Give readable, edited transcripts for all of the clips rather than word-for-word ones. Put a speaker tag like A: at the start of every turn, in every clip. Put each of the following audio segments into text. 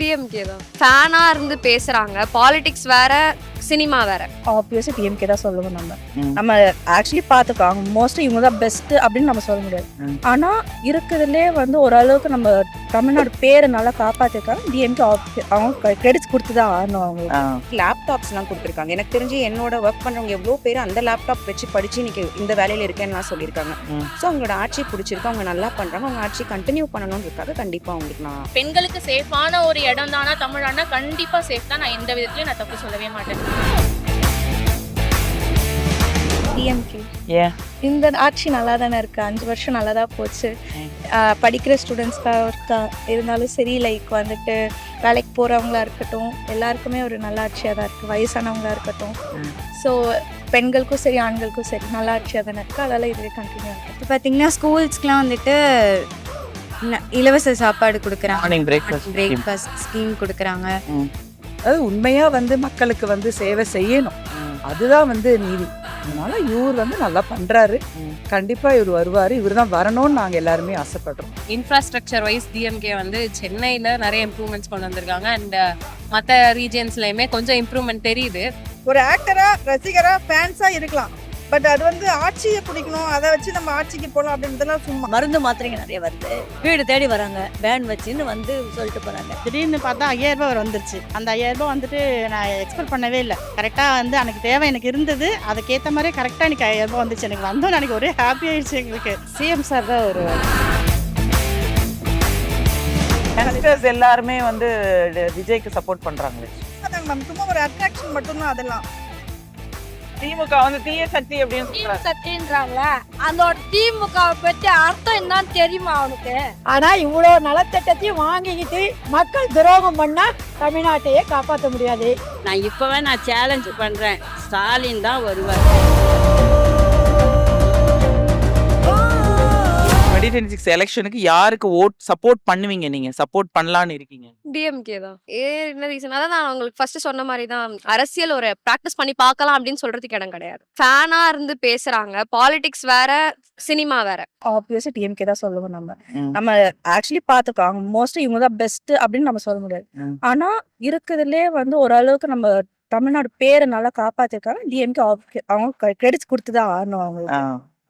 A: DMK தான். ஃபேனா இருந்து பேசுறாங்க. பாலிடிக்ஸ் வேற, சினிமா வேற.
B: ஆப்வியஸா டிஎம்கே தான் சொல்லுவோம் நம்ம. நம்ம ஆக்சுவலி பார்த்துக்கோங்க மோஸ்ட்லி இவங்க தான் பெஸ்ட் அப்படின்னு நம்ம சொல்ல முடியாது. ஆனா இருக்கிறதுலே வந்து ஓரளவுக்கு நம்ம தமிழ்நாடு பேரை நல்லா காப்பாத்திருக்காங்க. டிஎம்கே அவங்க கிரெடிட்ஸ் கொடுத்துதான் ஆகணும். அவங்க
C: லேப்டாப்ஸ்லாம் கொடுத்துருக்காங்க. எனக்கு தெரிஞ்சு என்னோட ஒர்க் பண்ணுறவங்க எவ்வளோ பேர் அந்த லேப்டாப் வச்சு படிச்சு இன்னைக்கு இந்த வேலையில் இருக்கேன்னு சொல்லியிருக்காங்க. ஸோ அவங்களோட ஆட்சி பிடிச்சிருக்கு, அவங்க நல்லா பண்ணுறாங்க, அவங்க ஆட்சி கண்டினியூ பண்ணணும்ன்றதுக்காக கண்டிப்பாக அவங்களுக்கு நான்
D: பெண்களுக்கு சேஃபான ஒரு இடம் தானா தமிழ்நாடுனா கண்டிப்பாக சேஃப் தான். நான் எந்த விதத்துலையும் நான் தப்பு சொல்லவே மாட்டேன்.
B: டிஎம்கே
E: ஏன்
B: இந்த ஆட்சி நல்லா தானே இருக்கு. 5 வருஷம் நல்லா தான் போச்சு. படிக்கிற ஸ்டூடெண்ட்ஸ்க்காக இருந்தாலும் சரி, லைக் வந்துட்டு வேலைக்கு போகிறவங்களா இருக்கட்டும், எல்லாருக்குமே ஒரு நல்ல ஆட்சியாக தான் இருக்குது. வயசானவங்களா இருக்கட்டும், ஸோ பெண்களுக்கும் சரி ஆண்களுக்கும் சரி நல்ல ஆட்சியாக தானே இருக்குது. அதெல்லாம் இதுவே கண்டினியூ ஆகும்.
F: இப்போ பார்த்தீங்கன்னா ஸ்கூல்ஸ்க்குலாம் வந்துட்டு இலவச சாப்பாடு கொடுக்குறாங்க, பிரேக்ஃபாஸ்ட் ஸ்கீம் கொடுக்குறாங்க.
G: அது உண்மையாக வந்து மக்களுக்கு வந்து சேவை செய்யணும், அதுதான் வந்து நீதி. அதனால இவர் வந்து நல்லா பண்ணுறாரு. கண்டிப்பாக இவர் வருவார், இவர் தான் வரணும்னு நாங்கள் எல்லாருமே ஆசைப்படுறோம்.
A: இன்ஃப்ராஸ்ட்ரக்சர் வைஸ் டிஎம்கே வந்து சென்னையில் நிறைய இம்ப்ரூவ்மெண்ட்ஸ் கொண்டு வந்திருக்காங்க. அண்ட் மற்ற ரீஜியன்ஸ்லையுமே கொஞ்சம் இம்ப்ரூவ்மெண்ட் தெரியுது.
H: ஒரு ஆக்டரா, ரசிகரா, ஃபேன்ஸா இருக்கலாம். பட் அது வந்து ஆட்சியை பிடிக்கணும், அதை வச்சு நம்ம ஆட்சிக்கு போகலாம் அப்படின்றதுலாம் சும்மா.
I: மருந்து மாத்திரைங்க நிறைய வருது, வீடு தேடி வராங்க, வேன் வச்சுன்னு வந்து சொல்லிட்டு போறாங்க.
H: திடீர்னு பார்த்தா 5000 ரூபாய் வந்துருச்சு. அந்த 5000 ரூபாய் வந்துட்டு நான் எக்ஸ்பெக்ட் பண்ணவே இல்லை. கரெக்டாக வந்து எனக்கு தேவை எனக்கு இருந்தது, அதுக்கேற்ற மாதிரி கரெக்டாக எனக்கு 5000 ரூபாய் வந்துச்சு. எனக்கு வந்தோம், எனக்கு ஒரே ஹாப்பி ஆயிடுச்சு. எங்களுக்கு
B: சிஎம் சார் தான் ஒரு
E: யங்ஸ்டர்ஸ் எல்லாருமே வந்து விஜய்க்கு சப்போர்ட் பண்றாங்களே.
H: மேம் சும்மா ஒரு அட்ராக்ஷன் மட்டும்தான். அதெல்லாம்
E: திமுக வந்து தீய சக்தி அப்படின்னு சொல்றாங்க.
I: சத்தின்றாங்களா அந்த திமுக பற்றி அர்த்தம் என்னன்னு தெரியுமா அவனுக்கு?
J: ஆனா இவ்வளவு நலத்திட்டத்தையும் வாங்கிக்கிட்டு மக்கள் துரோகம் பண்ணா தமிழ்நாட்டையே காப்பாற்ற முடியாது.
I: நான் இப்பவே சேலஞ்ச் பண்றேன், ஸ்டாலின் தான் வருவார்.
E: 2026 எலெக்ஷனுக்கு யாருக்கு சப்போர்ட் பண்ணுவீங்க? நீங்க சப்போர்ட் பண்ணலான்னு இருக்கீங்க?
A: டிஎம்கே தான். என்ன ரீசன்? அதான் நான் உங்களுக்கு ஃபர்ஸ்ட் சொன்ன மாதிரி தான். அரசியல் ஒரு ப்ராக்டிஸ் பண்ணி பார்க்கலாம் அப்படின்னு சொல்றதுக்கு இடம் கிடையாது. ஃபேனா இருந்து பேசுறாங்க. பாலிடிக்ஸ் வேற, சினிமா வேற.
B: ஆப்வியஸா டிஎம்கே தான் சொல்லுவோம் நம்ம. நம்ம ஆக்சுவலி பார்த்துக்கோங்க மோஸ்ட்லி இவங்க தான் பெஸ்ட் அப்படின்னு நம்ம சொல்ல முடியாது. ஆனா இருக்கிறதுலே வந்து ஓரளவுக்கு நம்ம தமிழ்நாடு பேரை நல்லா காப்பாத்திருக்காங்க. டிஎம்கே அவங்க கிரெடிட்ஸ் கொடுத்துதான் ஆகணும். அவங்களுக்கு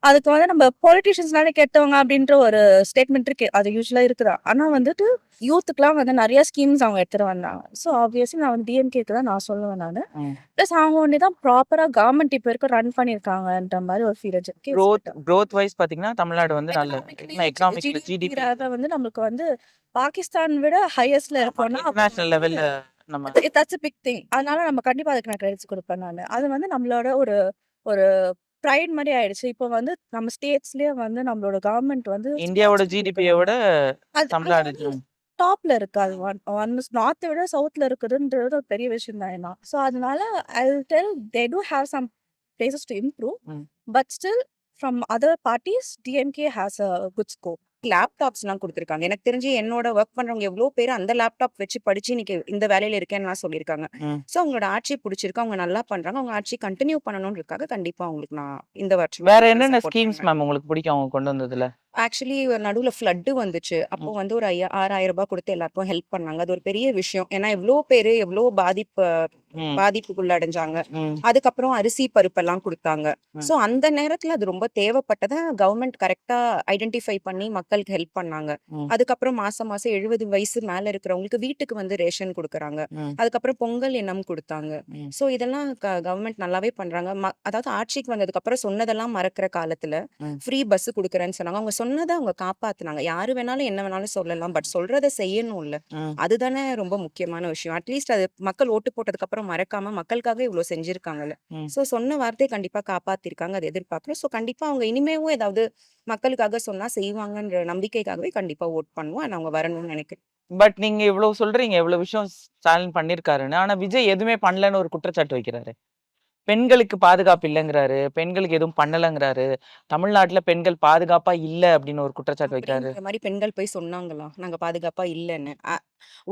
B: அதுக்கு வந்து நம்ம பொலிட்டிஷியன்ஸ்னாலே கெட்டவங்க அப்படின்ற ஒரு ஸ்டேட்மெண்ட் இருக்கு, அது யூஸ்வலா இருக்குதா. ஆனா வந்துட்டு யூத்துக்குலாம் வந்து நிறைய ஸ்கீம்ஸ் அவங்க எடுத்துட்டு வந்தாங்க. ஸோ ஆப்வியஸ்லி நான் வந்து டிஎம்கேக்கு தான் நான் சொல்லுவேன். நான் ப்ளஸ் அவங்க ஒன்று தான் ப்ராப்பரா கவர்மெண்ட் இப்போ இருக்க ரன் பண்ணியிருக்காங்கன்ற மாதிரி ஒரு ஃபீல் இருக்கு.
E: growth வைஸ் பாத்தீங்கன்னா தமிழ்நாடு வந்து நல்ல எக்கனாமிக்ல ஜிடிபி
B: வந்து நம்மளுக்கு வந்து பாகிஸ்தான் விட ஹையஸ்ட்ல இருக்கோம்னா
E: இன்டர்நேஷனல் லெவல்ல நம்ம
B: தட்ஸ் a big thing. அதனால நம்ம கண்டிப்பா அதுக்கு நான் கிரெடிட்ஸ் கொடுப்பேன். நான் அது வந்து நம்மளோட ஒரு ஒரு ப்ரைட் மாதிரி ஆயிடுச்சு. இப்போ வந்து நம்ம ஸ்டேட்ஸ்லயே வந்து நம்மளோட கவர்மெண்ட் வந்து
E: இந்தியாவோட ஜிடிபியை விட தமிழ்நாடு
B: டாப்ல இருக்கு. அது நார்த்தை விட சவுத்ல இருக்குதுன்றது ஒரு பெரிய விஷயம் தான். ஸோ அதனால I will tell they to have some places to improve, but still from other parties DMK has a good scope.
C: லேப்டாப்ஸ்லாம் கொடுத்துருக்காங்க. எனக்கு தெரிஞ்சு என்னோட ஒர்க் பண்ணுறவங்க எவ்வளோ பேர் அந்த லேப்டாப் வச்சு படிச்சு இன்னைக்கு இந்த வேலையில் இருக்கேன்னு சொல்லியிருக்காங்க. ஸோ அவங்களோட ஆட்சி பிடிச்சிருக்கு, அவங்க நல்லா பண்ணுறாங்க, அவங்க ஆட்சி கண்டினியூ பண்ணணுன்றதுக்காக கண்டிப்பாக அவங்களுக்கு நான் இந்த வருஷம்
E: வேற என்னென்ன ஸ்கீம்ஸ் மேம் உங்களுக்கு பிடிக்கும் அவங்க கொண்டு வந்ததுல?
C: ஆக்சுவலி நடுவில் ஃப்ளட்டு வந்துச்சு. அப்போ வந்து ஒரு 6000 ரூபாய் கொடுத்து எல்லாருக்கும் ஹெல்ப் பண்ணாங்க. அது ஒரு பெரிய விஷயம். ஏன்னா எவ்வளோ பேர் எவ்வளோ பாதிப்புக்குள்ள அடைஞ்சாங்க. அதுக்கப்புறம் அரிசி பருப்பெல்லாம் கொடுத்தாங்க. ஸோ அந்த நேரத்தில் அது ரொம்ப தேவைப்பட்டதை கவர்மெண்ட் கரெக்டா ஐடென்டிஃபை பண்ணி மக்களுக்கு ஹெல்ப் பண்ணாங்க. அதுக்கப்புறம் மாசம் மாசம் 70 வயசு மேல இருக்கிறவங்களுக்கு வீட்டுக்கு வந்து ரேஷன் கொடுக்குறாங்க. அதுக்கப்புறம் பொங்கல் இனம் கொடுத்தாங்க. ஸோ இதெல்லாம் கவர்மெண்ட் நல்லாவே பண்றாங்க. அதாவது ஆட்சிக்கு வந்ததுக்கு அப்புறம் சொன்னதெல்லாம் மறக்கிற காலத்துல ஃப்ரீ பஸ் கொடுக்குறேன்னு சொன்னாங்க. அவங்க சொன்னதை அவங்க காப்பாத்துனாங்க. யாரு வேணாலும் என்ன வேணாலும் சொல்லலாம், பட் சொல்றதை செய்யணும் இல்ல, அதுதானே ரொம்ப முக்கியமான விஷயம். அட்லீஸ்ட் அது மக்கள் ஓட்டு போட்டதுக்கு அப்புறம் மறக்காம மக்களுக்காக இவ்வளவு செஞ்சிருக்காங்கல்ல. சோ சொன்ன வார்த்தையை கண்டிப்பா காப்பாத்திருக்காங்க, அதை எதிர்பார்க்கிறோம். சோ கண்டிப்பா அவங்க இனிமேவும் ஏதாவது மக்களுக்காக சொன்னா செய்வாங்கன்ற நம்பிக்கைக்காகவே கண்டிப்பா ஓட் பண்ணுவோம். அவங்க வரணும்னு நினைக்கிறேன்.
E: பட் நீங்க இவ்வளவு சொல்றீங்க, இவ்வளவு விஷயம் ஸ்டாலின் பண்ணிருக்காருன்னு, ஆனா விஜய் எதுவுமே பண்ணலன்னு ஒரு குற்றச்சாட்டு வைக்கிறாரு. பெண்களுக்கு பாதுகாப்பு இல்லைங்கிறாரு, பெண்களுக்கு எதுவும் பண்ணலங்கிறாரு, தமிழ்நாட்டுல பெண்கள் பாதுகாப்பா இல்ல அப்படின்னு ஒரு குற்றச்சாட்டு வைக்கிறாரு.
C: அப்படின்ற மாதிரி பெண்கள் போய் சொன்னாங்களா நாங்க பாதுகாப்பா இல்லைன்னு?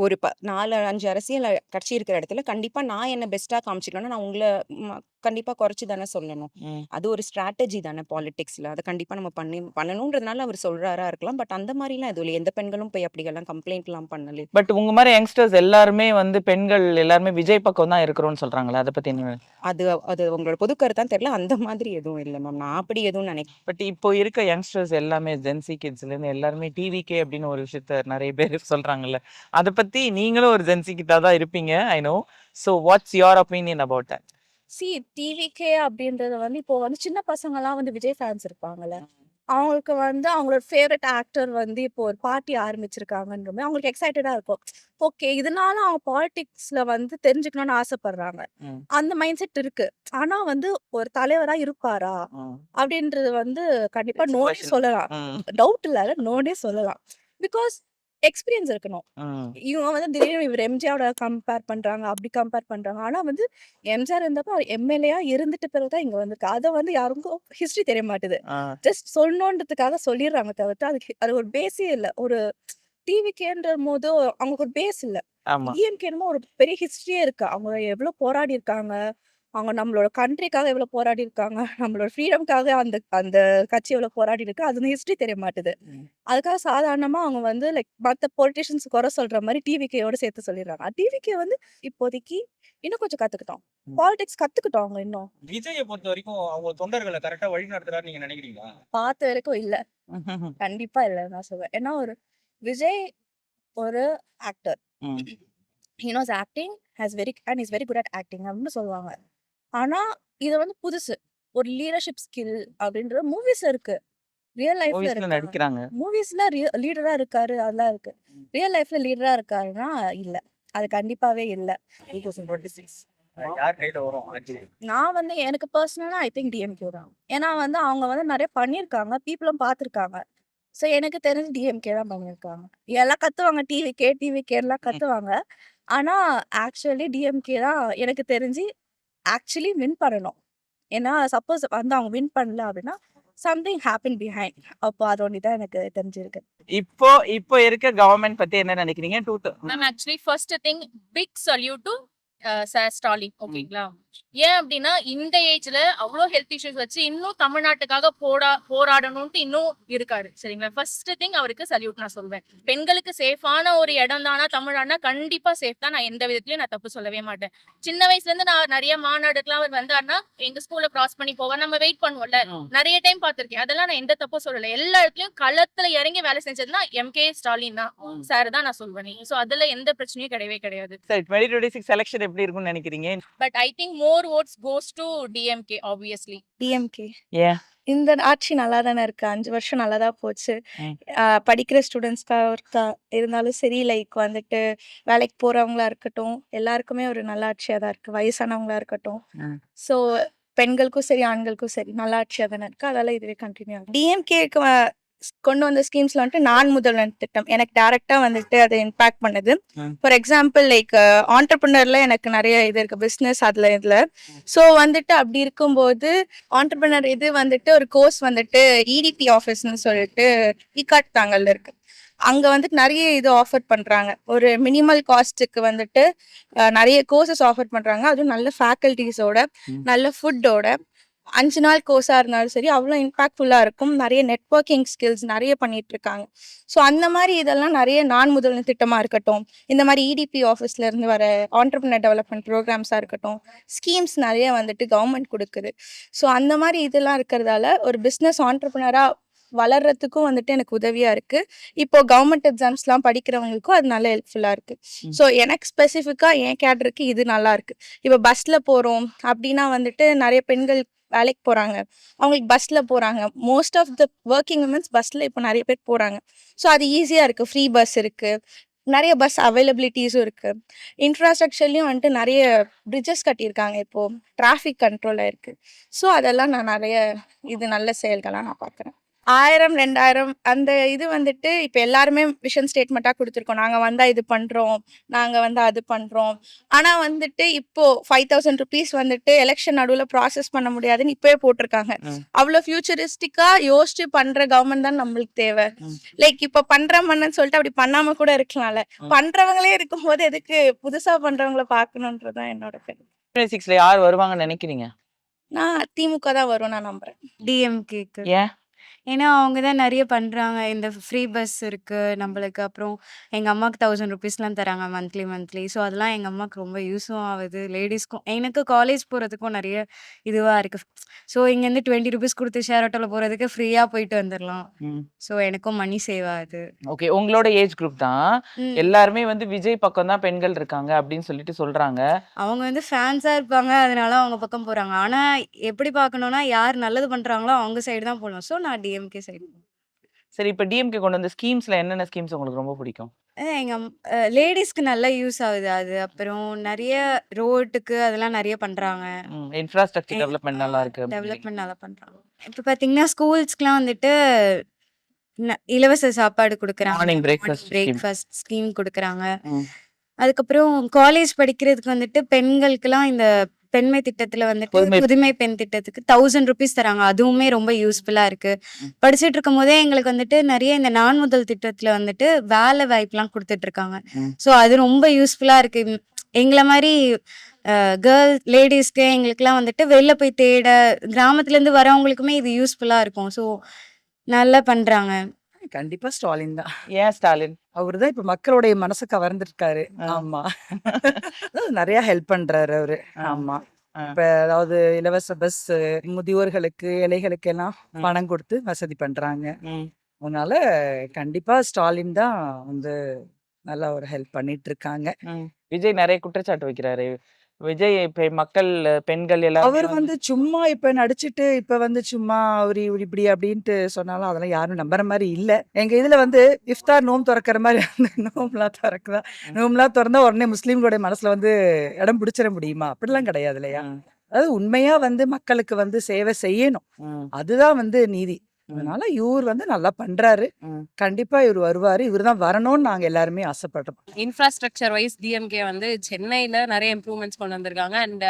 C: ஒரு 4-5 அரசியல் கட்சி இருக்கிற இடத்துல கண்டிப்பா நான் என்ன பெஸ்டா காமிச்சிக்கணும்னா நான் உங்களை கண்டிப்பா குறைச்சு தானே சொல்லணும்.
E: ம்.
C: அது ஒரு ஸ்ட்ராட்டஜி தானே பாலிடிக்ஸ்ல. அதை கண்டிப்பா நம்ம பண்ணணுன்றதுனால அவர் சொல்றாரா இருக்கலாம். பட் அந்த மாதிரிலாம் எதுவும் இல்லை. எந்த பெண்களும் போய் அப்படியெல்லாம் கம்ப்ளைண்ட் எல்லாம் பண்ணல.
E: பட் உங்க மாதிரி யங்ஸ்டர்ஸ் எல்லாருமே வந்து பெண்கள் எல்லாருமே விஜய் பக்கம் தான் இருக்கிறோம்னு சொல்றாங்களே, அதை பத்தி என்ன?
C: அது அது உங்களோட பொது கருத்தான் தெரியல. அந்த மாதிரி எதுவும் இல்லை மேம். நான் அப்படி எதுவும் நினைக்கிறேன்.
E: பட் இப்போ இருக்க யங்ஸ்டர்ஸ் எல்லாமே ஜென்சி கிட்ஸ்ல இருந்து எல்லாருமே டிவிகே அப்படின்னு ஒரு விஷயத்த நிறைய பேர் சொல்றாங்கல்ல, அதை பத்தி நீங்களும் ஒரு ஜென்சி கிட்டா தான் இருப்பீங்க, I know. So what's your opinion about that?
B: TVK அப்படின்றது வந்து இப்போ வந்து சின்ன பசங்கலாம் வந்து விஜய் ஃபேன்ஸ் இருப்பாங்கல்ல, அவங்களுக்கு வந்து அவங்களோட ஃபேவரட் ஆக்டர் வந்து இப்போ ஒரு பார்ட்டி ஆரம்பிச்சிருக்காங்கன்ற மாதிரி அவங்களுக்கு எக்ஸைட்டடா இருக்கும். ஓகே, இதனால அவங்க பாலிடிக்ஸ்ல வந்து தெரிஞ்சுக்கணும்னு ஆசைப்படுறாங்க.
E: ம்.
B: அந்த மைண்ட் செட் இருக்கு. ஆனா வந்து ஒரு தலைவரா இருப்பாரா
E: ம்.
B: அப்படின்றது வந்து கண்டிப்பா
E: It's a
B: நோனே
E: question.
B: சொல்லலாம்.
E: ம்.
B: டவுட் இல்ல, நோனே சொல்லலாம். பிகாஸ் எக்ஸ்பீரியன்ஸ் இருக்கணும்.
E: ம்.
B: இவங்க வந்து திடீர்னு இவர் எம்ஜிஆரோட கம்பேர் பண்றாங்க, அப்படி கம்பேர் பண்றாங்க. ஆனா வந்து எம்ஜிஆர் இருந்தப்ப அவர் எம்எல்ஏயா இருந்துட்டு பிறகுதான் இங்க வந்திருக்கு. அத வந்து யாருக்கும் ஹிஸ்டரி தெரிய மாட்டுது.
E: ஆ.
B: ஜஸ்ட் சொல்லணுன்றதுக்காக சொல்லிடுறாங்க தவிர்த்து அது ஒரு பேஸே இல்ல. ஒரு டிவிகேன்ற போது அவங்களுக்கு ஒரு பேஸ் இல்ல.
E: ஆமா.
B: டிஎம்கே ஒரு பெரிய ஹிஸ்டரியே இருக்கு. அவங்க எவ்வளவு போராடி இருக்காங்க. அவங்க நம்மளோட கண்ட்ரிக்காக எவ்வளவு போராடி இருக்காங்க. நம்மளோட ஃப்ரீடம்காக அந்த அந்த கட்சி எவ்வளவு போராடி இருக்கு. அது ஹிஸ்டரி தெரிய மாட்டுது.
E: ம்.
B: அதுக்காக சாதாரணமா அவங்க வந்து லைக் மத்த பொலிட்டிஷியன்ஸ் குறை சொல்ற மாதிரி டிவிகேயோட சேர்த்து சொல்லிடுறாங்க. டிவிகே வந்து இப்போதைக்கு இன்னும் கொஞ்சம் கத்துக்கிட்டோம்.
E: ம்.
B: பாலிடிக்ஸ் கத்துக்கிட்டோம் அவங்க இன்னும்.
K: விஜயை பொறுத்த வரைக்கும் அவங்க தொண்டர்களை கரெக்டா வழி நடத்துறாரு நீங்க நினைக்கிறீங்களா?
B: பார்த்த வரைக்கும் இல்ல. கண்டிப்பா இல்ல நான் சொல்வேன். ஏன்னா ஒரு விஜய் ஒரு ஆக்டர்.
E: ம்.
B: He knows acting, is very good at acting அப்படின்னு சொல்லுவாங்க. ஆனா இது வந்து புதுசு. ஒரு லீடர்ஷிப் ஸ்கில் அப்படின்றது மூவிஸ்ல இருக்கு. ரியல் லைஃப்ல
E: மூவிஸ்ல
B: இருக்கு.
E: நடிக்கிறாங்க.
B: மூவிஸ்ல லீடரா இருக்காரு, அதெல்லாம் இருக்கு. ரியல் லைஃப்ல லீடரா இருக்காருன்னா இல்ல. அது கண்டிப்பாவே இல்ல.
K: 2026 யார் கையில வரும் ஆட்சி?
B: நான் வந்து எனக்கு பர்சனலா ஐ திங்க் டிஎம்கே தான். ஏன்னா வந்து அவங்க வந்து நிறைய பண்ணியிருக்காங்க. பீப்புளும் பார்த்துருக்காங்க. ஸோ எனக்கு தெரிஞ்சு டிஎம்கே தான் பண்ணியிருக்காங்க. எல்லாம் கத்துவாங்க டிவிகேலாம் கத்துவாங்க. ஆனா ஆக்சுவலி டிஎம்கே தான் எனக்கு தெரிஞ்சு ஆக்சுவலி வின் பண்ணணும். ஏன்னா சப்போஸ் வந்து அவங்க வின் பண்ணல அப்படின்னா சம்திங் ஹேப்பன் பிஹைண்ட். அப்போ அது ஒண்டி தான் எனக்கு தெரிஞ்சிருக்கு.
E: இப்போ இருக்க கவர்மெண்ட் பத்தி என்ன நினைக்கிறீங்க?
D: Ma'am actually first thing big salute to sir Stalin. ஓகேங்களா? ஏன் அப்படின்னா இந்த ஏஜ்ல அவ்வளோ ஹெல்த் இஷ்யூஸ் வச்சு இன்னும் தமிழ்நாட்டுக்காக போராடணும்ட்டு இன்னும் இருக்காரு. சரிங்களா? ஃபர்ஸ்ட் திங் அவருக்கு சல்யூட் நான் சொல்வேன். பெண்களுக்கு சேஃபான ஒரு இடம் தானா தமிழ்நாடுனா கண்டிப்பா சேஃப் தான். நான் எந்த விதத்துலயும் நான் தப்பு சொல்லவே மாட்டேன். சின்ன வயசுல இருந்து நான் நிறைய மாநாடுக்கெல்லாம் அவர் வந்தாருன்னா எங்க ஸ்கூல்ல கிராஸ் பண்ணி போவார். நம்ம வெயிட் பண்ணுவோம்ல, நிறைய டைம் பார்த்திருக்கேன். அதெல்லாம் நான் எந்த தப்பும் சொல்லல. எல்லா இடத்துலயும் களத்துல இறங்கி வேலை செஞ்சதுன்னா எம்கே ஸ்டாலின் தான் சார் தான் நான் சொல்வேன். ஸோ அதுல எந்த பிரச்சனையும் கிடையவே கிடையாது.
E: சரி, 2026 எலெக்ஷன் எப்படி இருக்கும்னு நினைக்கிறீங்க?
D: But I think more votes goes to DMK obviously.
B: DMK
E: ஏன்?
B: இந்த ஆட்சி நல்லா தானே இருக்கு. 5 வருஷம் நல்லா தான் போச்சு.
E: ம்.
B: படிக்கிற ஸ்டூடெண்ட்ஸ்க்காக இருந்தாலும் சரி, லைக் வந்துட்டு வேலைக்கு போறவங்களா இருக்கட்டும், எல்லாருக்குமே ஒரு நல்ல ஆட்சியா தான் இருக்கு. வயசானவங்களா இருக்கட்டும்.
E: ம்.
B: ஸோ பெண்களுக்கும் சரி, ஆண்களுக்கும் சரி நல்ல ஆட்சியா தானே இருக்கு. அதெல்லாம் இதுவே கண்டினியூ ஆகும். டிஎம்கேக்கு கொண்டு வந்த ஸ்கீம்ஸ்ல வந்துட்டு நான் முதல்வன் திட்டம் எனக்கு டைரக்டா வந்துட்டு அதை இம்பாக்ட் பண்ணுது.
E: ம்.
B: ஃபார் எக்ஸாம்பிள் லைக் ஆண்டர்பிரினர்ல எனக்கு நிறைய இது இருக்கு, பிசினஸ் இதுல. ஸோ வந்துட்டு அப்படி இருக்கும்போது ஆண்டர்பிரினர் இது வந்துட்டு ஒரு கோர்ஸ் வந்துட்டு இடிபி ஆஃபீஸ்ன்னு சொல்லிட்டு இகாட் தாங்கல்ல இருக்கு. அங்க வந்துட்டு நிறைய இது ஆஃபர் பண்றாங்க. ஒரு மினிமல் காஸ்ட்டுக்கு வந்துட்டு நிறைய கோர்சஸ் ஆஃபர் பண்றாங்க. அதுவும் நல்ல ஃபேக்கல்டிஸோட, நல்ல ஃபுட்டோட. 5 நாள் கோர்ஸா இருந்தாலும் சரி, அவ்வளோ இம்பாக்ட்ஃபுல்லா இருக்கும். நிறைய நெட்வொர்க்கிங் ஸ்கில்ஸ் நிறைய பண்ணிட்டு இருக்காங்க. ஸோ அந்த மாதிரி இதெல்லாம் நிறைய நான் முதல்வன் திட்டமா இருக்கட்டும், இந்த மாதிரி இடிபி ஆஃபீஸ்ல இருந்து வர ஆண்டர்பிரினர் டெவலப்மெண்ட் ப்ரோக்ராம்ஸா இருக்கட்டும், ஸ்கீம்ஸ் நிறைய வந்துட்டு கவர்மெண்ட் கொடுக்குது. ஸோ அந்த மாதிரி இதெல்லாம் இருக்கிறதால ஒரு பிஸ்னஸ் ஆண்டர்பிரினரா வளர்றதுக்கும் வந்துட்டு எனக்கு உதவியா இருக்கு. இப்போ கவர்மெண்ட் எக்ஸாம்ஸ்லாம் படிக்கிறவங்களுக்கும் அது நல்ல ஹெல்ப்ஃபுல்லா இருக்கு. ஸோ எனக்கு ஸ்பெசிஃபிக்கா என் கேடருக்கு இது நல்லா இருக்கு. இப்போ பஸ்ல போறோம் அப்படின்னா வந்துட்டு நிறைய பெண்கள் வேலைக்கு போறாங்க. அவங்களுக்கு பஸ்ல போறாங்க. Most of the working womens பஸ்ல இப்போ நிறைய பேர் போறாங்க. ஸோ அது ஈஸியா இருக்கு. ஃப்ரீ பஸ் இருக்கு. நிறைய பஸ் அவைலபிலிட்டிஸும் இருக்கு. இன்ஃப்ராஸ்ட்ரக்சர்லயும் வந்துட்டு நிறைய பிரிட்ஜஸ் கட்டியிருக்காங்க. இப்போ டிராஃபிக் கண்ட்ரோல் இருக்கு. ஸோ அதெல்லாம் நான் நிறைய இது நல்ல செயல்களா நான் பார்க்குறேன். 1000 2000 அந்த இது வந்துட்டு இப்ப எல்லாருமே விஷன் ஸ்டேட்மெண்ட்டா கொடுத்துருக்கோம். நாங்க வந்தா இது பண்றோம், நாங்க வந்து அது பண்றோம். ஆனா வந்துட்டு இப்போ 5000 ருபீஸ் வந்துட்டு எலெக்ஷன் நடுவுல ப்ராசஸ் பண்ண முடியாதுன்னு இப்பவே போட்டிருக்காங்க. அவ்வளோ ஃபியூச்சரிஸ்டிக்கா யோசிச்சு பண்ற கவர்மெண்ட் தான் நம்மளுக்கு தேவை. லைக் இப்ப பண்றேன்னு சொல்லிட்டு அப்படி பண்ணாம கூட இருக்கலாம்ல. பண்றவங்களே இருக்கும்போது எதுக்கு புதுசா பண்றவங்கள பார்க்கணுன்றதுதான் என்னோட கருத்து.
E: 2026ல யார் வருவாங்கன்னு நினைக்கிறீங்க?
B: நான் திமுக தான் வரும் நான் நம்புறேன்.
F: டிஎம்கேக்கு.
E: ஏன்?
F: ஏன்னா அவங்க தான் நிறைய பண்றாங்க. இந்த ஃப்ரீ பஸ் இருக்கு நம்மளுக்கு. அப்புறம் எங்க அம்மாக்கு 1000 ருபீஸ்லாம் தராங்க மந்த்லி. ஸோ அதெல்லாம் எங்க அம்மாக்கு ரொம்ப யூஸும் ஆகுது. லேடீஸ்க்கும் எனக்கு காலேஜ் போறதுக்கும் நிறைய இதுவா இருக்கு. ஸோ இங்கேருந்து 20 ருபீஸ் கொடுத்து ஷேர் ஆட்டோல போறதுக்கு ஃப்ரீயா போயிட்டு வந்துடலாம். ஸோ எனக்கும் மணி சேவ் ஆகுது.
E: ஓகே, உங்களோட ஏஜ் குரூப் தான்.
F: ம்.
E: எல்லாருமே வந்து விஜய் பக்கம் தான் பெண்கள் இருக்காங்க அப்படின்னு சொல்லிட்டு சொல்றாங்க.
F: அவங்க வந்து ஃபேன்ஸா இருப்பாங்க. அதனால அவங்க பக்கம் போறாங்க. ஆனா எப்படி பார்க்கணும்னா யார் நல்லது பண்றாங்களோ அவங்க சைடு தான் போகணும். ஸோ நான் டிஎம்கே சைடு.
E: சரி, இப்ப டிஎம்கே கொண்டு வந்த ஸ்கீம்ஸ்ல என்னென்ன ஸ்கீம்ஸ் உங்களுக்கு ரொம்ப பிடிக்கும்?
F: எங்க லேடீஸ்க்கு நல்லா யூஸ் ஆகுது அது. அப்புறம் நிறைய ரோட்டுக்கு அதெல்லாம் நிறைய பண்றாங்க.
E: இன்ஃப்ராஸ்ட்ரக்சர் டெவலப்மெண்ட் நல்லா இருக்கு.
F: டெவலப்மெண்ட் நல்லா பண்றாங்க. இப்ப பாத்தீங்கன்னா ஸ்கூல்ஸ்க்குலாம் வந்துட்டு இலவச சாப்பாடு கொடுக்குறாங்க.
E: மார்னிங் பிரேக்ஃபாஸ்ட்
F: பிரேக்ஃபாஸ்ட் ஸ்கீம் கொடுக்குறாங்க. அதுக்கப்புறம் காலேஜ் படிக்கிறதுக்கு வந்துட்டு பெண்களுக்குலாம் இந்த பெண்மை திட்டத்துல வந்துட்டு புதுமை பெண் திட்டத்துக்கு 1000 ருபீஸ் தராங்க. அதுவுமே ரொம்ப யூஸ்ஃபுல்லா இருக்கு. படிச்சுட்டு இருக்கும் போதே எங்களுக்கு வந்துட்டு நிறைய இந்த நான் முதல் திட்டத்துல வந்துட்டு வேலை வாய்ப்புலாம் கொடுத்துட்டு இருக்காங்க. ஸோ அது ரொம்ப யூஸ்ஃபுல்லா இருக்கு. எங்களை மாதிரி லேடிஸ்க்கு எங்களுக்குலாம் வந்துட்டு வெளில போய் தேட கிராமத்துல இருந்து வரவங்களுக்குமே இது யூஸ்ஃபுல்லா இருக்கும். ஸோ நல்லா பண்றாங்க.
G: கண்டிப்பா ஸ்டாலின் தான்.
E: ஏன் ஸ்டாலின்?
G: அவருதான் இப்ப மக்களுடைய மனசு கவர்ந்திருக்காரு. ஆமா. அதாவது நிறைய ஹெல்ப் பண்றாரு அவரு. ஆமா. இப்ப அதாவது இலவச பஸ், முதியோர்களுக்கு, ஏழைகளுக்கு எல்லாம் பணம் கொடுத்து வசதி பண்றாங்க. அதனால கண்டிப்பா ஸ்டாலின் தான் வந்து நல்லா ஒரு ஹெல்ப் பண்ணிட்டு இருக்காங்க.
E: விஜய் நிறைய குற்றச்சாட்டு வைக்கிறாரு. விஜய் இப்ப மக்கள், பெண்கள்
G: அவர்
E: எல்லாரும்
G: வந்து சும்மா இப்ப நடிச்சிட்டு இப்ப வந்து சும்மா அவரு இவரு இப்படி அப்படின்ட்டு சொன்னாலும் அதெல்லாம் யாரும் நம்புற மாதிரி இல்ல. எங்க இதுல வந்து இஃப்தார் நோம்பு திறக்கிற மாதிரி நோம்புலாம் திறக்குதா, நோம்புலாம் திறந்தா உடனே முஸ்லீம்களுடைய மனசுல வந்து இடம் பிடிச்சிட முடியுமா? அப்படிலாம் கிடையாது இல்லையா? அதாவது உண்மையா வந்து மக்களுக்கு வந்து சேவை செய்யணும். அதுதான் வந்து நீதி. அதனால இவர் வந்து நல்லா பண்றாரு. கண்டிப்பா இவர் வருவாரு. இவர் தான் வரணும்னு நாங்க எல்லாருமே ஆசைப்படுறோம்.
L: இன்ஃப்ராஸ்ட்ரக்சர் வைஸ் டிஎம்கே வந்து சென்னையில நிறைய இம்ப்ரூவ்மெண்ட்ஸ் கொண்டு வந்திருக்காங்க. அண்ட்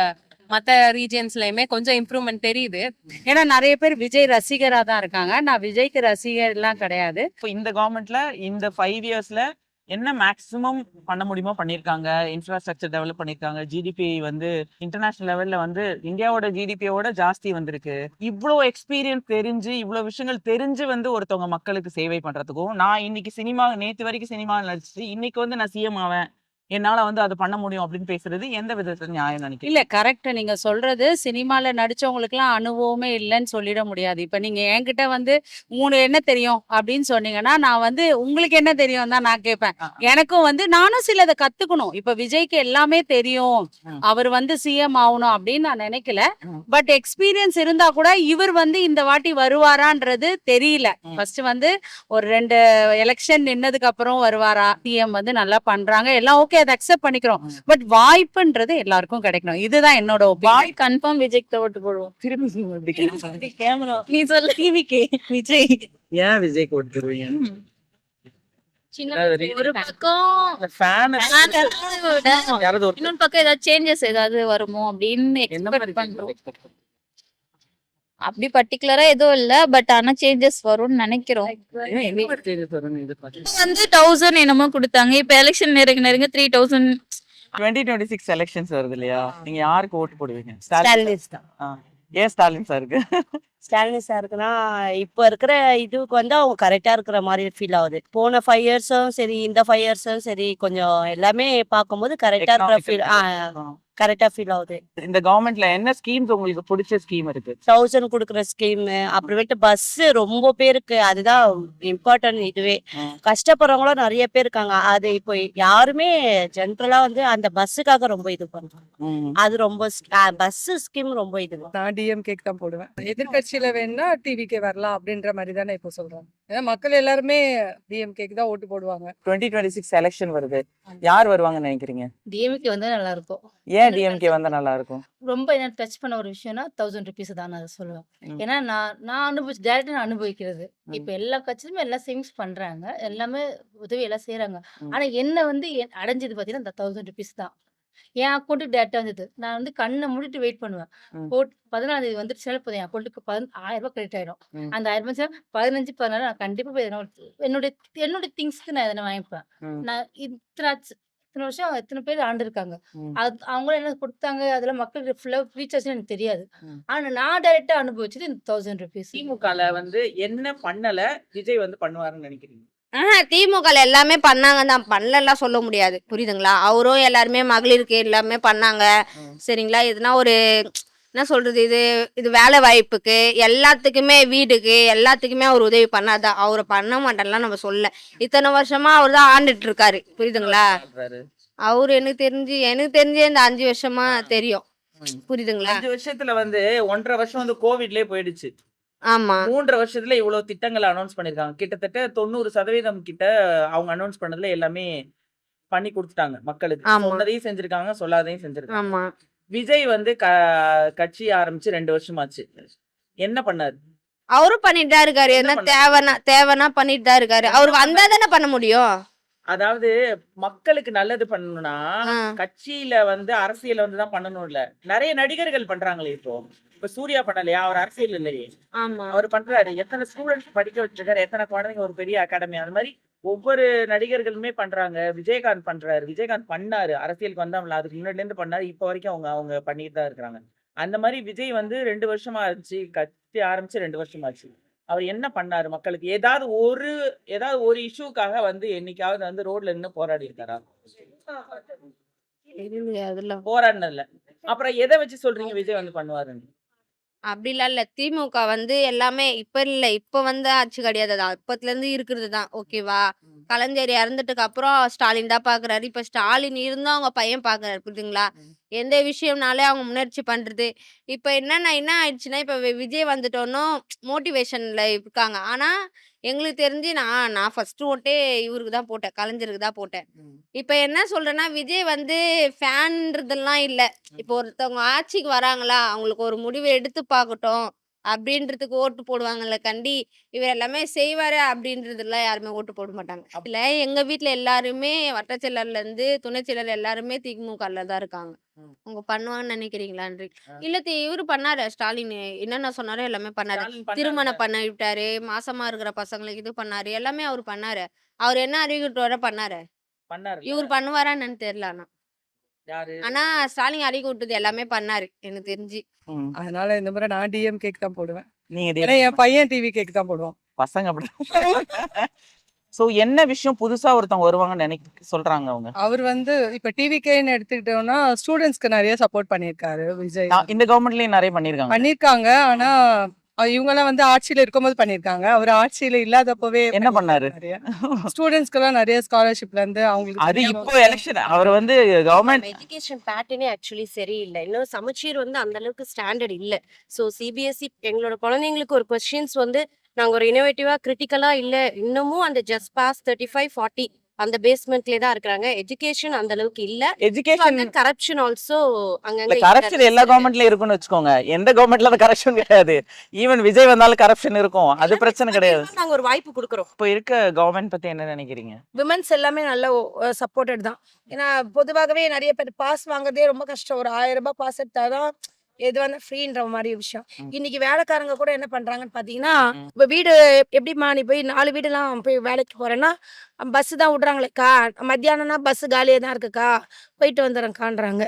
L: மற்ற ரீஜியன்ஸ்லயுமே கொஞ்சம் இம்ப்ரூவ்மெண்ட் தெரியுது. ஏன்னா நிறைய பேர் விஜய் ரசிகரா தான் இருக்காங்க. நான் விஜய்க்கு ரசிகர் எல்லாம் கிடையாது.
E: இப்போ இந்த கவர்மெண்ட்ல இந்த 5 இயர்ஸ்ல என்ன மேக்ஸிமம் பண்ண முடியுமோ பண்ணியிருக்காங்க. இன்ஃப்ராஸ்ட்ரக்சர் டெவலப் பண்ணியிருக்காங்க. ஜிடிபி வந்து இன்டர்நேஷனல் லெவல்ல வந்து இந்தியாவோட ஜிடிபியோட ஜாஸ்தி வந்திருக்கு. இவ்வளோ எக்ஸ்பீரியன்ஸ் தெரிஞ்சு, இவ்வளோ விஷயங்கள் தெரிஞ்சு வந்து ஒருத்தவங்க மக்களுக்கு சேவை பண்றதுக்கும், நான் இன்னைக்கு நேத்து வரைக்கும் சினிமா நடிச்சுட்டு இன்னைக்கு வந்து நான் சிஎம் ஆவேன், என்னால வந்து அதை பண்ண முடியும் அப்படின்னு பேசுறது எந்த விதத்துல நியாயம் நினைக்கிறீங்க?
L: இல்ல கரெக்ட் நீங்க சொல்றது. சினிமால நடிச்சவங்களுக்கு எல்லாம் அனுபவமே இல்லைன்னு சொல்லிட முடியாது. இப்ப நீங்க என்கிட்ட வந்து 3 என்ன தெரியும் அப்படின்னு சொன்னீங்கன்னா, நான் வந்து உங்களுக்கு என்ன தெரியும் தான் நான் கேட்பேன். எனக்கும் வந்து நானும் சிலதை கத்துக்கணும். இப்ப விஜய்க்கு எல்லாமே தெரியும், அவர் வந்து சிஎம் ஆகணும் அப்படின்னு நான் நினைக்கல. பட் எக்ஸ்பீரியன்ஸ் இருந்தா கூட இவர் வந்து இந்த வாட்டி வருவாரான்றது தெரியல. ஃபர்ஸ்ட் வந்து ஒரு 2 எலெக்ஷன் நின்னதுக்கு அப்புறம் வருவாரா, சிஎம் வந்து நல்லா பண்றாங்க எல்லாம் ஓகே, அதை அக்செப்ட் பண்ணிக்கிறோம். பட் வாய்ப்புன்றது எல்லாருக்கும் கிடைக்கணும். இதுதான் என்னோட ஒப்பீனியன். கன்ஃபார்ம் விஜய்க்கு ஓட்டு போடுவோம். கேமரா நீ சொல்ல. டிவிக்கு விஜய்.
E: ஏன் விஜய் ஓட்டு போடுவீங்க?
A: ஒரு பக்கம் இன்னொரு பக்கம் ஏதாவது சேஞ்சஸ் ஏதாவது வருமோ அப்படின்னு எக்ஸ்பெக்ட் பண்றோம். அப்படி பர்டிகுலரா எதுவும் இல்ல, பட் ஆனா சேஞ்சஸ் வரும்னு நினைக்கிறோம். வந்து 1000 என்னமோ கொடுத்தாங்க. இப்ப எலெக்ஷன் நெருங்க 3000.
E: 2026 எலெக்ஷன்ஸ் வருது இல்லையா? நீங்க யாருக்கு ஓட்டு போடுவீங்க?
H: ஸ்டாலின் தான்.
E: ஏன் ஸ்டாலின் சாருக்கு?
H: ஸ்டாலின் சாருக்குன்னா இப்போ இருக்கிற இதுக்கு வந்து அவங்க கரெக்டா இருக்கிற மாதிரி ஃபீல் ஆகுது. போன 5 இயர்ஸும் சரி, இந்த 5 இயர்ஸும் சரி, கொஞ்சம் எல்லாமே பார்க்கும்போது கரெக்டா இருக்கிற ஃபீல் கரெக்டா ஃபீல் ஆகுது.
E: இந்த கவர்மெண்ட்ல என்ன ஸ்கீம்ஸ் உங்களுக்கு பிடிச்ச ஸ்கீம் இருக்கு?
H: 1000 கொடுக்குற ஸ்கீம், அப்புறமேட்டு பஸ் ரொம்ப பேருக்கு, அதுதான் இம்பார்ட்டன்ட். இதுவே கஷ்டப்படுறவங்களும் நிறைய பேர் இருக்காங்க. அது இப்போ யாருமே ஜென்ரலா வந்து அந்த பஸ்ஸுக்காக ரொம்ப இது பண்றாங்க. அது ரொம்ப பஸ் ஸ்கீம் ரொம்ப இது.
G: நான் டிஎம்கேக்கு தான் போடுவேன். எதிர்கட்சியில வேணா டிவிக்கே வரலாம் அப்படின்ற மாதிரி தானே இப்போ சொல்றாங்க. ஏன்னா மக்கள் எல்லாருமே டிஎம்கேக்கு தான் ஓட்டு போடுவாங்க.
E: 2026 எலெக்ஷன் வருது, யார் வருவாங்கன்னு நினைக்கிறீங்க?
L: டிஎம்கே வந்து நல்லா இருக்கும்.
E: ஏன் டிஎம்கே வந்தா நல்லா இருக்கும்?
I: ரொம்ப என்ன டச் பண்ண ஒரு விஷயம்னா 1000 ருபீஸ் தான் நான் சொல்லுவேன்.
E: ம்.
I: ஏன்னா நான் டேரக்டா நான் அனுபவிக்கிறது.
E: ம்.
I: இப்ப எல்லா கட்சியிலுமே எல்லாம் சேவிங்ஸ் பண்றாங்க. எல்லாமே உதவி எல்லாம் செய்றாங்க.
E: ம்.
I: ஆனா என்ன வந்து அடைஞ்சது பார்த்தீங்கன்னா, அந்த 1000 ருபீஸ் தான். என் அக்கவுண்ட்டுக்கு டேரக்ட்டா வந்தது. நான் வந்து கண்ண மூடிட்டு வெயிட் பண்ணுவேன்.
E: ம்.
I: 14 தேதி வந்துருச்சுனாலே போதும் என் அக்கவுண்ட்டுக்கு ரூ. 1000 கிரெடிட் ஆயிடும்.
E: ம்.
I: அந்த ரூ. 1000 15, 16 நான் கண்டிப்பா போய் எதனா என்னுடைய என்னுடைய திங்ஸ்க்கு நான் எதனா வாங்கிப்பேன்.
E: ம்.
I: நான் இத்தன வருஷம் எத்தன பேர் ஆண்டுருக்காங்க.
E: ம்.
I: அவங்களும் என்ன குடுத்தாங்க, அதெல்லாம் மக்களுக்கு ஃபுல்லா ரீச் ஆச்சுன்னு எனக்கு தெரியாது.
E: ம்.
I: ஆனா நான் டைரக்ட்டா அனுபவிச்சது இந்த 1000 ருபீஸ்.
E: திமுகல வந்து என்ன பண்ணல விஜய் வந்து பண்ணுவாருன்னு நினைக்கிறீங்க?
A: திமுகல எல்லாமே பண்ணாங்க தான், பண்ணலலாம் சொல்ல முடியாது. புரியுதுங்களா? அவரும் எல்லாருமே மகளிருக்கு எல்லாமே பண்ணாங்க.
E: ம்.
A: சரிங்களா? எதுனா ஒரு என்ன சொல்றது, இது வேலை வாய்ப்புக்கு எல்லாத்துக்குமே, வீடுக்கு எல்லாத்துக்குமே அவர் உதவி பண்ணாதான். அவரை பண்ண மாட்டேன்லாம் நம்ம சொல்ல. இத்தனை வருஷமா அவர் தான் ஆண்டுட்டு இருக்காரு. புரியுதுங்களா?
E: பண்றாரு.
A: அவரு எனக்கு தெரிஞ்சே இந்த 5 வருஷமா தெரியும்.
E: ம்.
A: புரியுதுங்களா?
E: 5 வருஷத்துல வந்து 1.5 வருஷம் வந்து கோவிட்லயே போயிடுச்சு.
A: ஆமா.
E: 3 வருஷத்துல இவ்வளவு திட்டங்களை அனௌன்ஸ் பண்ணிருக்காங்க. கிட்டத்தட்ட 90% கிட்ட அவங்க அனௌன்ஸ் பண்ணதுல எல்லாமே பண்ணி கொடுத்துட்டாங்க மக்களுக்கு.
A: ஆமா.
E: சொன்னதையும் செஞ்சிருக்காங்க, சொல்லாதையும் செஞ்சிருக்காங்க.
A: ஆமா.
E: விஜய் வந்து கட்சி ஆரம்பிச்சு 2 வருஷமாச்சு. என்ன பண்ணாரு?
A: அவரும் பண்ணிட்டு தான் இருக்காரு.
E: என்ன
A: என்ன
E: பண்ணாரு?
A: தேவைன்னா பண்ணிட்டு தான் இருக்காரு.
E: என்ன
A: அவரு வந்தா
E: பண்ணாரு?
A: தானே பண்ண முடியும்.
E: அதாவது மக்களுக்கு நல்லது பண்ணணும்னா
A: ஆ.
E: கட்சியில வந்து அரசியல வந்து தான் பண்ணணும் இல்ல. நிறைய நடிகர்கள் பண்றாங்களே இப்போ. இப்ப சூர்யா பண்ணலையா? அவர் அரசியல் இல்லையே.
A: ஆமா.
E: அவர் பண்றாரு. எத்தனை ஸ்டூடெண்ட்ஸ் படிக்க வச்சிருக்காரு, எத்தனை குழந்தைங்க ஒரு பெரிய அகாடமி. அது மாதிரி ஒவ்வொரு நடிகர்களுமே பண்றாங்க. விஜயகாந்த் பண்றாரு. விஜயகாந்த் பண்ணாரு. அரசியலுக்கு வந்தாங்களா அதுக்கு முன்னாடில இருந்து பண்ணாரு. இப்ப வரைக்கும் அவங்க பண்ணிட்டு தான் இருக்காங்க. அந்த மாதிரி விஜய் வந்து 2 வருஷமா ஆச்சு. கட்சி ஆரம்பிச்சு 2 வருஷம் ஆச்சு. அவர் என்ன பண்ணாரு மக்களுக்கு? ஏதாவது ஒரு இஷ்யூக்காக வந்து என்னைக்காவது வந்து ரோட்ல நின்னு போராடி இருக்காரா?
A: இல்லையே அதெல்லாம்.
E: போராடினதில்ல. அப்புறம் எதை வச்சு சொல்றீங்க விஜய் வந்து பண்ணுவாருன்னு?
A: அப்படிலாம் இல்ல. திமுக வந்து எல்லாமே இப்ப இல்ல. இப்ப வந்த ஆட்சி கிடையாது. அது அப்பத்துல இருந்து இருக்கிறது தான். ஓகேவா?
E: ம்.
A: கலைஞர் இறந்துட்டுக்கு அப்புறம் ஸ்டாலின் தான் பாக்குறாரு. இப்ப ஸ்டாலின் இருந்தும் அவங்க பையன் பாக்குறாரு. புரியுதுங்களா?
E: ம்.
A: எந்த விஷயம்னாலே அவங்க முயற்சி பண்றது. இப்ப என்ன ஆயிடுச்சுன்னா, இப்ப விஜய் வந்துட்டோன்னும் மோட்டிவேஷன்ல இருக்காங்க. ஆனா எங்களுக்கு தெரிஞ்சு நான் ஃபர்ஸ்ட் ஓட்டே இவருக்கு தான் போட்டேன். கலைஞருக்கு தான் போட்டேன்.
E: ம்.
A: இப்ப என்ன சொல்றேன்னா, விஜய் வந்து ஃபேன்றதெல்லாம் இல்ல. இப்போ ஒருத்தவங்க ஆட்சிக்கு வராங்களா, அவங்களுக்கு ஒரு முடிவு எடுத்து பார்க்கட்டும் அப்படின்றதுக்கு ஓட்டு போடுவாங்கல்ல கண்டி, இவர் எல்லாமே செய்வாரு அப்படின்றதுலாம் யாருமே ஓட்டு போட மாட்டாங்க. இல்ல எங்க வீட்ல எல்லாருமே வட்டச் செயலர்ல இருந்து துணைச் செயலர் எல்லாருமே திமுகல தான் இருக்காங்க.
E: ம்.
A: அவங்க பண்ணுவாங்கன்னு நினைக்கிறீங்களான்றீங்க?
E: ஆ.
A: இல்ல இவரு பண்ணாரு ஸ்டாலின். என்னென்ன சொன்னாரோ எல்லாமே பண்ணாரு.
E: ஸ்டாலின் பண்ணாருல்ல.
A: திருமணம் பண்ண விட்டாரு. மாசமா இருக்கிற பசங்களுக்கு இது பண்ணாரு. எல்லாமே அவரு பண்ணாரு. அவரு என்ன அறிவிக்கிட்டு பண்ணாரு.
E: பண்ணாருல்ல.
A: இவரு பண்ணுவாரா என்னன்னு தெரியல ஆனா.
E: யாரு?
A: ஆனா ஸ்டாலின் அறிக்கை விட்டது எல்லாமே பண்ணாரு எனக்கு தெரிஞ்சு.
E: ம்.
G: அதனால இந்த முறை நான் டிஎம்கேக்கு தான் போடுவேன்.
E: நீங்க
G: ஏன்னா என் பையன் டிவிகேக்கு தான் போடுவான்.
E: பசங்க அப்படி. சோ என்ன விஷயம் புதுசா ஒருத்தவங்க வருவாங்கன்னு சொல்றாங்க அவங்க?
G: அவர் வந்து இப்ப டிவிகேன்னு எடுத்துக்கிட்டோம்னா ஸ்டூடெண்ட்ஸ்க்கு நிறைய சப்போர்ட் பண்ணியிருக்காரு விஜய்.
E: இந்த கவர்மெண்ட்லயும் நிறைய பண்ணிருக்காங்க.
G: பண்ணிருக்காங்க. ஆனா இவங்கெல்லாம் வந்து ஆட்சியில இருக்கும்போது பண்ணிருக்காங்க. அவர் ஆட்சியில இல்லாதப்பவே
E: என்ன பண்ணாரு?
G: நிறைய ஸ்டூடெண்ட்ஸ்க்கெல்லாம் நிறைய ஸ்காலர்ஷிப்ல இருந்து அவங்களுக்கு
E: அது இப்போ எலெக்ஷன் அவர் வந்து கவர்மெண்ட்
H: எஜுகேஷன் பேட்டர்னே ஆக்சுவலி சரியில்லை. இன்னும் சமச்சீர் வந்து அந்த அளவுக்கு ஸ்டாண்டர்ட் இல்ல. ஸோ சிபிஎஸ்இ எங்களோட குழந்தைங்களுக்கு ஒரு கொஸ்டின்ஸ் வந்து நாங்க ஒரு இனோவேட்டிவா கிரிட்டிக்கலா இல்ல. இன்னமும் அந்த ஜஸ்ட் பாஸ் 35, 40 அந்த பேஸ்மெண்ட்லயே தான் இருக்கிறாங்க. எஜுகேஷன் அந்த அளவுக்கு இல்ல.
E: எஜுகேஷன்
H: கரப்ஷன் ஆல்சோ அங்கங்க
E: கரப்ஷன் எல்லா கவர்மெண்ட்லயும் இருக்குன்னு வச்சுக்கோங்க. எந்த கவர்மெண்ட்ல அந்த கரப்ஷன் கிடையாது. ஈவன் விஜய் வந்தாலும் கரப்ஷன் இருக்கும். அது பிரச்சனை கிடையாது.
H: நாங்க ஒரு வாய்ப்பு கொடுக்குறோம்.
E: இப்போ இருக்க கவர்மெண்ட் பத்தி என்ன நினைக்கிறீங்க?
J: விமன்ஸ் எல்லாமே நல்ல சப்போர்ட்டட் தான். ஏன்னா பொதுவாகவே நிறைய பேர் பாஸ் வாங்குறதே ரொம்ப கஷ்டம். ஒரு 1000 ரூபாய் பாஸ் எடுத்தாதான் எது வந்து ஃப்ரீன்ற மாதிரி விஷயம்.
E: ம்.
J: இன்னைக்கு வேலைக்காரங்க கூட என்ன பண்றாங்கன்னு பாத்தீங்கன்னா,
E: ம்.
J: இப்ப வீடு எப்படிமா நீ போய் 4 வீடுலாம் போய் வேலைக்கு போறேன்னா பஸ் தான் விடுறாங்களேக்கா, மத்தியானம்னா பஸ் காலியா தான் இருக்குக்கா, போயிட்டு வந்துடுறேன்க்கான்றாங்க.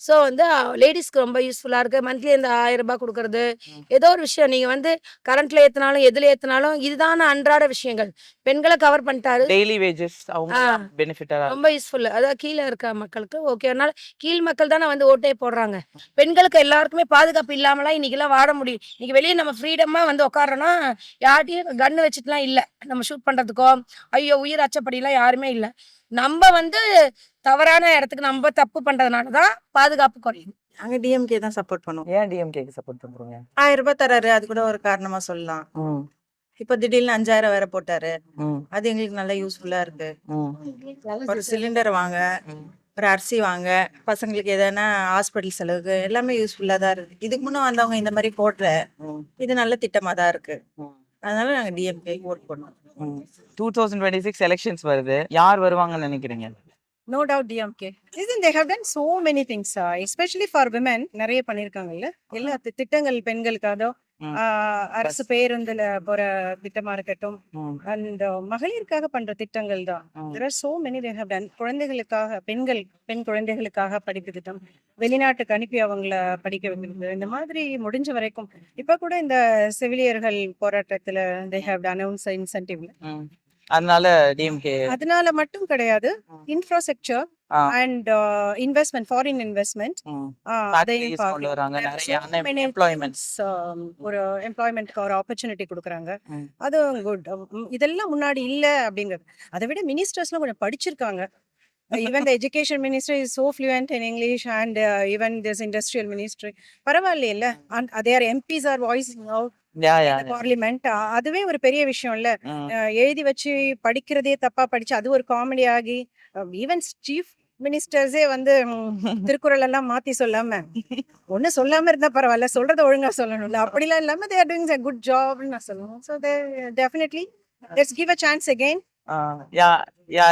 J: ஸோ வந்து லேடிஸ்க்கு ரொம்ப யூஸ்ஃபுல்லா இருக்கு. மந்த்லி இந்த 1000 ரூபாய் கொடுக்கறது
E: ம்.
J: ஏதோ ஒரு விஷயம். நீங்க வந்து கரண்ட்ல ஏத்தினாலும் எதுல ஏத்தினாலும் இதுதான அன்றாட விஷயங்கள். பெண்களை கவர் பண்ணிட்டாரு.
E: டெய்லி வேஜஸ் அவங்க
J: ஆ.
E: பெனிஃபிட்டா
J: ரொம்ப யூஸ்ஃபுல். அதாவது கீழே இருக்க மக்களுக்கு ஓகே. அதனால கீழ் மக்கள் தானே வந்து ஓட்டே போடுறாங்க. பெண்களுக்கு எல்லாருக்குமே பாதுகாப்பு இல்லாமலாம் இன்னைக்கெல்லாம் வாழ முடியும். இன்னைக்கு வெளியே நம்ம ஃப்ரீடமா வந்து உட்காரோன்னா யார்ட்டையும் கன்னு வச்சுட்டுலாம் இல்லை. நம்ம ஷூட் பண்றதுக்கோ ஐயோ உயிர் அச்சப்படிலாம் யாருமே இல்லை. நம்ம வந்து தவறான இடத்துக்கு நம்ம தப்பு பண்றதுனால தான் பாதுகாப்பு குறையுது.
C: நாங்க டிஎம்கே தான் சப்போர்ட் பண்ணுவோம்.
E: ஏன் டிஎம்கேக்கு சப்போர்ட் பண்றீங்க?
C: 1000 ரூபாய் தராரு, அது கூட ஒரு காரணமா சொல்லலாம்.
E: ம்.
C: இப்ப திடீர்னு 5000 வேற போட்டாரு.
E: ம்.
C: அது எங்களுக்கு நல்லா யூஸ்ஃபுல்லா இருக்கு.
E: ம்.
C: ஒரு சிலிண்டர் வாங்க
E: ம்.
M: ஒரு அரிசி வாங்க, பசங்களுக்கு எதனா ஹாஸ்பிட்டல் செலவுக்கு எல்லாமே யூஸ்ஃபுல்லாக தான் இருக்கு. இதுக்கு முன்னே வந்தவங்க இந்த மாதிரி போடல. இது நல்ல திட்டமாக தான் இருக்கு. அதனால நாங்கள் டிஎம்கே ஓட் பண்ணோம்.
E: 2026 எலெக்ஷன்ஸ் வருது. யார் வருவாங்கன்னு நினைக்கிறீங்க?
C: No doubt DMK. Isn't they have done so many things, especially for women. நிறைய பண்ணியிருக்காங்கல்ல, எல்லா திட்டங்கள் பெண்களுக்காக. அரசு பேருந்துல போற திட்டமா இருக்கட்டும், அண்ட் மகளிருக்காக பண்ற திட்டங்கள் தான். There are so many they have done. குழந்தைகளுக்காக பெண் குழந்தைகளுக்காக படிப்பு திட்டம், வெளிநாட்டுக்கு அனுப்பி அவங்கள படிக்க வைக்கிறது, இந்த மாதிரி முடிஞ்ச வரைக்கும். இப்ப கூட இந்த செவிலியர்கள் போராட்டத்துல they have announced incentive.
E: அதனால டிஎம்கே.
C: அதனால மட்டும் கிடையாது, infrastructure and investment, foreign investment,
E: factories கொண்டு வராங்க, நிறைய அன்எம்ப்ளாய்மெண்ட்ஸ்.
C: ஒரு எம்ப்ளாய்மெண்ட்க்கு ஒரு ஆப்பர்ச்சுனிட்டி கொடுக்குறாங்க. அது குட். இதெல்லாம் முன்னாடி இல்ல அப்படிங்கிறது. அதை விட மினிஸ்டர்ஸ்லாம் கொஞ்சம் படிச்சிருக்காங்க. Even the education minister is so fluent in English, and even this industrial ministry. பரவாயில்லையில்ல, and their MPs are voicing out parliament. அதுவே ஒரு பெரிய விஷயம் இல்ல. எழுதி வச்சு படிக்கிறதே தப்பா படிச்சு அது ஒரு காமெடி ஆகி, ஈவன் சீஃப் மினிஸ்டர்ஸே வந்து திருக்குறள் எல்லாம் மாத்தி சொல்லாம, ஒண்ணு சொல்லாம இருந்தா பரவாயில்ல, சொல்றத ஒழுங்கா சொல்லணும்ல, அப்படிலாம் இல்லாம they are doing a good job ன்னு நான் சொல்லுவேன். So they definitely let's give a chance again.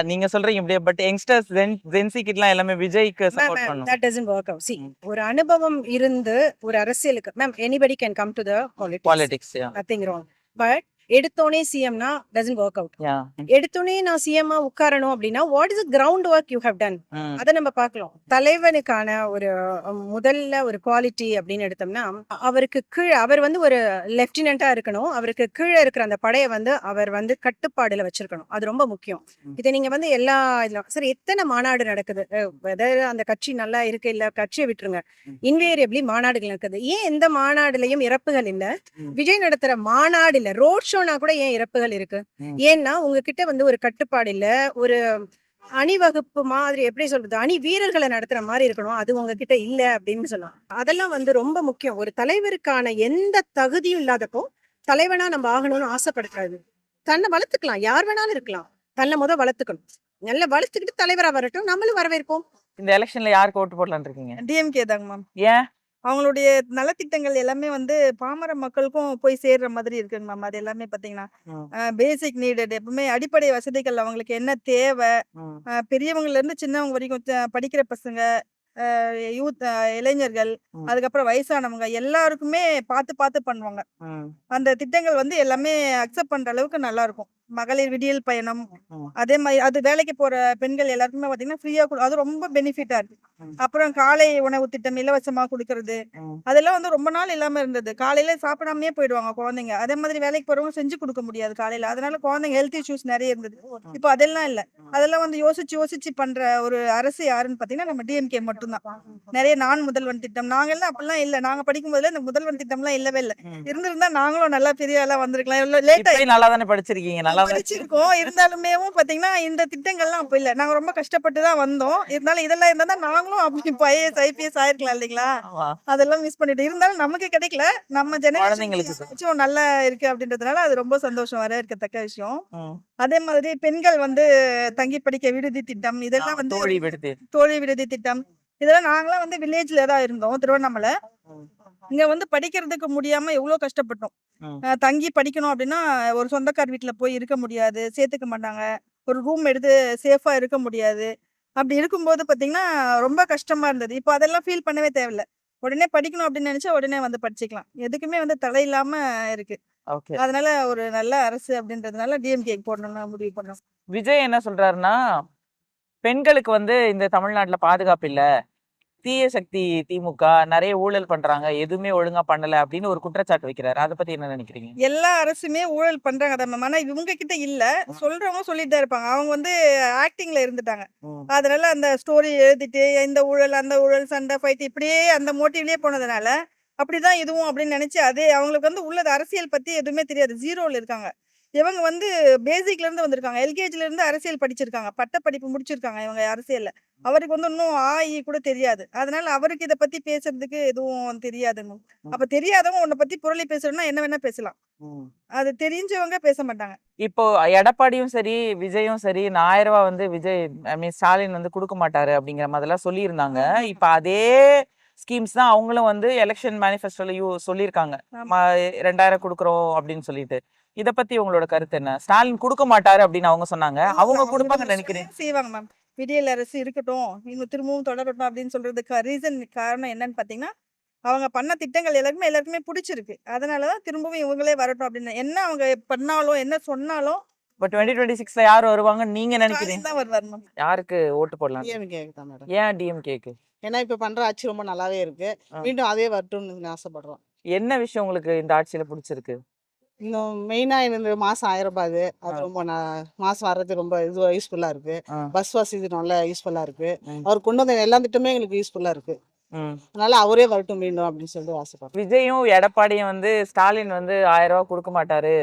E: நீங்க சொல்றீங்க இப்படியே, பட் யங்ஸ்டர்ஸ் ஜென்சி கிட்லாம் எல்லாமே விஜய்க்கு சப்போர்ட் பண்ணும்.
C: That doesn't work out. See, ஒரு அனுபவம் இருந்து ஒரு அரசியலுக்கு, ma'am, anybody can come to the
E: politics,
C: nothing wrong, but எடுத்தோனே சிஎம்னா doesn't work out. எடுத்தோனே நான் சிஎம்மா உட்காரணும் அப்படின்னா what is the ground work you have done, அதை நம்ம பார்க்கலாம். தலைவனுக்கான ஒரு முதல்ல ஒரு குவாலிட்டி அப்படின்னு எடுத்தோம்னா, அவருக்கு கீழே அவர் வந்து ஒரு லெப்டினண்டா இருக்கணும். அவருக்கு கீழே இருக்கிற அந்த படையை வந்து அவர் வந்து கட்டுப்பாடுல வச்சிருக்கணும். அது ரொம்ப முக்கியம். இதை நீங்க வந்து எல்லா இதுல சரி, எத்தனை மாநாடு நடக்குது, வெதர் அந்த கட்சி நல்லா இருக்கு இல்ல, கட்சியை விட்டுருங்க, இன்வேரியபிளி மாநாடுகள் நடக்குது. ஏன் எந்த மாநாடுலயும் இறப்புகள் இல்ல? விஜய் நடத்துற மாநாடு இல்ல, ரோட் ஷோனா கூட ஏன் இறப்புகள் இருக்கு? ஏன்னா உங்ககிட்ட வந்து ஒரு கட்டுப்பாடு இல்ல, ஒரு அணிவகுப்பு மாதிரி, எப்படி சொல்றது, அணி வீரர்களை நடத்துற மாதிரி இருக்கணும், அது உங்ககிட்ட இல்ல அப்படின்னு சொன்னோம். அதெல்லாம் வந்து ரொம்ப முக்கியம். ஒரு தலைவருக்கான எந்த தகுதியும் இல்லாதப்போ தலைவனா நம்ம ஆகணும்னு ஆசைப்படுறாரு. தன்னை வளர்த்துக்கலாம், யார் வேணாலும் இருக்கலாம், தன்னை வளர்த்துக்கணும். நல்லா வளர்த்துக்கிட்டு தலைவரா வரட்டும், நம்மளும் வரவேற்போம்.
E: இந்த எலெக்ஷன்ல யாருக்கு ஓட்டு போடலாம்னு இருக்கீங்க?
M: டிஎம்கே தாங்க மேம்.
E: ஏன்?
M: அவங்களுடைய நலத்திட்டங்கள் எல்லாமே வந்து பாமர மக்களுக்கும் போய் சேர்ற மாதிரி இருக்குங்க மேம். அது எல்லாமே பாத்தீங்கன்னா பேசிக் நீடட், எப்பவுமே அடிப்படை வசதிகள் அவங்களுக்கு என்ன தேவை, பெரியவங்கல இருந்து சின்னவங்க வரைக்கும், படிக்கிற பசங்க, யூத், இளைஞர்கள், அதுக்கப்புறம் வயசானவங்க எல்லாருக்குமே பார்த்து பண்ணுவாங்க. அந்த திட்டங்கள் வந்து எல்லாமே அக்செப்ட் பண்ற அளவுக்கு நல்லா இருக்கும். மகளிர் விடியல் பயணம், அதே மாதிரி அது வேலைக்கு போற பெண்கள் எல்லாருக்குமே பாத்தீங்கன்னா ஃப்ரீயா, அது ரொம்ப பெனிஃபிட்டா இருக்கு. அப்புறம் காலை உணவு திட்டம் இலவசமா கொடுக்கறது, அதெல்லாம் வந்து ரொம்ப நாள் இல்லாம இருந்தது. காலையில சாப்பிடாமயே போயிடுவாங்க குழந்தைங்க. அதே மாதிரி வேலைக்கு போறவங்க செஞ்சு கொடுக்க முடியாது காலையில, அதனால குழந்தைங்க ஹெல்த் இஷ்யூஸ் நிறைய இருந்தது. இப்போ அதெல்லாம் இல்ல. அதெல்லாம் வந்து யோசிச்சு பண்ற ஒரு அரசு யாருன்னு பாத்தீங்கன்னா நம்ம டிஎம்கே மட்டும்தான். நிறைய முதல்வன் திட்டம், நாங்க எல்லாம் அப்படிலாம் இல்ல. நாங்க படிக்கும் போதுல இந்த முதல்வன் திட்டம் எல்லாம் இல்லவே இல்ல. இருந்திருந்தா நாங்களும் நல்லா பெரிய எல்லாம் வந்திருக்கலாம். லேட்டா
E: நல்லா தானே படிச்சிருக்கீங்க,
M: படிச்சிருக்கோம். இருந்தாலுமே பாத்தீங்கன்னா இந்த திட்டங்கள்லாம் அப்ப இல்ல. நாங்க ரொம்ப கஷ்டப்பட்டு தான் வந்தோம். இருந்தாலும் இதெல்லாம் இருந்தா நாங்களும் அப்படி ஐஏஎஸ் ஐபிஎஸ் ஆயிருக்கலாம் இல்லைங்களா? அதெல்லாம் மிஸ் பண்ணிட்டு, இருந்தாலும் நமக்கு கிடைக்கல, நம்ம ஜெனரேஷன் நல்லா இருக்கு அப்படின்றதுனால அது ரொம்ப சந்தோஷம், வர இருக்கத்தக்க விஷயம். அதே மாதிரி பெண்கள் வந்து தங்கி படிக்க விடுதி திட்டம், இதெல்லாம் வந்து தோழி விடுதி திட்டம், இதெல்லாம் நாங்களாம் வந்து வில்லேஜ்ல தான் இருந்தோம், திருவண்ணாமலை. இங்க வந்து படிக்கிறதுக்கு முடியாம எவ்வளவு கஷ்டப்பட்டோம். தங்கி படிக்கணும் அப்படின்னா ஒரு சொந்தக்கார் வீட்டுல போய் இருக்க முடியாது, சேர்த்துக்க மாட்டாங்க. ஒரு ரூம் எடுத்து சேஃபா இருக்க முடியாது. அப்படி இருக்கும்போது பாத்தீங்கன்னா ரொம்ப கஷ்டமா இருந்தது. இப்போ அதெல்லாம் ஃபீல் பண்ணவே தேவையில்ல. உடனே படிக்கணும் அப்படின்னு நினைச்சா உடனே வந்து படிச்சுக்கலாம். எதுக்குமே வந்து தடை இல்லாம இருக்கு. அதனால ஒரு நல்ல அரசு அப்படின்றதுனால டிஎம்கே போடணும்னு முடிவு பண்ணோம்.
E: விஜய் என்ன சொல்றாருன்னா, பெண்களுக்கு வந்து இந்த தமிழ்நாட்டுல பாதுகாப்பு இல்ல, தீய சக்தி திமுக நிறைய ஊழல் பண்றாங்க, எதுவுமே ஒழுங்கா பண்ணல அப்படின்னு ஒரு குற்றச்சாட்டு வைக்கிறாரு. அதை பத்தி என்ன நினைக்கிறீங்க?
M: எல்லா அரசுமே ஊழல் பண்றாங்க, ஆனா இவங்க கிட்ட இல்ல. சொல்றவங்க சொல்லிட்டு தான் இருப்பாங்க. அவங்க வந்து ஆக்டிங்ல இருந்துட்டாங்க. அதனால அந்த ஸ்டோரி எழுதிட்டு இந்த ஊழல் அந்த ஊழல், சண்டை, ஃபைட், இப்படியே அந்த மோட்டிவ்லயே போனதுனால அப்படிதான் இதுவும் அப்படின்னு நினைச்சு, அதே அவங்களுக்கு வந்து உள்ளது அரசியல் பத்தி எதுவுமே தெரியாது, ஜீரோல இருக்காங்க. இவங்க வந்து பேசிக்ல இருந்து வந்திருக்காங்க, எல்கேஜில இருந்து அரசியல் படிச்சிருக்காங்க, பட்ட படிப்பு முடிச்சிருக்காங்க இவங்க அரசியல்ல. அவருக்கு வந்து இன்னும் கூட தெரியாது. அதனால அவருக்கு இத பத்தி பேசுறதுக்கு எதுவும் தெரியாதுங்க. அப்ப தெரியாதவங்க உன்ன பத்தி புரளி பேசணும்னா என்ன வேணா பேசலாம். அது தெரிஞ்சவங்க பேச மாட்டாங்க.
E: இப்போ எடப்பாடியும் சரி, விஜயும் சரி, இந்த 1000 ரூபாய் வந்து விஜய் ஸ்டாலின் வந்து கொடுக்க மாட்டாரு அப்படிங்கிற மாதிரிலாம் சொல்லியிருந்தாங்க. இப்ப அதே ஸ்கீம்ஸ் தான் அவங்களும் வந்து எலெக்ஷன் மேனிஃபெஸ்டோல சொல்லியிருக்காங்க. 2000 கொடுக்குறோம் அப்படின்னு சொல்லிட்டு. இத பத்தி உங்களோட கருத்து என்ன? ஸ்டாலின் கொடுக்க மாட்டாரு அப்படின்னு அவங்க சொன்னாங்க. அவங்க கொடுப்பாங்கன்னு நினைக்கிறேன்.
M: செய்வாங்க மேம். விடியல் அரசு இருக்கட்டும், இவங்க திரும்பவும் தொடரட்டும் அப்படின்னு சொல்றதுக்கு காரணம் என்னன்னு பாத்தீங்கன்னா, அவங்க பண்ண திட்டங்கள் எல்லாருக்குமே பிடிச்சிருக்கு. அதனாலதான் திரும்பவும் இவங்களே வரட்டும் அப்படின்னு. என்ன அவங்க பண்ணாலும் என்ன சொன்னாலும்
E: இப்ப 2026ல யார் வருவாங்கன்னு நீங்க நினைக்கிறீங்க?
M: தான் வருவார் மேம்.
E: யாருக்கு ஓட்டு போடலாம்?
N: டிஎம்கேக்கு தான் மேடம்.
E: ஏன் டிஎம்கேக்கு?
N: ஏன்னா இப்ப பண்ற ஆட்சி ரொம்ப நல்லாவே இருக்கு. மீண்டும் அதே வரட்டும்னு ஆசைப்படுறோம்.
E: என்ன விஷயம் உங்களுக்கு இந்த ஆட்சியில பிடிச்சிருக்கு?
N: இன்னும் மெயினா இந்த மாசம் 1000 ரூபாய் அது ரொம்ப மாசம் வர்றது ரொம்ப யூஸ்ஃபுல்லா இருக்கு. பஸ் வசதி நல்லா யூஸ்ஃபுல்லா இருக்கு. அவர் கொண்டு வந்த எல்லா திட்டமே எங்களுக்கு யூஸ்ஃபுல்லா இருக்கு. அதனால அவரே வரட்டும் மீண்டும் அப்படின்னு சொல்லிட்டு ஆசைப்படுறோம்.
E: விஜயும் எடப்பாடியும் வந்து ஸ்டாலின் வந்து 1000 ரூபாய் கொடுக்க மாட்டாரு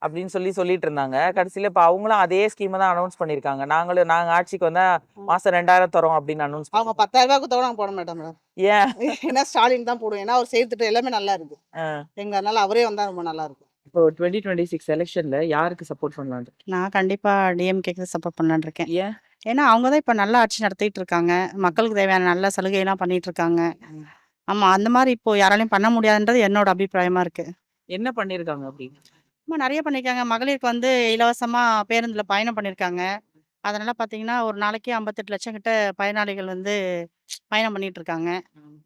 E: அப்படின்னு சொல்லிட்டு இருந்தாங்க. கடைசியில இப்ப அவங்களும் அதே ஸ்கீமை தான் அனௌன்ஸ் பண்ணிருக்காங்க. நாங்க ஆட்சிக்கு வந்தா மாசம் 2000 தரோம் அப்படின்னு அனௌன்ஸ்.
N: அவங்க 10,000 ரூபாய் கொடுத்தா நாங்க போட மாட்டோம் மேடம்.
E: ஏன்?
N: ஏன்னா ஸ்டாலின் தான் போடுவோம். ஏன்னா அவர் செய்த திட்டம் எல்லாமே நல்லா இருக்கு. அதனால அவரே வந்தா ரொம்ப நல்லா இருக்கும்.
E: இப்போ 2026 எலெக்ஷன்ல யாருக்கு சப்போர்ட் பண்ணலாம்?
H: நான் கண்டிப்பா டிஎம்கேக்கு சப்போர்ட் பண்ணலான்னு இருக்கேன்.
E: ஏன்?
H: ஏன்னா அவங்க தான் இப்போ நல்ல ஆட்சி நடத்திட்டு இருக்காங்க. மக்களுக்கு தேவையான நல்ல சலுகையெல்லாம் பண்ணிட்டு இருக்காங்க. ஆமா, அந்த மாதிரி இப்போ யாராலையும் பண்ண முடியாதுன்றது என்னோட அபிப்பிராயமா இருக்கு.
E: என்ன பண்ணிருக்காங்க அப்படி?
H: நிறைய பண்ணியிருக்காங்க. மகளிருக்கு வந்து இலவசமா பேருந்துல பயணம் பண்ணியிருக்காங்க. அதனால பார்த்தீங்கன்னா ஒரு நாளைக்கு 58 லட்சம் கிட்ட பயனாளிகள் வந்து பயணம் பண்ணிட்டு இருக்காங்க.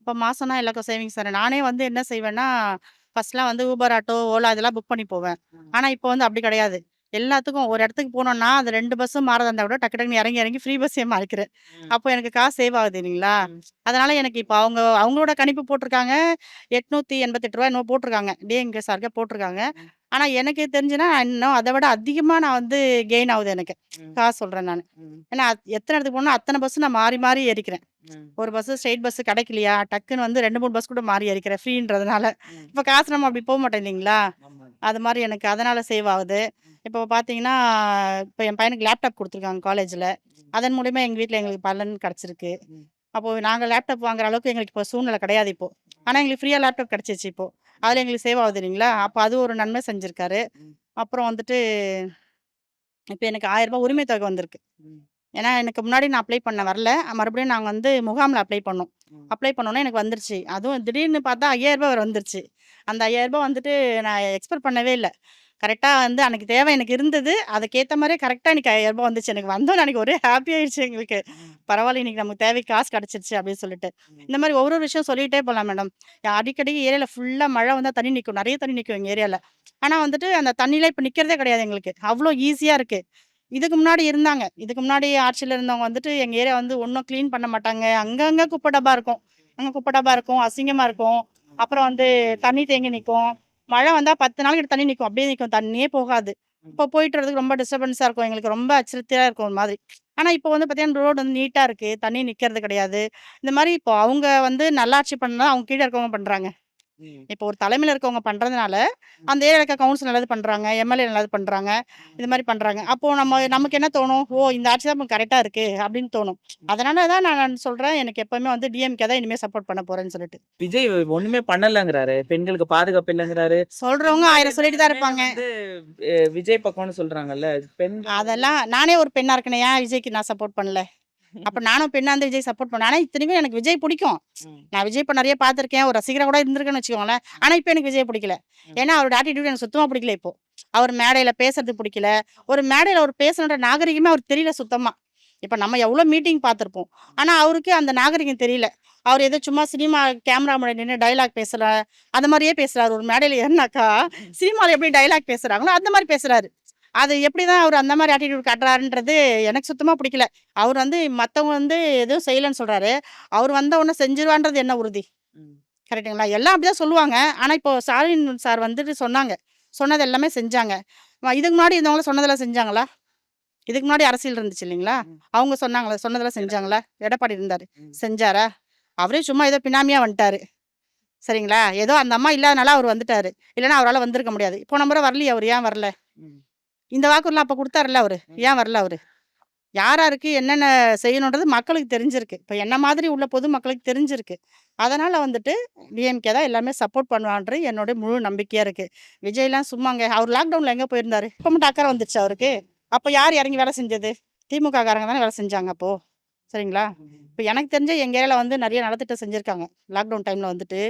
H: இப்போ மாசம்னா எல்லாருக்கும் சேவிங்ஸ் தானே. நானே வந்து என்ன செய்வேன்னா, ஃபர்ஸ்ட்லாம் வந்து ஊபர் ஆட்டோ, ஓலா இதெல்லாம் புக் பண்ணி போவேன். ஆனா இப்போ வந்து அப்படி கிடையாது. எல்லாத்துக்கும் ஒரு இடத்துக்கு போனோம்னா அது 2 பஸ்ஸும் மாறதா இருந்தா கூட டக்கு டக்குன்னு இறங்கி ஃப்ரீ பஸ்ஸே மாறிக்கிறேன். அப்போ எனக்கு காசு சேவ் ஆகுது இல்லைங்களா? அதனால எனக்கு இப்போ அவங்களோட கணிப்பு போட்டிருக்காங்க. 888 ரூபாய் என்னமோ போட்டிருக்காங்க. டிஎம்கே சார்க்கே போட்டிருக்காங்க. ஆனா எனக்கு தெரிஞ்சுன்னா இன்னும் அதை விட அதிகமா நான் வந்து கெயின் ஆகுது எனக்கு. காசு சொல்றேன் நான். ஏன்னா எத்தனை இடத்துக்கு போனா அத்தனை பஸ் நான் மாறி மாறி ஏறிக்கிறேன். ஒரு பஸ் ஸ்ட்ரெயிட் பஸ் கிடைக்கலையா, டக்குன்னு வந்து 2 3 பஸ் கூட மாறி ஏறிக்கிறேன் ஃப்ரீன்றதுனால. இப்போ காசு நம்ம அப்படி போக மாட்டோம் இல்லைங்களா? அது மாதிரி எனக்கு அதனால சேவ் ஆகுது. இப்போ பார்த்தீங்கன்னா, இப்போ என் பையனுக்கு லேப்டாப் கொடுத்துருக்காங்க காலேஜில். அதன் மூலிமா எங்கள் வீட்டில் எங்களுக்கு பலன் கிடச்சிருக்கு. அப்போது நாங்கள் லேப்டாப் வாங்குற அளவுக்கு எங்களுக்கு இப்போ சூழ்நிலை கிடையாது இப்போ. ஆனால் எங்களுக்கு ஃப்ரீயாக லேப்டாப் கிடச்சிச்சு இப்போ. அதில் எங்களுக்கு சேவ் ஆகுது இல்லைங்களா? அப்போ அது ஒரு நன்மை செஞ்சுருக்காரு. அப்புறம் வந்துட்டு இப்போ எனக்கு 1000 ரூபாய் உரிமை தொகை வந்திருக்கு. ஏன்னா எனக்கு முன்னாடி நான் அப்ளை பண்ண வரல. மறுபடியும் நாங்கள் வந்து முகாமில் அப்ளை பண்ணோம். அப்ளை பண்ணோன்னே எனக்கு வந்துருச்சு. அதுவும் திடீர்னு பார்த்தா 5000 ரூபாய் வந்துருச்சு. அந்த 5000 ரூபாய் வந்துட்டு நான் எக்ஸ்பெக்ட் பண்ணவே இல்லை. கரெக்டாக வந்து அன்னைக்கு தேவை எனக்கு இருந்தது. அதுக்கேற்ற மாதிரியே கரெக்டாக எனக்கு 5000 ரூபாய் வந்துச்சு. எனக்கு வந்தோன்னே அன்னைக்கு ஒரே ஹாப்பி ஆயிடுச்சு எங்களுக்கு. பரவாயில்ல, இன்னைக்கு நமக்கு தேவைக்கு காசு கிடச்சிருச்சு அப்படின்னு சொல்லிட்டு. இந்த மாதிரி ஒவ்வொரு விஷயம் சொல்லிகிட்டே போகலாம் மேடம். அடிக்கடி ஏரியாவில் ஃபுல்லாக மழை வந்தால் தண்ணி நிற்கும். நிறைய தண்ணி நிற்கும் எங்கள் ஏரியாவில். ஆனால் வந்துட்டு அந்த தண்ணியில் இப்போ நிற்கிறதே கிடையாது எங்களுக்கு. அவ்வளோ ஈஸியாக இருக்குது. இதுக்கு முன்னாடி இருந்தாங்க. இதுக்கு முன்னாடி ஆட்சியில் இருந்தவங்க வந்துட்டு எங்கள் ஏரியா வந்து ஒன்றும் க்ளீன் பண்ண மாட்டாங்க. அங்கங்கே குப்பை டப்பா இருக்கும். அங்கே குப்பை டப்பா இருக்கும், அசிங்கமாக இருக்கும். அப்புறம் வந்து தண்ணி தேங்கி நிற்கும். மழை வந்தால் 10 நாளைக்கு தண்ணி நிற்கும். அப்படியே நிற்கும், தண்ணியே போகாது. இப்போ போயிட்டு வரதுக்கு ரொம்ப டிஸ்டர்பன்ஸாக இருக்கும். எங்களுக்கு ரொம்ப அச்சுறுத்தியாக இருக்கும் ஒரு மாதிரி. ஆனால் இப்போ வந்து பார்த்தீங்கன்னா ரோடு வந்து நீட்டாக இருக்குது. தண்ணி நிற்கிறது கிடையாது. இந்த மாதிரி இப்போ அவங்க வந்து நல்லாட்சி பண்ணால் அவங்க கீழே இருக்கவங்க பண்ணுறாங்க. இப்போ ஒரு தலைமையில் இருக்கவங்க பண்ணுறதுனால அந்த ஏரியா இருக்க கவுன்சில் நல்லது பண்ணுறாங்க, எம்எல்ஏ நல்லது பண்ணுறாங்க, இது மாதிரி பண்ணுறாங்க. அப்போது நமக்கு என்ன தோணும்? ஓ, இந்த ஆட்சி தான் கரெக்டாக இருக்குது அப்படின்னு தோணும். அதனால தான் நான் சொல்கிறேன், எனக்கு எப்போவுமே வந்து டிஎம்கே தான் இனிமேல் சப்போர்ட் பண்ண போகிறேன்னு சொல்லிட்டு.
E: விஜய் ஒண்ணுமே பண்ணலங்கிறாரு. பெண்களுக்கு பாதுகாப்பு இல்லைங்கிறாரு.
H: சொல்கிறவங்க 1000 சொல்லிட்டு தான் இருப்பாங்க.
E: விஜய் பக்கம்னு சொல்றாங்கல்ல. பெண்
H: அதெல்லாம் நானே ஒரு பெண்ணாக இருக்கேன். ஏன் விஜய்க்கு நான் சப்போர்ட் பண்ணல? அப்போ நானும் பெண்ணா வந்து விஜய் சப்போர்ட் பண்ணேன். ஆனால் இத்தனைக்கும் எனக்கு விஜய் பிடிக்கும். நான் விஜய் இப்போ நிறைய பார்த்துருக்கேன். ஒரு ரசிகராக கூட இருந்திருக்கேன்னு வச்சுக்கோங்களேன். ஆனால் இப்போ எனக்கு விஜய் பிடிக்கல. ஏன்னா அவரோட ஆட்டிடியூட் எனக்கு சுத்தமாக பிடிக்கல. இப்போ அவர் மேடையில் பேசுறது பிடிக்கல. ஒரு மேடையில் அவர் பேசணுன்ற நாகரிகமே அவருக்கு தெரியல சுத்தமாக. இப்போ நம்ம எவ்வளோ மீட்டிங் பார்த்துருப்போம். ஆனால் அவருக்கு அந்த நாகரிகம் தெரியல. அவர் ஏதோ சும்மா சினிமா கேமரா முன்னாடி நின்று டைலாக் பேசல, அந்த மாதிரியே பேசுறாரு. ஒரு மேடையில் ஏன்னாக்கா சினிமாவில் எப்படி டைலாக் பேசுகிறாங்களோ அந்த மாதிரி பேசுகிறாரு. அது எப்படி தான் அவர் அந்த மாதிரி ஆட்டிடியூட் காட்டுறாருன்றது எனக்கு சுத்தமாக பிடிக்கல. அவர் வந்து மற்றவங்க வந்து எதுவும் செய்யலைன்னு சொல்கிறாரு. அவர் வந்த உடனே செஞ்சிருவான்றது என்ன உறுதி? கரெக்டுங்களா? எல்லாம் அப்படி தான் சொல்லுவாங்க. ஆனால் இப்போ ஸ்டாலின் சார் வந்துட்டு சொன்னது எல்லாமே செஞ்சாங்க. இதுக்கு முன்னாடி இருந்தவங்கள சொன்னதெல்லாம் செஞ்சாங்களா? இதுக்கு முன்னாடி அரசியல் இருந்துச்சு இல்லைங்களா? அவங்க சொன்னதெல்லாம் செஞ்சாங்களா? எடப்பாடி இருந்தார், செஞ்சாரா? அவரே சும்மா ஏதோ பினாமியாக வந்துட்டாரு. சரிங்களா? ஏதோ அந்த அம்மா இல்லாதனால அவர் வந்துட்டாரு. இல்லைன்னா அவரால் வந்திருக்க முடியாது. போன முறை வரலையே அவர். ஏன் வரல? இந்த வாக்குறுதிலாம் அப்போ கொடுத்தாருல்ல அவர். ஏன் வரல அவர்? யாருக்கு என்னென்ன செய்யணுன்றது மக்களுக்கு தெரிஞ்சிருக்கு. இப்போ என்ன மாதிரி உள்ள பொதுமக்களுக்கு தெரிஞ்சிருக்கு. அதனால வந்துட்டு டிஎம்கே தான் எல்லாமே சப்போர்ட் பண்ணுவான்றது என்னோட முழு நம்பிக்கையா இருக்கு. விஜய்லாம் சும்மாங்க. அவர் லாக்டவுன்ல எங்க போயிருந்தாரு? இப்போ மட்டும் அக்கறை வந்துருச்சு அவருக்கு. அப்போ யார் இறங்கி வேலை செஞ்சது? திமுக காரங்க தானே வேலை செஞ்சாங்க அப்போ. சரிங்களா? இப்போ எனக்கு தெரிஞ்ச எங்கள் ஏரியாவில் வந்து நிறைய நலத்திட்டம் செஞ்சுருக்காங்க. லாக்டவுன் டைமில் வந்துட்டு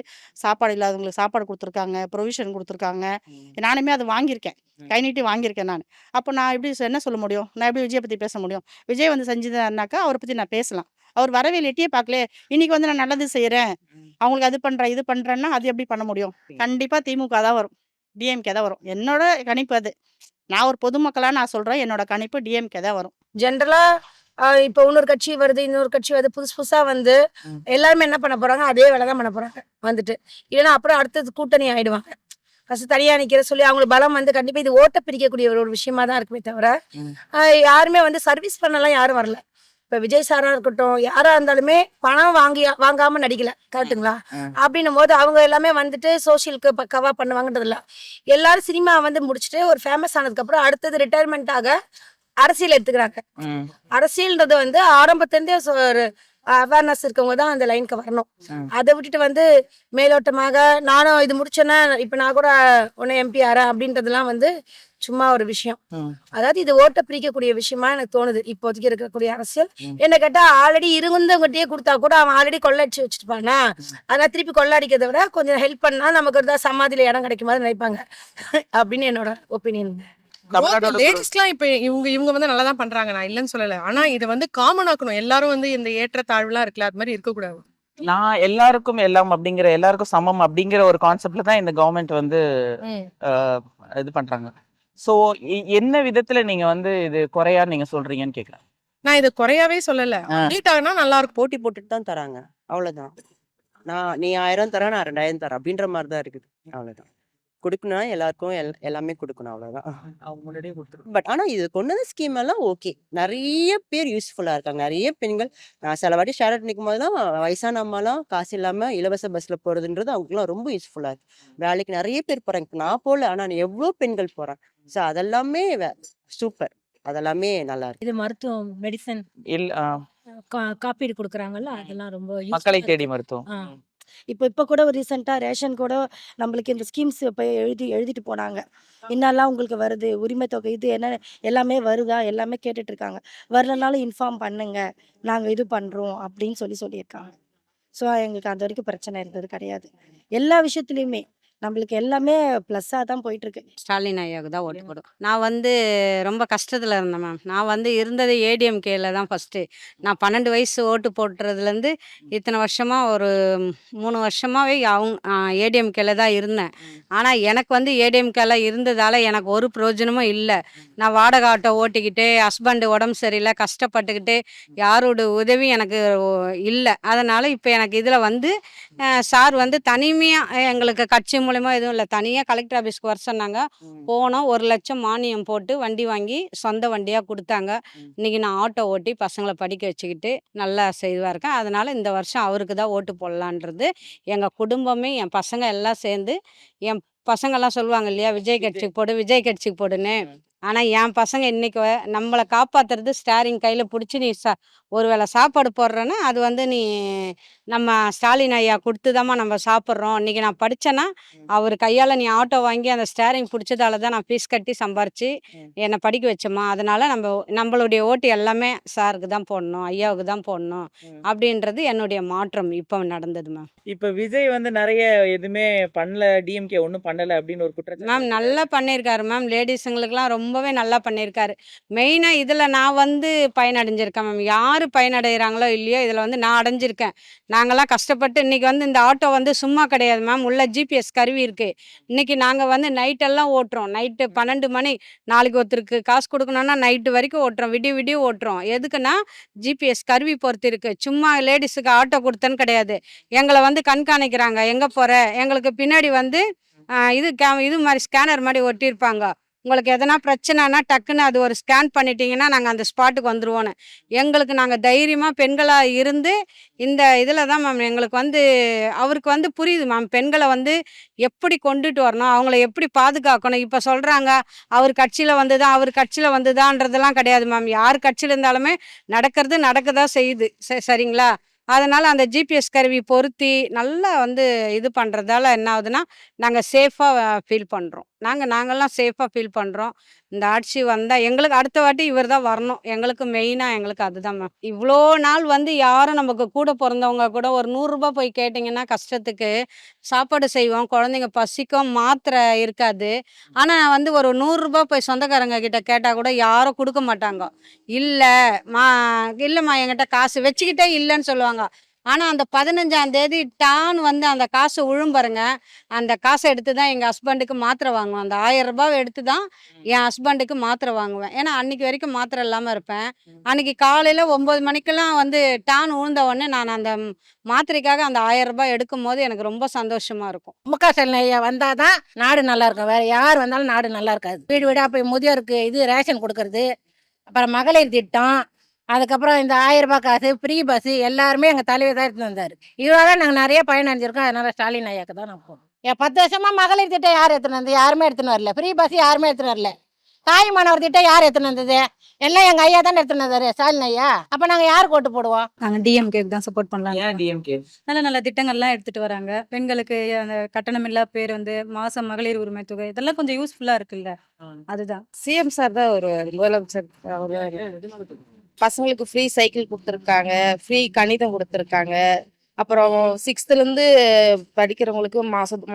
H: சாப்பாடு இல்லாதவங்களுக்கு சாப்பாடு கொடுத்துருக்காங்க, ப்ரொவிஷன் கொடுத்துருக்காங்க. நானுமே அது வாங்கியிருக்கேன், கை நீட்டி வாங்கியிருக்கேன் நான். அப்போ நான் எப்படி என்ன சொல்ல முடியும்? நான் எப்படி விஜயை பற்றி பேச முடியும்? விஜய் வந்து செஞ்சதுனாக்கா அவரை பற்றி நான் பேசலாம். அவர் வரவே எட்டியே பார்க்கல. இன்னைக்கு வந்து நான் நல்லது செய்கிறேன், அவங்களுக்கு அது பண்ணுறேன் இது பண்ணுறேன்னா அது எப்படி பண்ண முடியும்? கண்டிப்பாக திமுக தான் வரும், டிஎம்கே தான் வரும். என்னோட கணிப்பு அது. நான் ஒரு பொதுமக்களாக நான் சொல்கிறேன், என்னோட கணிப்பு டிஎம்கே தான் வரும்.
J: ஜென்ரலா இப்போ இன்னொரு கட்சி வருது, இன்னொரு கட்சி வருது, புதுசு புதுசா வந்து எல்லாருமே என்ன பண்ண போறாங்க? அதே வேலை தான் பண்ண போறாங்க வந்துட்டு. இல்லைன்னா அப்புறம் அடுத்தது கூட்டணி ஆயிடுவாங்க. ஃபர்ஸ்ட் தனியா நிக்கிற சொல்லி அவங்களுக்கு பலம் வந்து கண்டிப்பா இது ஓட்ட பிரிக்கக்கூடிய ஒரு விஷயமா தான் இருக்குமே தவிர யாருமே வந்து சர்வீஸ் பண்ணலாம் யாரும் வரல. இப்ப விஜய் சாரா இருக்கட்டும், யாரா இருந்தாலுமே பணம் வாங்காம நடிக்கல, கரெக்டுங்களா? அப்படின்னும் போது அவங்க எல்லாமே வந்துட்டு சோசியலுக்கு பக்காவா பண்ணுவாங்கன்றது இல்ல. எல்லாரும் சினிமா வந்து முடிச்சுட்டு ஒரு ஃபேமஸ் ஆனதுக்கு அப்புறம் அடுத்தது ரிட்டையர்மெண்ட்டாக அரசியல் எடுத்துக்கிறாங்க. அரசியல்ன்றது வந்து ஆரம்பத்திலேருந்தே ஒரு அவேர்னஸ் இருக்கவங்க தான் அந்த லைனுக்கு வரணும். அதை விட்டுட்டு வந்து மேலோட்டமாக நானும் இது முடிச்சேன்னா இப்ப நான் கூட உன்னை எம்பி ஆறேன் அப்படின்றதுலாம் வந்து சும்மா ஒரு விஷயம். அதாவது இது ஓட்ட பிரிக்கக்கூடிய விஷயமா எனக்கு தோணுது இப்போதைக்கு இருக்கக்கூடிய அரசியல். என்ன கேட்டா ஆல்ரெடி இருந்தவங்ககிட்டயே கொடுத்தா கூட அவன் ஆல்ரெடி கொள்ளடிச்சு வச்சுருப்பானா, அதனால திருப்பி கொள்ளடிக்கிறத விட கொஞ்சம் ஹெல்ப் பண்ணா நமக்கு இருந்தா சமாதியில இடம் கிடைக்கும் மாதிரி நினைப்பாங்க அப்படின்னு என்னோட ஒப்பீனியன்.
O: லேடிஸ்லாம் இப்ப இவங்க வந்து நல்லா தான் பண்றாங்க, நான் இல்லைன்னு சொல்லல. ஆனா இது வந்து காமன் ஆக்கணும். எல்லாரும் வந்து இந்த ஏற்ற தாழ்வுலாம் இருக்குல்ல, அது மாதிரி இருக்கக்கூடாது.
E: நான் எல்லாருக்கும் எல்லாம் அப்படிங்கிற, எல்லாருக்கும் சமம் அப்படிங்கிற ஒரு கான்செப்ட்ல தான் இந்த கவர்மெண்ட் வந்து இது பண்றாங்க. சோ என்ன விதத்துல நீங்க வந்து இது குறையா நீங்க சொல்றீங்கன்னு கேக்குறேன்.
O: நான் இது குறையாவே சொல்லல, அப்டேட் ஆகுனா நல்லா இருக்கும்.
H: போட்டி போட்டுட்டு தான் தராங்க, அவ்வளவுதான். நீ 1000 தர, நான் 2000 தரேன் அப்படின்ற மாதிரி தான் இருக்குது, அவ்வளவுதான். கொடுக்கணும்னா எல்லாருக்கும் எல்லாமே கொடுக்கணும், அவ்வளவுதான்.
E: அவங்க முன்னாடியே கொடுத்துருக்கோம்.
H: பட் ஆனா இது கொண்டு வந்த ஸ்கீம் எல்லாம் ஓகே, நிறைய பேர் யூஸ்ஃபுல்லா இருக்காங்க. நிறைய பெண்கள், நான் சில வாட்டி ஷேர் நிற்கும் போதுலாம் வயசான அம்மாலாம் காசு இல்லாம இலவச பஸ்ல போறதுன்றது அவங்களுக்குலாம் ரொம்ப யூஸ்ஃபுல்லா இருக்கு. வேலைக்கு நிறைய பேர் போறாங்க. இப்ப நான் போல, ஆனா எவ்வளவு பெண்கள் போறாங்க. ஸோ அதெல்லாமே சூப்பர், அதெல்லாமே நல்லா இருக்கு.
I: இது மருத்துவம், மெடிசன் காப்பீடு கொடுக்குறாங்கல்ல, அதெல்லாம் ரொம்ப
E: மக்களை தேடி மருத்துவம்.
H: இப்போ கூட ஒரு ரீசெண்டாக ரேஷன் கூட நம்மளுக்கு இந்த ஸ்கீம்ஸ் இப்போ எழுதிட்டு போனாங்க. என்னெல்லாம் உங்களுக்கு வருது, உரிமை தொகை இது என்ன எல்லாமே வருதா, எல்லாமே கேட்டுட்டு இருக்காங்க. வரலனாலும் இன்ஃபார்ம் பண்ணுங்க, நாங்கள் இது பண்ணுறோம் அப்படின்னு சொல்லியிருக்காங்க. ஸோ எங்களுக்கு அது வரைக்கும் பிரச்சனை இருந்தது கிடையாது. எல்லா விஷயத்துலையுமே நம்மளுக்கு எல்லாமே ப்ளஸ்ஸாக தான் போயிட்டு இருக்கு.
L: ஸ்டாலின் ஐயாவுக்கு தான் ஓட்டு போடும். நான் வந்து ரொம்ப கஷ்டத்தில் இருந்தேன் மேம். நான் வந்து இருந்தது ஏடிஎம்கேல தான் ஃபஸ்ட்டு. நான் 12 வயசு ஓட்டு போட்டுறதுலேருந்து இத்தனை வருஷமாக ஒரு 3 வருஷமாகவே ஏடிஎம்கேல தான் இருந்தேன். ஆனால் எனக்கு வந்து ஏடிஎம்கேல இருந்ததால் எனக்கு ஒரு பிரயோஜனமும் இல்லை. நான் வாடகை ஆட்டோ ஓட்டிக்கிட்டு, ஹஸ்பண்டு உடம்பு சரியில்லை, கஷ்டப்பட்டுக்கிட்டு, யாரோட உதவியும் எனக்கு இல்லை. அதனால் இப்போ எனக்கு இதில் வந்து சார் வந்து தனிமையாக எங்களுக்கு கட்சி மூலமா எதுவும் இல்லை, தனியாக கலெக்டர் ஆஃபீஸ்க்கு வர சொன்னாங்க. போனோம், 1 லட்சம் மானியம் போட்டு வண்டி வாங்கி சொந்த வண்டியாக கொடுத்தாங்க. இன்றைக்கி நான் ஆட்டோ ஓட்டி பசங்களை படிக்க வச்சுக்கிட்டு நல்லா செய்வா இருக்கேன். அதனால் இந்த வருஷம் அவருக்கு தான் ஓட்டு போடலான்றது எங்கள் குடும்பமே, என் பசங்க எல்லாம் சேர்ந்து. என் பசங்கள்லாம் சொல்லுவாங்க இல்லையா, விஜய் கட்சிக்கு போடு, விஜய் கட்சிக்கு போடுன்னு. ஆனால் என் பசங்க இன்னைக்கு நம்மளை காப்பாற்றுறது ஸ்டாரிங் கையில் பிடிச்சி, நீ ஒரு வேளை சாப்பாடு போடுறேன்னா அது வந்து நீ நம்ம ஸ்டாலின் ஐயா கொடுத்துதாம்மா நம்ம சாப்பிட்றோம். இன்றைக்கி நான் படித்தேன்னா அவர் கையால் நீ ஆட்டோ வாங்கி அந்த ஸ்டாரிங் பிடிச்சதால தான் நான் ஃபீஸ் கட்டி சம்பாரித்து என்னை படிக்க வச்சோம்மா. அதனால் நம்மளுடைய ஓட்டு எல்லாமே சாருக்கு தான் போடணும், ஐயாவுக்கு தான் போடணும் அப்படின்றது என்னுடைய மாற்றம் இப்போ நடந்தது மேம்.
E: இப்ப விஜய் வந்து நிறைய எதுவுமே பண்ணல, டிஎம்கே ஒன்றும் பண்ணல அப்படின்னு ஒரு குற்றச்சாட்டு
L: மேம் நல்லா பண்ணியிருக்காரு மேம். லேடிஸுங்களுக்குலாம் ரொம்பவே நல்லா பண்ணியிருக்காரு. மெயினாக இதில் நான் வந்து பயனடைஞ்சிருக்கேன் மேம். யார் பயனடைகிறாங்களோ இல்லையோ இதில் வந்து நான் அடைஞ்சிருக்கேன். நாங்கள்லாம் கஷ்டப்பட்டு இன்றைக்கி வந்து இந்த ஆட்டோ வந்து சும்மா கிடையாது மேம். உள்ள ஜிபிஎஸ் கருவி இருக்குது. இன்றைக்கி நாங்கள் வந்து நைட்டெல்லாம் ஓட்டுறோம். நைட்டு 12 மணி, நாளைக்கு ஒருத்தருக்கு காசு கொடுக்கணுன்னா நைட்டு வரைக்கும் ஓட்டுறோம், விடிய ஓட்டுறோம். எதுக்குன்னா ஜிபிஎஸ் கருவி பொறுத்து இருக்குது. சும்மா லேடிஸுக்கு ஆட்டோ கொடுத்தேன்னு கிடையாது. எங்களை வந்து கண்காணிக்கிறாங்க, எங்கே போகிற, எங்களுக்கு பின்னாடி வந்து இது மாதிரி ஸ்கேனர் மாதிரி ஒட்டியிருப்பாங்க.
P: உங்களுக்கு எதனா பிரச்சனைனா டக்குன்னு அது ஒரு ஸ்கேன் பண்ணிட்டீங்கன்னா நாங்கள் அந்த ஸ்பாட்டுக்கு வந்துருவோன்னு. எங்களுக்கு நாங்கள் தைரியமாக பெண்களாக இருந்து இந்த இதில் தான் மேம் எங்களுக்கு வந்து அவருக்கு வந்து புரியுது மேம். பெண்களை வந்து எப்படி கொண்டுட்டு வரணும், அவங்கள எப்படி பாதுகாக்கணும். இப்போ சொல்கிறாங்க அவர் கட்சியில் வந்து தான் அவர் கட்சியில் வந்துதான்றதெல்லாம் கிடையாது மேம். யார் கட்சியில் இருந்தாலுமே நடக்க தான் செய்யுது. சரிங்களா? அதனால் அந்த ஜிபிஎஸ் கருவி பொருத்தி நல்லா வந்து இது பண்ணுறதால என்ன ஆகுதுன்னா நாங்கள் சேஃபாக ஃபீல் பண்ணுறோம். நாங்கள்லாம் சேஃபாக ஃபீல் பண்ணுறோம். இந்த ஆட்சி வந்தால் எங்களுக்கு அடுத்த வாட்டி இவர் தான் வரணும். எங்களுக்கு மெயினாக எங்களுக்கு அதுதான் மேம். இவ்வளோ நாள் வந்து யாரும் நமக்கு கூட பிறந்தவங்க கூட ஒரு ₹100 போய் கேட்டிங்கன்னா கஷ்டத்துக்கு சாப்பாடு செய்வோம். குழந்தைங்க பசிக்கும், மாத்திரை இருக்காது. ஆனால் வந்து ஒரு ₹100 போய் சொந்தக்காரங்க கிட்ட கேட்டால் கூட யாரும் கொடுக்க மாட்டாங்க. இல்லைம்மா என்கிட்ட காசு வச்சுக்கிட்டே இல்லைன்னு சொல்லுவாங்க. ஆனால் அந்த 15ஆம் தேதி டான் வந்து அந்த காசு பாருங்க. அந்த காசை எடுத்து தான் எங்கள் ஹஸ்பண்டுக்கு மாத்திரை வாங்குவேன். அந்த ₹1000 எடுத்து தான் என் ஹஸ்பண்டுக்கு மாத்திரை வாங்குவேன். ஏன்னா அன்னைக்கு வரைக்கும் மாத்திரை இல்லாமல் இருப்பேன். அன்னைக்கு காலையில் 9 மணிக்கெல்லாம் வந்து டான் உழுந்த உடனே நான் அந்த மாத்திரைக்காக அந்த ₹1000 எடுக்கும் போது எனக்கு ரொம்ப சந்தோஷமா இருக்கும்.
J: முக ஐயா வந்தாதான் நாடு நல்லா இருக்கும். வேற யார் வந்தாலும் நாடு நல்லா இருக்காது. வீடு வீடா போய் முதியோருக்கு இது ரேஷன் கொடுக்கறது, அப்புறம் மகளிர் திட்டம், அதுக்கப்புறம் இந்த ₹1000 காசு, ஃப்ரீ பஸ் எல்லாருமே எங்கள் தலைவர் தான் எடுத்துன்னு வந்தார். இதனால தான் நாங்கள் நிறைய பயனடைஞ்சிருக்கோம். அதனால ஸ்டாலின் ஐயாக்கு தான் நான் போகணும். 10 வருஷமா மகளிர் திட்டம் யார் எடுத்துன்னு வந்து? யாருமே எடுத்துன்னு வரல. ஃப்ரீ பஸ் யாருமே எடுத்துன்னு வரல. தாய்மானவர் திட்டம் யார் எடுத்துன்னு வந்தது? எல்லாம் எங்கள் ஐயா தானே எடுத்துன்னு வந்தாரு, ஸ்டாலின் ஐயா. அப்போ நாங்கள் யாருக்கு ஓட்டு போடுவோம்?
F: நாங்கள் டிஎம்கேக்கு தான் சப்போர்ட் பண்ணலாம்.
E: ஏன் டிஎம்கே?
F: நல்ல நல்ல திட்டங்கள்லாம் எடுத்துட்டு வராங்க. பெண்களுக்கு அந்த கட்டணமில்லா பேர் வந்து மாசம் மகளிர் உரிமை தொகை இதெல்லாம் கொஞ்சம் யூஸ்ஃபுல்லா இருக்குல்ல, அதுதான்.
C: சிஎம் சார் தான் ஒரு முதலமைச்சர். பசங்களுக்கு ஃப்ரீ சைக்கிள் கொடுத்துருக்காங்க, ஃப்ரீ கணிதம் கொடுத்துருக்காங்க. அப்புறம் 6th இருந்து படிக்கிறவங்களுக்கு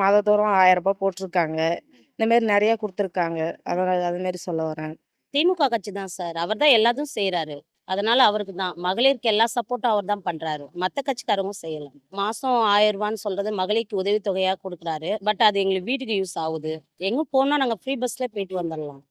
C: மாதத்தோறும் ₹1000 போட்டிருக்காங்க. இந்த மாதிரி நிறைய கொடுத்துருக்காங்க. அதனால அது மாதிரி சொல்ல வரேன்.
H: திமுக கட்சி தான் சார். அவர் தான் எல்லாத்தையும் செய்யறாரு. அதனால அவருக்கு தான் மகளிருக்கு எல்லா சப்போர்ட்டும் அவர் தான் பண்றாரு. மற்ற கட்சிக்காரங்க செய்யலாம். மாசம் ₹1000 சொல்றது மகளிருக்கு உதவித்தொகையா கொடுக்குறாரு. பட் அது எங்களுக்கு வீட்டுக்கு யூஸ் ஆகுது. எங்க போனா நாங்க ஃப்ரீ பஸ்ல போயிட்டு வந்துடலாம்.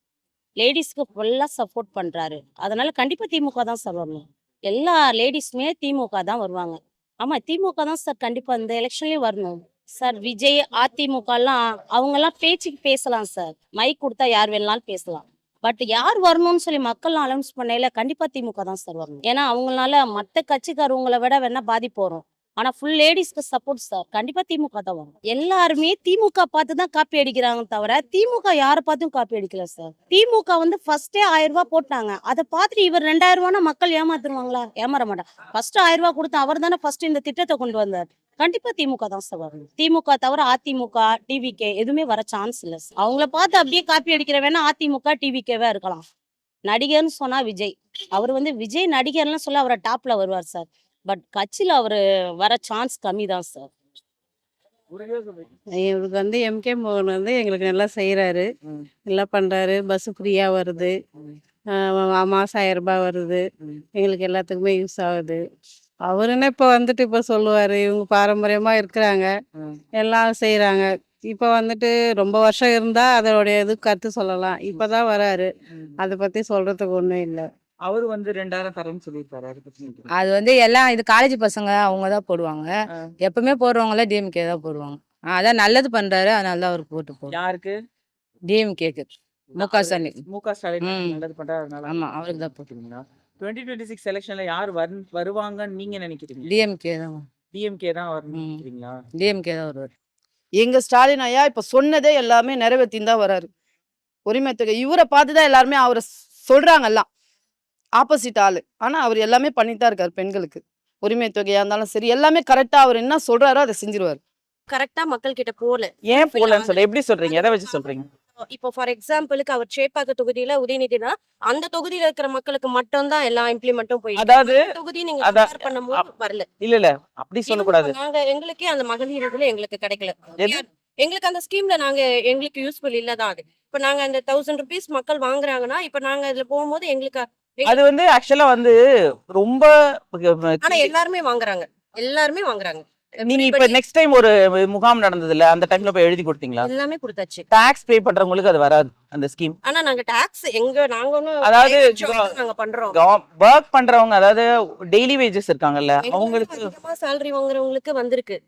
H: லேடிஸ்க்கு ஃபுல்லா சப்போர்ட் பண்றாரு. அதனால கண்டிப்பா திமுக தான் சார் வரணும். எல்லா லேடிஸுமே திமுக தான் வருவாங்க. ஆமா, திமுக தான் சார் கண்டிப்பா இந்த எலெக்ஷன்லயும் வரணும் சார். விஜய், அதிமுக எல்லாம் அவங்க எல்லாம் பேச்சுக்கு பேசலாம் சார். மைக் கொடுத்தா யார் வேணாலும் பேசலாம். பட் யார் வரணும்னு சொல்லி மக்கள் அனௌன்ஸ் பண்ணையில கண்டிப்பா திமுக தான் சார் வரணும். ஏன்னா அவங்களால மற்ற கட்சிக்காரவங்களை விட வேணா பாதிப்பு வரும். ஆனா ஃபுல் லேடிஸ்க்கு சப்போர்ட் சார். கண்டிப்பா திமுக தான் வரும். எல்லாருமே திமுக பார்த்து தான் காப்பி அடிக்கிறாங்க தவிர திமுக யாரை பார்த்தும் காப்பி அடிக்கல சார். திமுக வந்து ஃபர்ஸ்டே ₹1000 போட்டாங்க. அதை பார்த்துட்டு இவர் ₹2000 மக்கள் ஏமாத்துருவாங்களா? ஏமாற மாட்டாங்க. ஃபர்ஸ்ட் ₹1000 கொடுத்து அவர் தானே ஃபர்ஸ்ட் இந்த திட்டத்தை கொண்டு வந்தார். கண்டிப்பா திமுக தான் சார் வரணும். திமுக தவிர அதிமுக, டிவிகே எதுவுமே வர சான்ஸ் இல்லை சார். அவங்கள பார்த்து அப்படியே காப்பி அடிக்கிற வேணா அதிமுக, டிவிகேவா இருக்கலாம். நடிகர்னு சொன்னா விஜய். அவர் வந்து விஜய் நடிகர்னு சொல்ல அவரை டாப்ல வருவார் சார். பட் கட்சியில அவரு வர சான்ஸ் கம்மி தான் சார்.
L: இவருக்கு வந்து எம்கே மோகன் வந்து எங்களுக்கு நல்லா செய்யறாரு, நல்லா பண்றாரு. பஸ் ஃப்ரீயா வருது, மாசம் ₹1000 வருது. எங்களுக்கு எல்லாத்துக்குமே யூஸ் ஆகுது. அவருன்னு இப்ப வந்துட்டு இப்ப சொல்லுவாரு இவங்க பாரம்பரியமா இருக்கிறாங்க, எல்லாம் செய்யறாங்க. இப்ப வந்துட்டு ரொம்ப வருஷம் இருந்தா அதோடைய இது கருத்து சொல்லலாம். இப்பதான் வராரு, அதை பத்தி சொல்றதுக்கு ஒண்ணும் இல்லை.
E: அவரு வந்து 2000 தரேன்னு சொல்லியிருக்காரு. அதை பத்தி
J: அது வந்து எல்லாம் இது காலேஜ் பசங்க அவங்க தான் போடுவாங்க. எப்பவுமே போடுறவங்கள டிஎம்கே தான் போடுவாங்க. அதான் நல்லது பண்றாரு, அதனால தான் அவருக்கு போட்டு போடுவோம்.
E: யாருக்கு?
J: டிஎம்கேக்கு முக ஸ்டாலின்.
E: முக ஸ்டாலின் நல்லது பண்றாரு. அதனால
J: ஆமா, அவருக்கு தான் போட்டு.
E: போட்டுருக்கீங்களா? 2026 எலெக்ஷன்ல யார் வருவாங்கன்னு நீங்க நினைக்கிறீங்க?
J: டிஎம்கே தான்.
E: டிஎம்கே தான் வரணும்னு நினைக்கிறீங்களா?
J: டிஎம்கே தான் வருவார்.
B: எங்க ஸ்டாலின் ஐயா இப்ப சொன்னதே எல்லாமே நிறைவேற்றின்னு தான் வராரு. உரிமை தொகை இவரை பார்த்து தான் எல்லாருமே அவரை சொல்றாங்க. எல்லாம் ஆப்போசிட் ஆளு. ஆனா அவர் எல்லாமே பண்ணித்தான் இருக்காரு. பெண்களுக்கு உரிமை தொகையா இருந்தாலும் சரி எல்லாமே கரெக்டா அவர் என்ன சொல்றாரோ அதை செஞ்சிருவாரு.
H: கரெக்டா மக்கள் கிட்ட போல.
E: ஏன் போலன்னு சொல்ல எப்படி சொல்றீங்க? எதை வச்சு சொல்றீங்க?
H: இப்போ ஃபார் எக்ஸாம்பிளுக்கு அவர் சேப்பாக்க தொகுதியில உதயநிதினா அந்த தொகுதியில இருக்கிற மக்களுக்கு மட்டும் தான் எல்லா இம்ப்ளிமெண்ட்டும் போய்
E: அதாவது
H: தொகுதி நீங்க கம்பேர் பண்ணும்போது வரல.
E: இல்ல அப்படி சொல்லக்கூடாது.
H: நாங்க எங்களுக்கே அந்த மகளிர் இதுல எங்களுக்கு கிடைக்கல.
E: எது?
H: எங்களுக்கு அந்த ஸ்கீம்ல நாங்க எங்களுக்கு யூஸ்ஃபுல் இல்லதான் அது. இப்ப நாங்க அந்த ₹1000 மக்கள் வாங்குறாங்கன்னா இப்ப நாங்க அதுல போகும்போது எங்களுக்கு
E: அது வந்து ஆக்சுவலா வந்து ரொம்ப
H: ஆனா எல்லாருமே வாங்குறாங்க.
E: நீங்க இப்ப நெக்ஸ்ட் டைம் ஒரு முகாம் நடந்ததுல அந்த டைம்ல போய் எழுதி கொடுத்தீங்களா?
H: எல்லாமே கொடுத்தாச்சு.
E: டாக்ஸ் பே பண்றவங்களுக்கு அது வராது அந்த ஸ்கீம்.
H: ஆனா நாங்க டாக்ஸ் நாங்க ஒண்ணும்
E: அதாவது
H: நாங்க பண்றோம்.
E: வொர்க் பண்றவங்க அதாவது டெய்லி வேஜஸ் இருக்காங்கல்ல அவங்களுக்கு
H: சேலரி வாங்குறவங்களுக்கு வந்திருக்கு.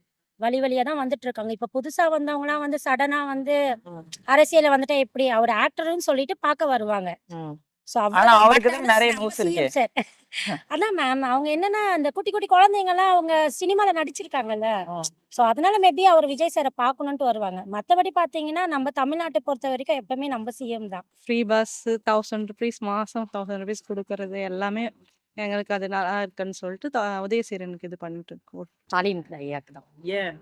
I: வழியா தான் வந்துட்டு இருக்காங்க. இப்ப புதுசா வந்தவங்கலாம் வந்து சடனா வந்து அரசியல்ல வந்துட்டா எப்படி அவர் ஆக்டர்னு சொல்லிட்டு பார்க்க வருவாங்க. சோ
E: ஆனா அவருக்கு தான் நிறைய நியூஸ் இருக்கு.
I: சார் அதான் மேம் அவங்க என்னன்னா அந்த குட்டி குட்டி குழந்தைங்கலாம் அவங்க சினிமால நடிச்சிருக்காங்கல்ல. சோ அதனால மேபி அவர் விஜய் சாரை பார்க்கணும்ட்டு வருவாங்க. மத்தபடி பாத்தீங்கன்னா நம்ம தமிழ்நாட்டை பொறுத்த வரைக்கும் எப்பவுமே நம்ம சிஎம் தான்.
B: ஃப்ரீ பஸ் 1000 ருபீஸ் மாசம் 1000 ருபீஸ் கொடுக்கறது எல்லாமே எங்களுக்கு அது நல்லா இருக்குன்னு சொல்லிட்டு உதயசீரனுக்கு இது பண்ணிட்டு இருக்கோம்.
H: ஸ்டாலின் ஐயாக்கு தான்.
E: ஏன்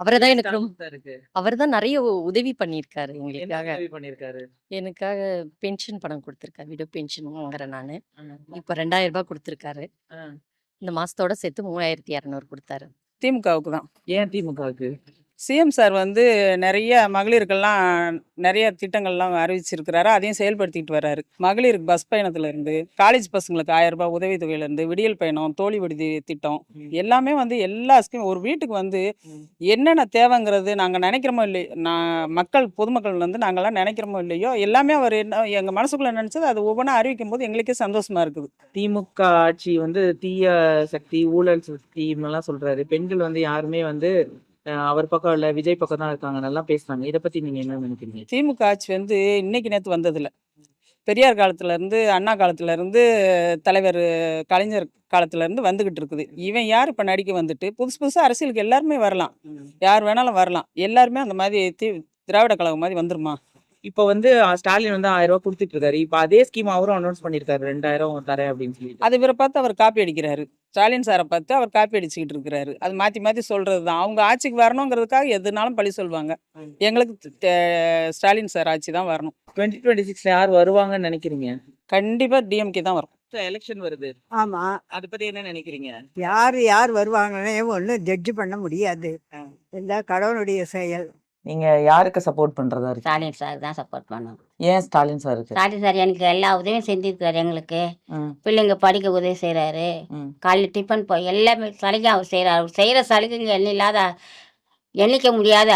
H: அவரை தான் எனக்கு ரொம்ப
E: தான் இருக்கு?
H: அவர் தான் நிறைய உதவி பண்ணியிருக்காரு
E: என்ன
H: எங்களுக்காக.
E: உதவி பண்ணிருக்காரு?
H: எனக்காக பென்ஷன் பணம் கொடுத்துருக்காரு. விடோ பென்ஷன் வாங்குறேன் நானு.
E: ம்.
H: இப்போ 2000 ரூபாய் கொடுத்துருக்காரு.
E: ஆ.
H: இந்த மாசத்தோட சேர்த்து 3200 கொடுத்தாரு.
B: திமுகவுக்கு தான்.
E: ஏன் திமுகவுக்கு?
B: சிஎம் சார் வந்து நிறைய மகளிருக்கெல்லாம் நிறைய திட்டங்கள்லாம் அறிவிச்சிருக்கிறாரு. அதையும் செயல்படுத்திட்டு வர்றாரு. மகளிருக்கு பஸ் பயணத்துல இருந்து காலேஜ் பசங்களுக்கு 1000 ரூபாய் உதவித்தொகையில இருந்து விடியல் பயணம், தோழி விடுதி திட்டம் எல்லாமே வந்து எல்லா ஸ்கீம் ஒரு வீட்டுக்கு வந்து என்னென்ன தேவைங்கிறது நாங்கள் நினைக்கிறோமோ இல்லையோ, மக்கள் பொதுமக்கள் வந்து நாங்கள்லாம் நினைக்கிறோமோ இல்லையோ எல்லாமே அவர் என்ன எங்கள் மனசுக்குள்ள நினைச்சது அது ஒவ்வொன்றா அறிவிக்கும் போது எங்களுக்கே சந்தோஷமா இருக்குது.
E: திமுக ஆட்சி வந்து தீய சக்தி, ஊழல் சக்தி எல்லாம் சொல்றாரு. பெண்கள் வந்து யாருமே வந்து அவர் பக்கம் இல்ல, விஜய் பக்கம் தான் இருக்காங்க நல்லா பேசுறாங்க. இதை பத்தி நீங்க என்ன நினைக்கிறீங்க?
B: திமுக ஆட்சி வந்து இன்னைக்கு நேற்று வந்ததில்ல. பெரியார் காலத்துல இருந்து, அண்ணா காலத்துல இருந்து, தலைவர் கலைஞர் காலத்துல இருந்து வந்துகிட்டு இருக்குது. இவன் யார் இப்ப நடிக்க வந்துட்டு புதுசு புதுசா அரசியலுக்கு எல்லாருமே வரலாம், யார் வேணாலும் வரலாம். எல்லாருமே அந்த மாதிரி திராவிட கழகம் மாதிரி வந்துருமா?
E: இப்போ வந்து ஸ்டாலின் வந்து 1000 ரூபாய் கொடுத்துட்டு இருக்காரு. இப்போ அதே ஸ்கீம் அவரும் அனௌன்ஸ் பண்ணிருக்காரு 2000 தரேன் அப்படின்னு சொல்லிட்டு.
B: அது இவரை பார்த்து அவர் காப்பி அடிக்கிறாரு. ஸ்டாலின் சாரை பார்த்து அவர் காப்பி அடிச்சுக்கிட்டு இருக்கிறாரு. அது மாத்தி மாத்தி சொல்றது தான். அவங்க ஆட்சிக்கு வரணுங்கிறதுக்காக எதுனாலும் பழி சொல்லுவாங்க. எங்களுக்கு ஸ்டாலின் சார் ஆட்சி தான் வரணும்.
E: 2026ல யார் வருவாங்கன்னு நினைக்கிறீங்க?
B: கண்டிப்பா டிஎம்கே தான் வரும்.
E: எலெக்ஷன் வருது.
Q: ஆமா,
E: அதை பத்தி என்ன நினைக்கிறீங்க?
Q: யார் வருவாங்கன்னே ஒன்றும் ஜட்ஜ் பண்ண முடியாது. எல்லாம் கடவுளுடைய செயல்.
E: நீங்க யாருக்கு சப்போர்ட் பண்றதா இருக்கு?
H: ஸ்டாலின் சார் தான் சப்போர்ட் பண்ணுவோம்.
E: ஏன் ஸ்டாலின் சார் இருக்கு?
H: ஸ்டாலின் சார் எனக்கு எல்லா உதவியும் செஞ்சிருக்காரு. எங்களுக்கு
E: ம்.
H: பிள்ளைங்க படிக்க உதவி செய்கிறாரு.
E: ம்.
H: காலையில் டிஃபன் போய் எல்லாமே சலுகை அவர் செய்கிறார். அவர் செய்கிற சலுகைங்க எண்ணிக்க முடியாத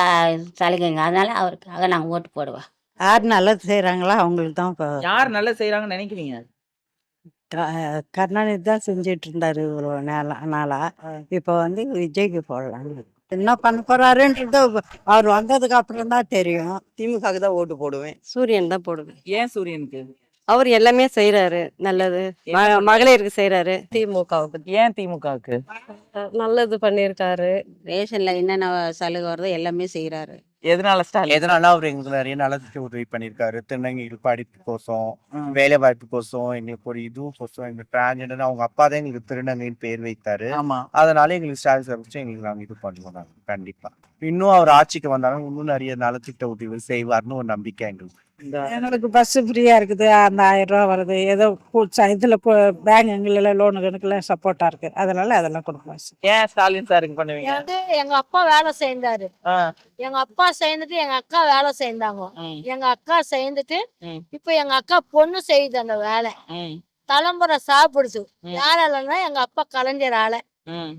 H: சலுகைங்க. அதனால அவருக்காக நாங்கள் ஓட்டு போடுவோம்.
Q: யார் நல்லது செய்கிறாங்களோ அவங்களுக்கு தான் இப்போ
E: யார் நல்லா செய்யறாங்கன்னு நினைக்கிறீங்க?
Q: கருணாநிதி தான் செஞ்சிட்டு இருந்தாரு இவ்வளோ நாளா. இப்போ வந்து விஜய்க்கு போடலாம். என்ன பண்ண போறாருன்றது அவர் வந்ததுக்கு அப்புறம் தான் தெரியும்.
C: திமுகவுக்கு தான் ஓட்டு போடுவேன்.
H: சூரியன் தான் போடுவேன்.
E: ஏன் சூரியனுக்கு?
H: அவர் எல்லாமே செய்கிறாரு. நல்லது மகளிருக்கு செய்கிறாரு.
C: திமுகவுக்கு.
E: ஏன் திமுகவுக்கு?
H: நல்லது பண்ணியிருக்காரு. ரேஷனில் என்னென்ன சலுகை வருதோ எல்லாமே செய்கிறாரு.
E: எதனால ஸ்டாலின்?
K: எதனால அவர் எங்களுக்கு நிறைய நலத்திட்ட உதவி பண்ணியிருக்காரு. திருநங்கைகளுக்கு படிப்பு கோசம், வேலை வாய்ப்பு கோசம், எங்களுக்கு ஒரு இதுவும் கோசம், எங்களுக்கு டிரான்ஜெண்டர் அவங்க அப்பா தான் எங்களுக்கு திருநங்கைன்னு பேர் வைத்தாரு.
E: ஆமா.
K: அதனால எங்களுக்கு ஸ்டாலின் சார் வச்சு எங்களுக்கு நாங்கள் இது பண்ணுவோம். நாங்கள் கண்டிப்பா இன்னும் அவர் ஆட்சிக்கு வந்தாலும் இன்னும் நிறைய நலத்திட்ட உதவி செய்வார்னு ஒரு நம்பிக்கை எங்களுக்கு.
Q: எங்களுக்கு பஸ் ஃப்ரீயா இருக்குது. அந்த 1000 ரூபா வருது. ஏதோ இதுல பேங்குல லோனு கணக்குல சப்போர்ட்டா இருக்கு. அதனால அதெல்லாம் கொடுப்போம்.
E: ஏன் ஸ்டாலின் சாருக்கு பண்ணுவீங்க?
I: வந்து எங்க அப்பா வேலை செய்தாரு.
E: ஆ.
I: எங்க அப்பா சேர்ந்துட்டு எங்க அக்கா வேலை செய்தாங்க.
E: ம்.
I: எங்க அக்கா சேர்ந்துட்டு
E: ம்.
I: இப்ப எங்க அக்கா பொண்ணு செய்யுது அந்த வேலை.
E: ம்.
I: தலைமுறை சாப்பிடுது.
E: ம்.
I: யாராலன்னா எங்க அப்பா கலைஞரால.
E: ம்.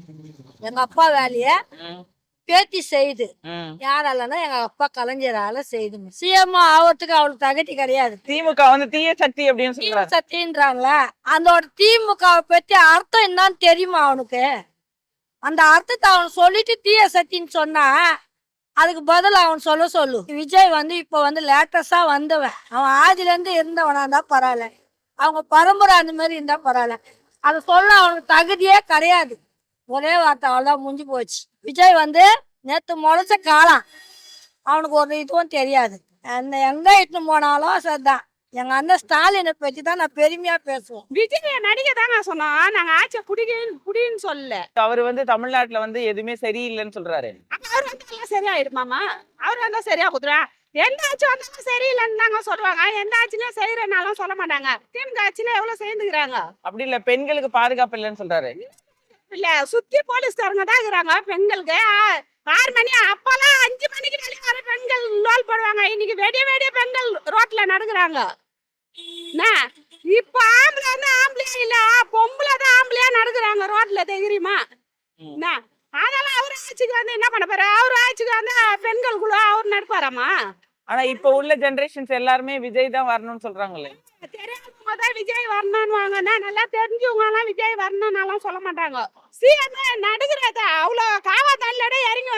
I: எங்க அப்பா வேலைய
E: ம்.
I: பேத்தி செய்யுது.
E: ம்.
I: யாராலன்னா எங்க அப்பா கலைஞரால செய்யுதுங்க. சிஎம் ஆகிறதுக்கு அவளுக்கு தகுதி கிடையாது.
E: திமுக வந்து தீய சக்தி அப்படின்னு சொல்றாரு.
I: சத்தின்றாங்களா அந்த திமுகவை பத்தி அர்த்தம் என்னன்னு தெரியுமா அவனுக்கு? அந்த அர்த்தத்தை அவன் சொல்லிட்டு தீய சக்தின்னு சொன்னா அதுக்கு பதில் அவன் சொல்லு. விஜய் வந்து இப்ப வந்து லேட்டஸ்டா வந்தவன். அவன் ஆதில இருந்து இருந்தவனா இருந்தா பரவாயில்ல. அவங்க பரம்பரை அந்த மாதிரி இருந்தா பரவாயில்ல. அதை சொல்ல அவனுக்கு தகுதியே கிடையாது. ஒரே வார்த்தை அவ்வளவுதான் முடிஞ்சு போச்சு. விஜய் வந்து நேத்து முளைச்ச காலம். அவனுக்கு ஒரு இதுவும் தெரியாது. எங்க இட்டுன்னு போனாலும் சரிதான். எங்க அண்ணன் ஸ்டாலினை பத்தி தான் நான் பெருமையா பேசுவோம்.
P: விஜய் நடிக்க தாங்க சொன்னோம். நாங்க ஆட்சியை புடின்னு சொல்லல.
E: அவர் வந்து தமிழ்நாட்டுல வந்து எதுவுமே சரியில்லைன்னு சொல்றாரு.
P: அவர் வந்து சரியாயிடுமாமா? அவர் வந்தா சரியா குதுரா? எந்த ஆட்சி வந்தாலும் சரியில்லைன்னு தாங்க சொல்லுவாங்க. எந்த ஆட்சியிலும் செய்யறனாலும் சொல்ல மாட்டாங்க. திமுக ஆட்சியில எவ்வளவு சேர்ந்துக்கிறாங்க.
E: அப்படி இல்ல, பெண்களுக்கு பாதுகாப்பு இல்லைன்னு சொல்றாரு.
P: இல்ல சுத்தி போலீஸ்காரங்க தான் இருக்கிறாங்க. பெண்களுக்கு 6 மணி அப்பெல்லாம் 5 மணிக்கு வெளியே வர பெண்கள் லோல் போடுவாங்க. இன்னைக்கு வெடிய பெண்கள் ரோட்ல நடக்குறாங்க. இப்ப ஆம்பளையா இல்ல, பொம்பளை தான் ஆம்பளையா நடக்குறாங்க ரோட்ல, தெரியுமா? அதெல்லாம் அவர் ஆட்சிக்கு வந்து என்ன பண்ண போற? அவர் ஆட்சிக்கு வந்து பெண்கள் குழு அவர் நடப்பாராமா?
E: ஆனா இப்ப உள்ள ஜெனரேஷன்ஸ் எல்லாருமே விஜய் தான் வரணும்னு சொல்றாங்களே.
P: தெரியாதவங்க தான் விஜய் வரணும்னுவாங்கன்னா, நல்லா தெரிஞ்சவங்க எல்லாம் விஜய் வரணும்னாலும் சொல்ல மாட்டாங்க. சிஎம் நடுக்கிறத அவ்வளவு காவா தள்ளட இறங்கி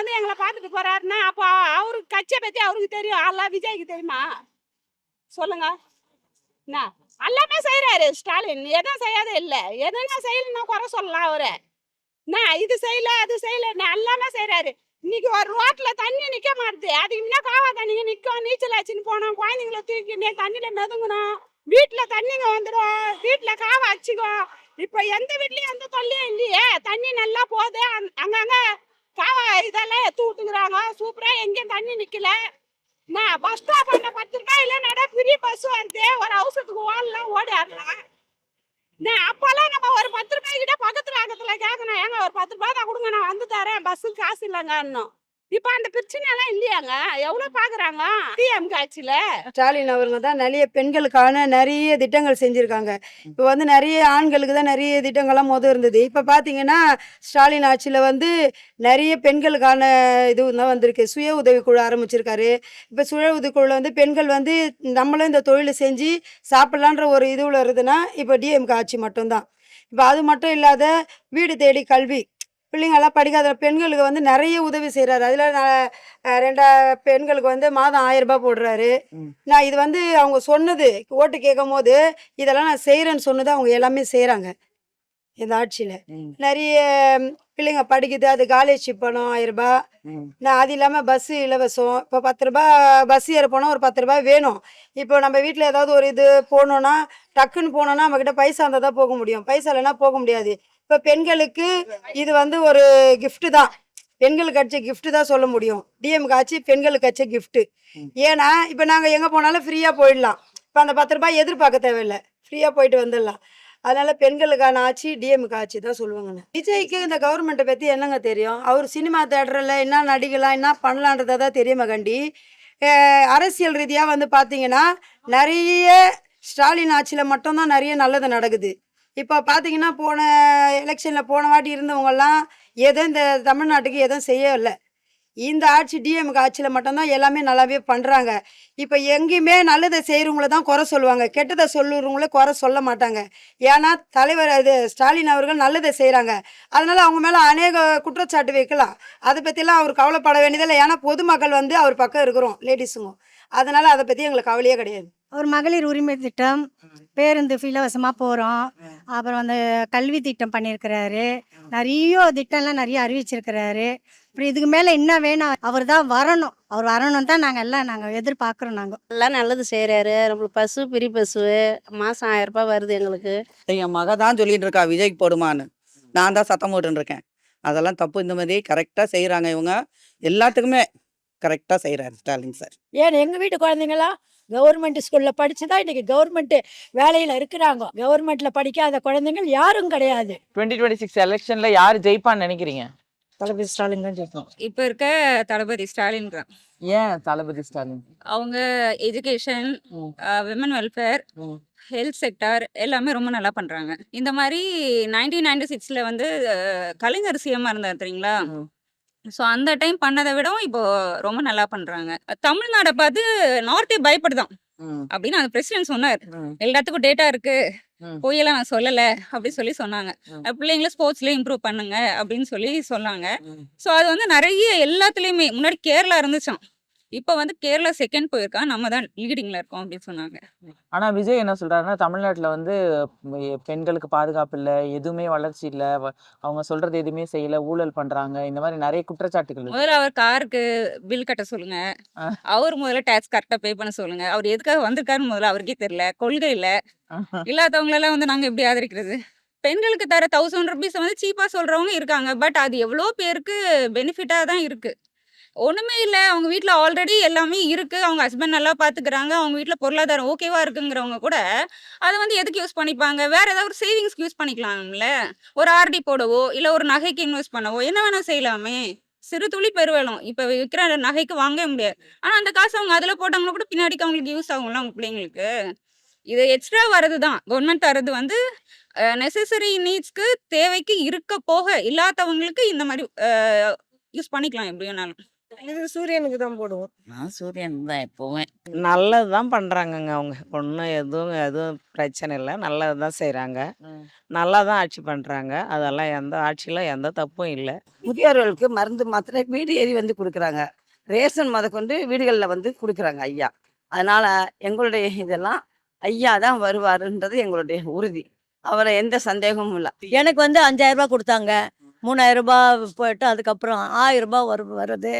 H: அவருக்கு தெரியும். எல்லாம் விஜய்க்கு தெரியுமா? சொல்லுங்க. என்ன எல்லாமே செய்யறாரு ஸ்டாலின். எதுவும் செய்யாத இல்ல. எதுனா செய்யலன்னா குறை சொல்லலாம் அவரு. என்ன இது செய்யல அது செய்யல எல்லாமே செய்யறாரு. இன்னைக்கு ஒரு ரோட்ல தண்ணி நிக்க மாட்டுது. அது இன்னும் காவா தண்ணிங்க நிக்கும். நீச்சல் அடிச்சுன்னு போனோம். குழந்தைங்கள தூக்கினே தண்ணியில மிதங்கணும். வீட்டுல தண்ணிங்க வந்துடும். வீட்டுல காவா அடிச்சுக்கும். இப்ப எந்த வீட்லயும் எந்த தொல்லையும் இல்லையே. தண்ணி நல்லா போகுது. அங்கங்க காவா இதெல்லாம் எடுத்து விட்டுக்கிறாங்க. சூப்பரா எங்கேயும் தண்ணி நிக்கல. நான் பஸ் ஸ்டாப் பண்ண 10 ரூபாயில நட ஃப்ரீ பஸ் வருது. ஒரு அவசரத்துக்கு ஓடலாம் ஓடி ஆடலாம். நான் அப்பெல்லாம் நம்ம ஒரு 10 ரூபாய் கிட்ட பக்கத்துல அக்கத்துல கேட்கணும். ஏங்க ஒரு 10 ரூபாய் தான் கொடுங்க, நான் வந்து தரேன், பஸ்ஸுக்கு காசு இல்லைங்க இன்னும். இப்ப அந்த பிரச்சனை எல்லாம் இல்லையாங்க? எவ்வளவு பாக்குறாங்க டிஎம்கே ஆட்சியில.
J: ஸ்டாலின் அவருங்க தான் நிறைய பெண்களுக்கான நிறைய திட்டங்கள் செஞ்சுருக்காங்க. இப்போ வந்து நிறைய ஆண்களுக்கு தான் நிறைய திட்டங்கள்லாம் இருந்தது. இப்போ பார்த்தீங்கன்னா ஸ்டாலின் ஆட்சியில் வந்து நிறைய பெண்களுக்கான இது தான் வந்திருக்கு. சுய உதவிக்குழு ஆரம்பிச்சிருக்காரு. இப்போ சுய உதவிக்குழுவில் வந்து பெண்கள் வந்து நம்மளும் இந்த தொழிலை செஞ்சு சாப்பிட்லான்ற ஒரு இதுவில் இருக்குதுன்னா இப்போ டிஎம்கே ஆட்சி மட்டும்தான். இப்போ அது மட்டும் இல்லாத வீடு தேடி கல்வி, பிள்ளைங்கள்லாம் படிக்காத பெண்களுக்கு வந்து நிறைய உதவி செய்கிறாரு. அதில் ரெண்டா பெண்களுக்கு வந்து மாதம் 1000 ரூபாய் போடுறாரு. நான் இது வந்து அவங்க சொன்னது ஓட்டு கேட்கும் போது இதெல்லாம் நான் செய்கிறேன்னு சொன்னது அவங்க எல்லாமே செய்கிறாங்க இந்த ஆட்சியில். நிறைய பிள்ளைங்க படிக்குது, அது காலேஜ் பணம் 1000 ரூபாய். நான் அது இல்லாமல் பஸ்ஸு இலவசம். இப்போ 10 ரூபாய் பஸ் ஏற போனால் ஒரு 10 ரூபாய் வேணும். இப்போ நம்ம வீட்டில் ஏதாவது ஒரு இது போகணுன்னா டக்குன்னு போனோன்னா நம்மக்கிட்ட பைசா இருந்தால் தான் போக முடியும். பைசா இல்லைன்னா போக முடியாது. இப்போ பெண்களுக்கு இது வந்து ஒரு gift தான். பெண்களுக்கு அடிச்ச gift தான் சொல்ல முடியும். டிஎம்கே ஆட்சி பெண்களுக்கு அடிச்ச gift. ஏன்னா இப்போ நாங்கள் எங்கே போனாலும் ஃப்ரீயாக போயிடலாம். இப்போ அந்த 10 ரூபாய் எதிர்பார்க்க தேவையில்லை, ஃப்ரீயாக போயிட்டு வந்துடலாம். அதனால பெண்களுக்கான ஆட்சி டிஎம்கே ஆட்சி தான் சொல்லுவாங்கண்ணே. விஜய்க்கு இந்த கவர்மெண்ட்டை பற்றி என்னங்க தெரியும்? அவர் சினிமா தேட்டரில் என்ன நடிக்கலாம், என்ன பண்ணலான்றதை தான் தெரியுமா கண்டி. அரசியல் ரீதியாக வந்து பார்த்தீங்கன்னா நிறைய ஸ்டாலின் ஆட்சியில் மட்டும்தான் நிறைய நல்லது நடக்குது. இப்போ பார்த்தீங்கன்னா போன எலெக்ஷனில் போன வாட்டி இருந்தவங்கெல்லாம் எதுவும் இந்த தமிழ்நாட்டுக்கு எதுவும் செய்யலை. இந்த ஆட்சி டிஎம்கே ஆட்சியில் மட்டும்தான் எல்லாமே நல்லாவே பண்ணுறாங்க. இப்போ எங்கேயுமே நல்லதை செய்கிறவங்கள தான் குறை சொல்லுவாங்க, கெட்டதை சொல்லுறவங்கள குறை சொல்ல மாட்டாங்க. ஏன்னா தலைவர் இது ஸ்டாலின் அவர்கள் நல்லதை செய்கிறாங்க. அதனால் அவங்க மேலே அநேக குற்றச்சாட்டு வைக்கலாம். அதை பற்றிலாம் அவர் கவலைப்பட வேண்டியதில்லை. ஏன்னா பொதுமக்கள் வந்து அவர் பக்கம் இருக்கிறோம், லேடிஸுங்க. அதனால் அதை பற்றி எங்களுக்கு கவலையே கிடையாது.
R: ஒரு மகளிர் உரிமை திட்டம், பேருந்து இலவசமாக போகிறோம். அப்புறம் அந்த கல்வி திட்டம் பண்ணியிருக்கிறாரு. நிறைய திட்டம்லாம் நிறைய அறிவிச்சிருக்கிறாரு. அப்புறம் இதுக்கு மேலே என்ன வேணும்? அவர் தான் வரணும். அவர் வரணும் தான் நாங்கள் எதிர்பார்க்குறோம். நாங்கள்
H: எல்லாம் நல்லது செய்கிறாரு. நம்மளுக்கு பஸ்ஸு ஃப்ரீ பஸ்ஸு மாதம் 1000 ரூபாய் வருது எங்களுக்கு.
Q: என் மக தான் சொல்லிட்டு இருக்கா விஜய்க்கு போடுமான்னு. நான் தான் சத்தம் போட்டுன்னு இருக்கேன். அதெல்லாம் தப்பு. இந்த மாதிரி கரெக்டாக செய்கிறாங்க இவங்க. எல்லாத்துக்குமே கரெக்டாக செய்கிறாரு ஸ்டாலின் சார்.
I: ஏன் எங்கள் வீட்டு குழந்தைங்களாம் கவர்மெண்ட் ஸ்கூலில் படித்து தான் இன்றைக்கி கவர்மெண்ட் வேலையில் இருக்கிறாங்க. கவர்மெண்ட்டில் படிக்காத குழந்தைங்கள் யாரும் கிடையாது.
E: 2026 எலெக்ஷன்ல யார் ஜெயிப்பான்னு நினைக்கிறீங்க?
B: தளபதி ஸ்டாலின் தான் ஜெயிக்கும்.
A: இப்போ இருக்க தளபதி ஸ்டாலின் தான்.
E: ஏன் தளபதி ஸ்டாலின்?
A: அவங்க education, women welfare, health sector எல்லாமே ரொம்ப நல்லா பண்றாங்க. இந்த மாதிரி 1996ல வந்து கலைஞர் சிஎம்மா இருந்தார் தெரியுங்களா? ஸோ அந்த டைம் பண்ணதை விடவும் இப்போ ரொம்ப நல்லா பண்றாங்க. தமிழ்நாடை பார்த்து நார்த்தே பயப்படுதான் அப்படின்னு அந்த பிரசிடென்ட் சொன்னார். எல்லாத்துக்கும் டேட்டா இருக்கு, பொய்யெல்லாம் நான் சொல்லலை அப்படின்னு சொல்லி சொன்னாங்க. பிள்ளைங்கள ஸ்போர்ட்ஸ்லேயும் இம்ப்ரூவ் பண்ணுங்க அப்படின்னு சொல்லி சொன்னாங்க. ஸோ அது வந்து நிறைய எல்லாத்துலேயுமே முன்னாடி கேரளா இருந்துச்சான். இப்போ வந்து கேரளா செகண்ட் போயிருக்கா, நம்ம தான் லீடிங்ல இருக்கோம் அப்படின்னு சொன்னாங்க.
E: ஆனா விஜய் என்ன சொல்றாருன்னா, தமிழ்நாட்டுல வந்து பெண்களுக்கு பாதுகாப்பு இல்லை, எதுவுமே வளர்ச்சி இல்லை, அவங்க சொல்றது எதுவுமே செய்யல, ஊழல் பண்றாங்க, இந்த மாதிரி நிறைய குற்றச்சாட்டுகள் இருக்கு.
A: முதல்ல அவர் காருக்கு பில் கட்ட சொல்லுங்க. அவர் முதல்ல டேக்ஸ் கரெக்டா பே பண்ண சொல்லுங்க. அவர் எதுக்காக வந்திருக்காருன்னு முதல்ல அவருக்கே தெரியல. கொள்கை இல்ல. இல்லாதவங்களெல்லாம் வந்து நாங்க எப்படி ஆதரிக்கிறது? பெண்களுக்கு தர 1000 ருபீஸ் வந்து சீப்பா சொல்றவங்க இருக்காங்க. பட் அது எவ்வளோ பேருக்கு பெனிஃபிட்டா தான் இருக்கு. ஒண்ணுமே இல்ல. அவங்க வீட்ல ஆல்ரெடி எல்லாமே இருக்கு. அவங்க ஹஸ்பண்ட் நல்லா பாத்துக்கிறாங்க. அவங்க வீட்ல பொருளாதாரம் ஓகேவா இருக்குங்கிறவங்க கூட அதை வந்து எதுக்கு யூஸ் பண்ணிப்பாங்க? வேற ஏதாவது ஒரு சேவிங்ஸ்க்கு யூஸ் பண்ணிக்கலாம்ல. ஒரு ஆர்டி போடவோ இல்ல ஒரு நகைக்கு இன்வெஸ்ட் பண்ணவோ என்ன வேணா செய்யலாமே. சிறு துளி பெருவெள்ளம். இப்ப விற்கிற நகைக்கு வாங்கவே முடியாது. ஆனா அந்த காசு அவங்க அதுல போட்டாங்கன்னா கூட பின்னாடிக்கு அவங்களுக்கு யூஸ் ஆகும்ல அவங்க பிள்ளைங்களுக்கு. இது எக்ஸ்ட்ரா வரதுதான். கவர்மெண்ட் தரது வந்து நெசசரி நீட்ஸ்க்கு தேவைக்கு இருக்க போக இல்லாதவங்களுக்கு இந்த மாதிரி யூஸ் பண்ணிக்கலாம் எப்படி வேணாலும்.
J: இது சூரியனுக்கு தான் போடுவோம்.
Q: நான் சூரியன் தான் எப்போவுமே. நல்லது தான் பண்ணுறாங்கங்க அவங்க. ஒன்றும் எதுவும் பிரச்சனை இல்லை. நல்லது தான் செய்கிறாங்க. நல்லா தான் ஆட்சி பண்ணுறாங்க. அதெல்லாம் எந்த ஆட்சியில் எந்த தப்பும் இல்லை.
B: முதியோர்களுக்கு மருந்து மாத்திரை வீடு ஏறி வந்து கொடுக்குறாங்க.
Q: ரேஷன் முதற்கொண்டு வீடுகளில் வந்து கொடுக்குறாங்க ஐயா. அதனால எங்களுடைய இதெல்லாம் ஐயா தான் வருவாருன்றது எங்களுடைய உறுதி. அவரை எந்த சந்தேகமும் இல்லை.
H: எனக்கு வந்து 5000 ரூபாய் கொடுத்தாங்க. 3000 ரூபாய் போயிட்டு அதுக்கப்புறம் 1000 ரூபாய் வருது.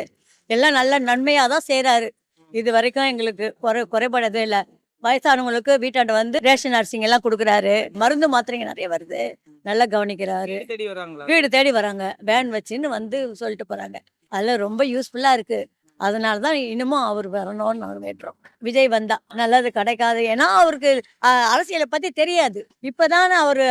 H: எல்லாம் நல்ல நன்மையாக தான் செய்கிறாரு. இது வரைக்கும் எங்களுக்கு குறைபாடதே இல்லை. வயசானவங்களுக்கு வீட்டாண்ட வந்து ரேஷன் அரிசிங்க எல்லாம் கொடுக்குறாரு. மருந்து மாத்திரைங்க நிறைய வருது. நல்லா கவனிக்கிறாரு.
E: தேடி வராங்களா?
H: வீடு தேடி வராங்க. வேன் வச்சுன்னு வந்து சொல்லிட்டு போறாங்க. அதெல்லாம் ரொம்ப யூஸ்ஃபுல்லா இருக்கு. அதனால தான் இன்னமும் அவர் வரணும்னு நாங்கள் வேண்டுறோம். விஜய் வந்தா நல்லது கிடைக்காது. ஏன்னா அவருக்கு அரசியலை பத்தி தெரியாது. இப்பதானே அவரு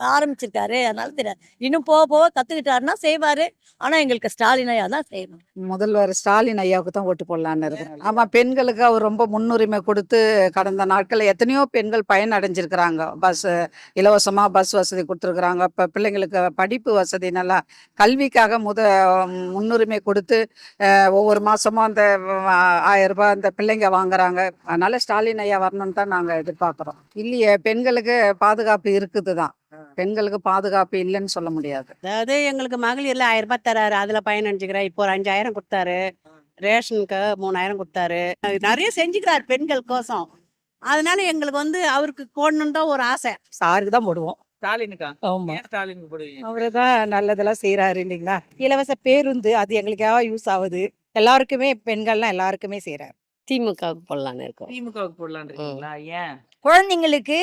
H: ஆரம்பிச்சிருக்காரு. அதனால தெரியாது. இன்னும் போக போக கத்துக்கிட்டாருன்னா செய்வாரு. ஆனா எங்களுக்கு ஸ்டாலின் ஐயா தான் செய்யணும்.
S: முதல்வர் ஸ்டாலின் ஐயாவுக்கு தான் ஓட்டு போடலான்னு இருக்கிறேன். ஆமா, பெண்களுக்கு அவர் ரொம்ப முன்னுரிமை கொடுத்து கடந்த நாட்களில் எத்தனையோ பெண்கள் பயன் அடைஞ்சிருக்கிறாங்க. இலவசமா பஸ் வசதி கொடுத்துருக்குறாங்க. இப்போ பிள்ளைங்களுக்கு படிப்பு வசதி நல்லா கல்விக்காக முன்னுரிமை கொடுத்து ஒவ்வொரு மாசமும் அந்த 1000 ரூபாய் அந்த பிள்ளைங்க வாங்குறாங்க. அதனால ஸ்டாலின் ஐயா வரணும்னு தான் நாங்கள் எதிர்பார்க்குறோம். இல்லையே, பெண்களுக்கு பாதுகாப்பு இருக்குது தான். பெண்களுக்கு பாதுகாப்பு இல்லைன்னு சொல்ல முடியாது.
P: அதாவது எங்களுக்கு மகளிர்ல 1000 ரூபாய் தராரு. அதுல பயனடைஞ்சுக்கிறேன். இப்போ ஒரு 5000 கொடுத்தாரு. ரேஷனுக்கு 3000 கொடுத்தாரு. நிறைய செஞ்சுக்கிறாரு பெண்களுக்கோசம். அதனால எங்களுக்கு வந்து அவருக்கு போடணுன்னு தான் ஒரு ஆசை.
Q: சாருக்கு தான் போடுவோம்.
E: ஸ்டாலினுக்கா?
Q: ஆமா,
E: ஏன் ஸ்டாலினுக்கு போடுவீங்க?
Q: அவரு தான் நல்லதெல்லாம் செய்யறாரு இல்லைங்களா? இலவச பேருந்து அது எங்களுக்காக யூஸ் ஆகுது. எல்லாருக்குமே பெண்கள்லாம் எல்லாருக்குமே செய்யறாரு.
H: திமுகவுக்கு போடலான்னு இருக்கோம்.
E: திமுகவுக்கு போடலான்னு இருக்கீங்களா? ஏன்?
I: குழந்தைங்களுக்கு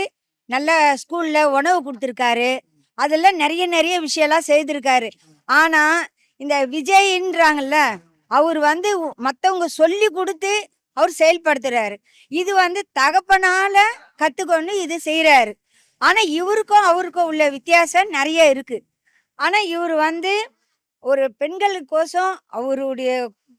I: நல்ல ஸ்கூல்ல உணவு கொடுத்துருக்காரு. அதெல்லாம் நிறைய விஷயம்லாம் செய்திருக்காரு. ஆனா இந்த விஜய்ன்றாங்கல்ல, அவர் வந்து மற்றவங்க சொல்லி கொடுத்து அவர் செயல்படுத்துறாரு. இது வந்து தகப்பனால கத்துக்கொண்டு இது செய்யறாரு. ஆனா இவருக்கும் அவருக்கும் உள்ள வித்தியாசம் நிறைய இருக்கு. ஆனா இவர் வந்து ஒரு பெண்களுக்கோசம் அவருடைய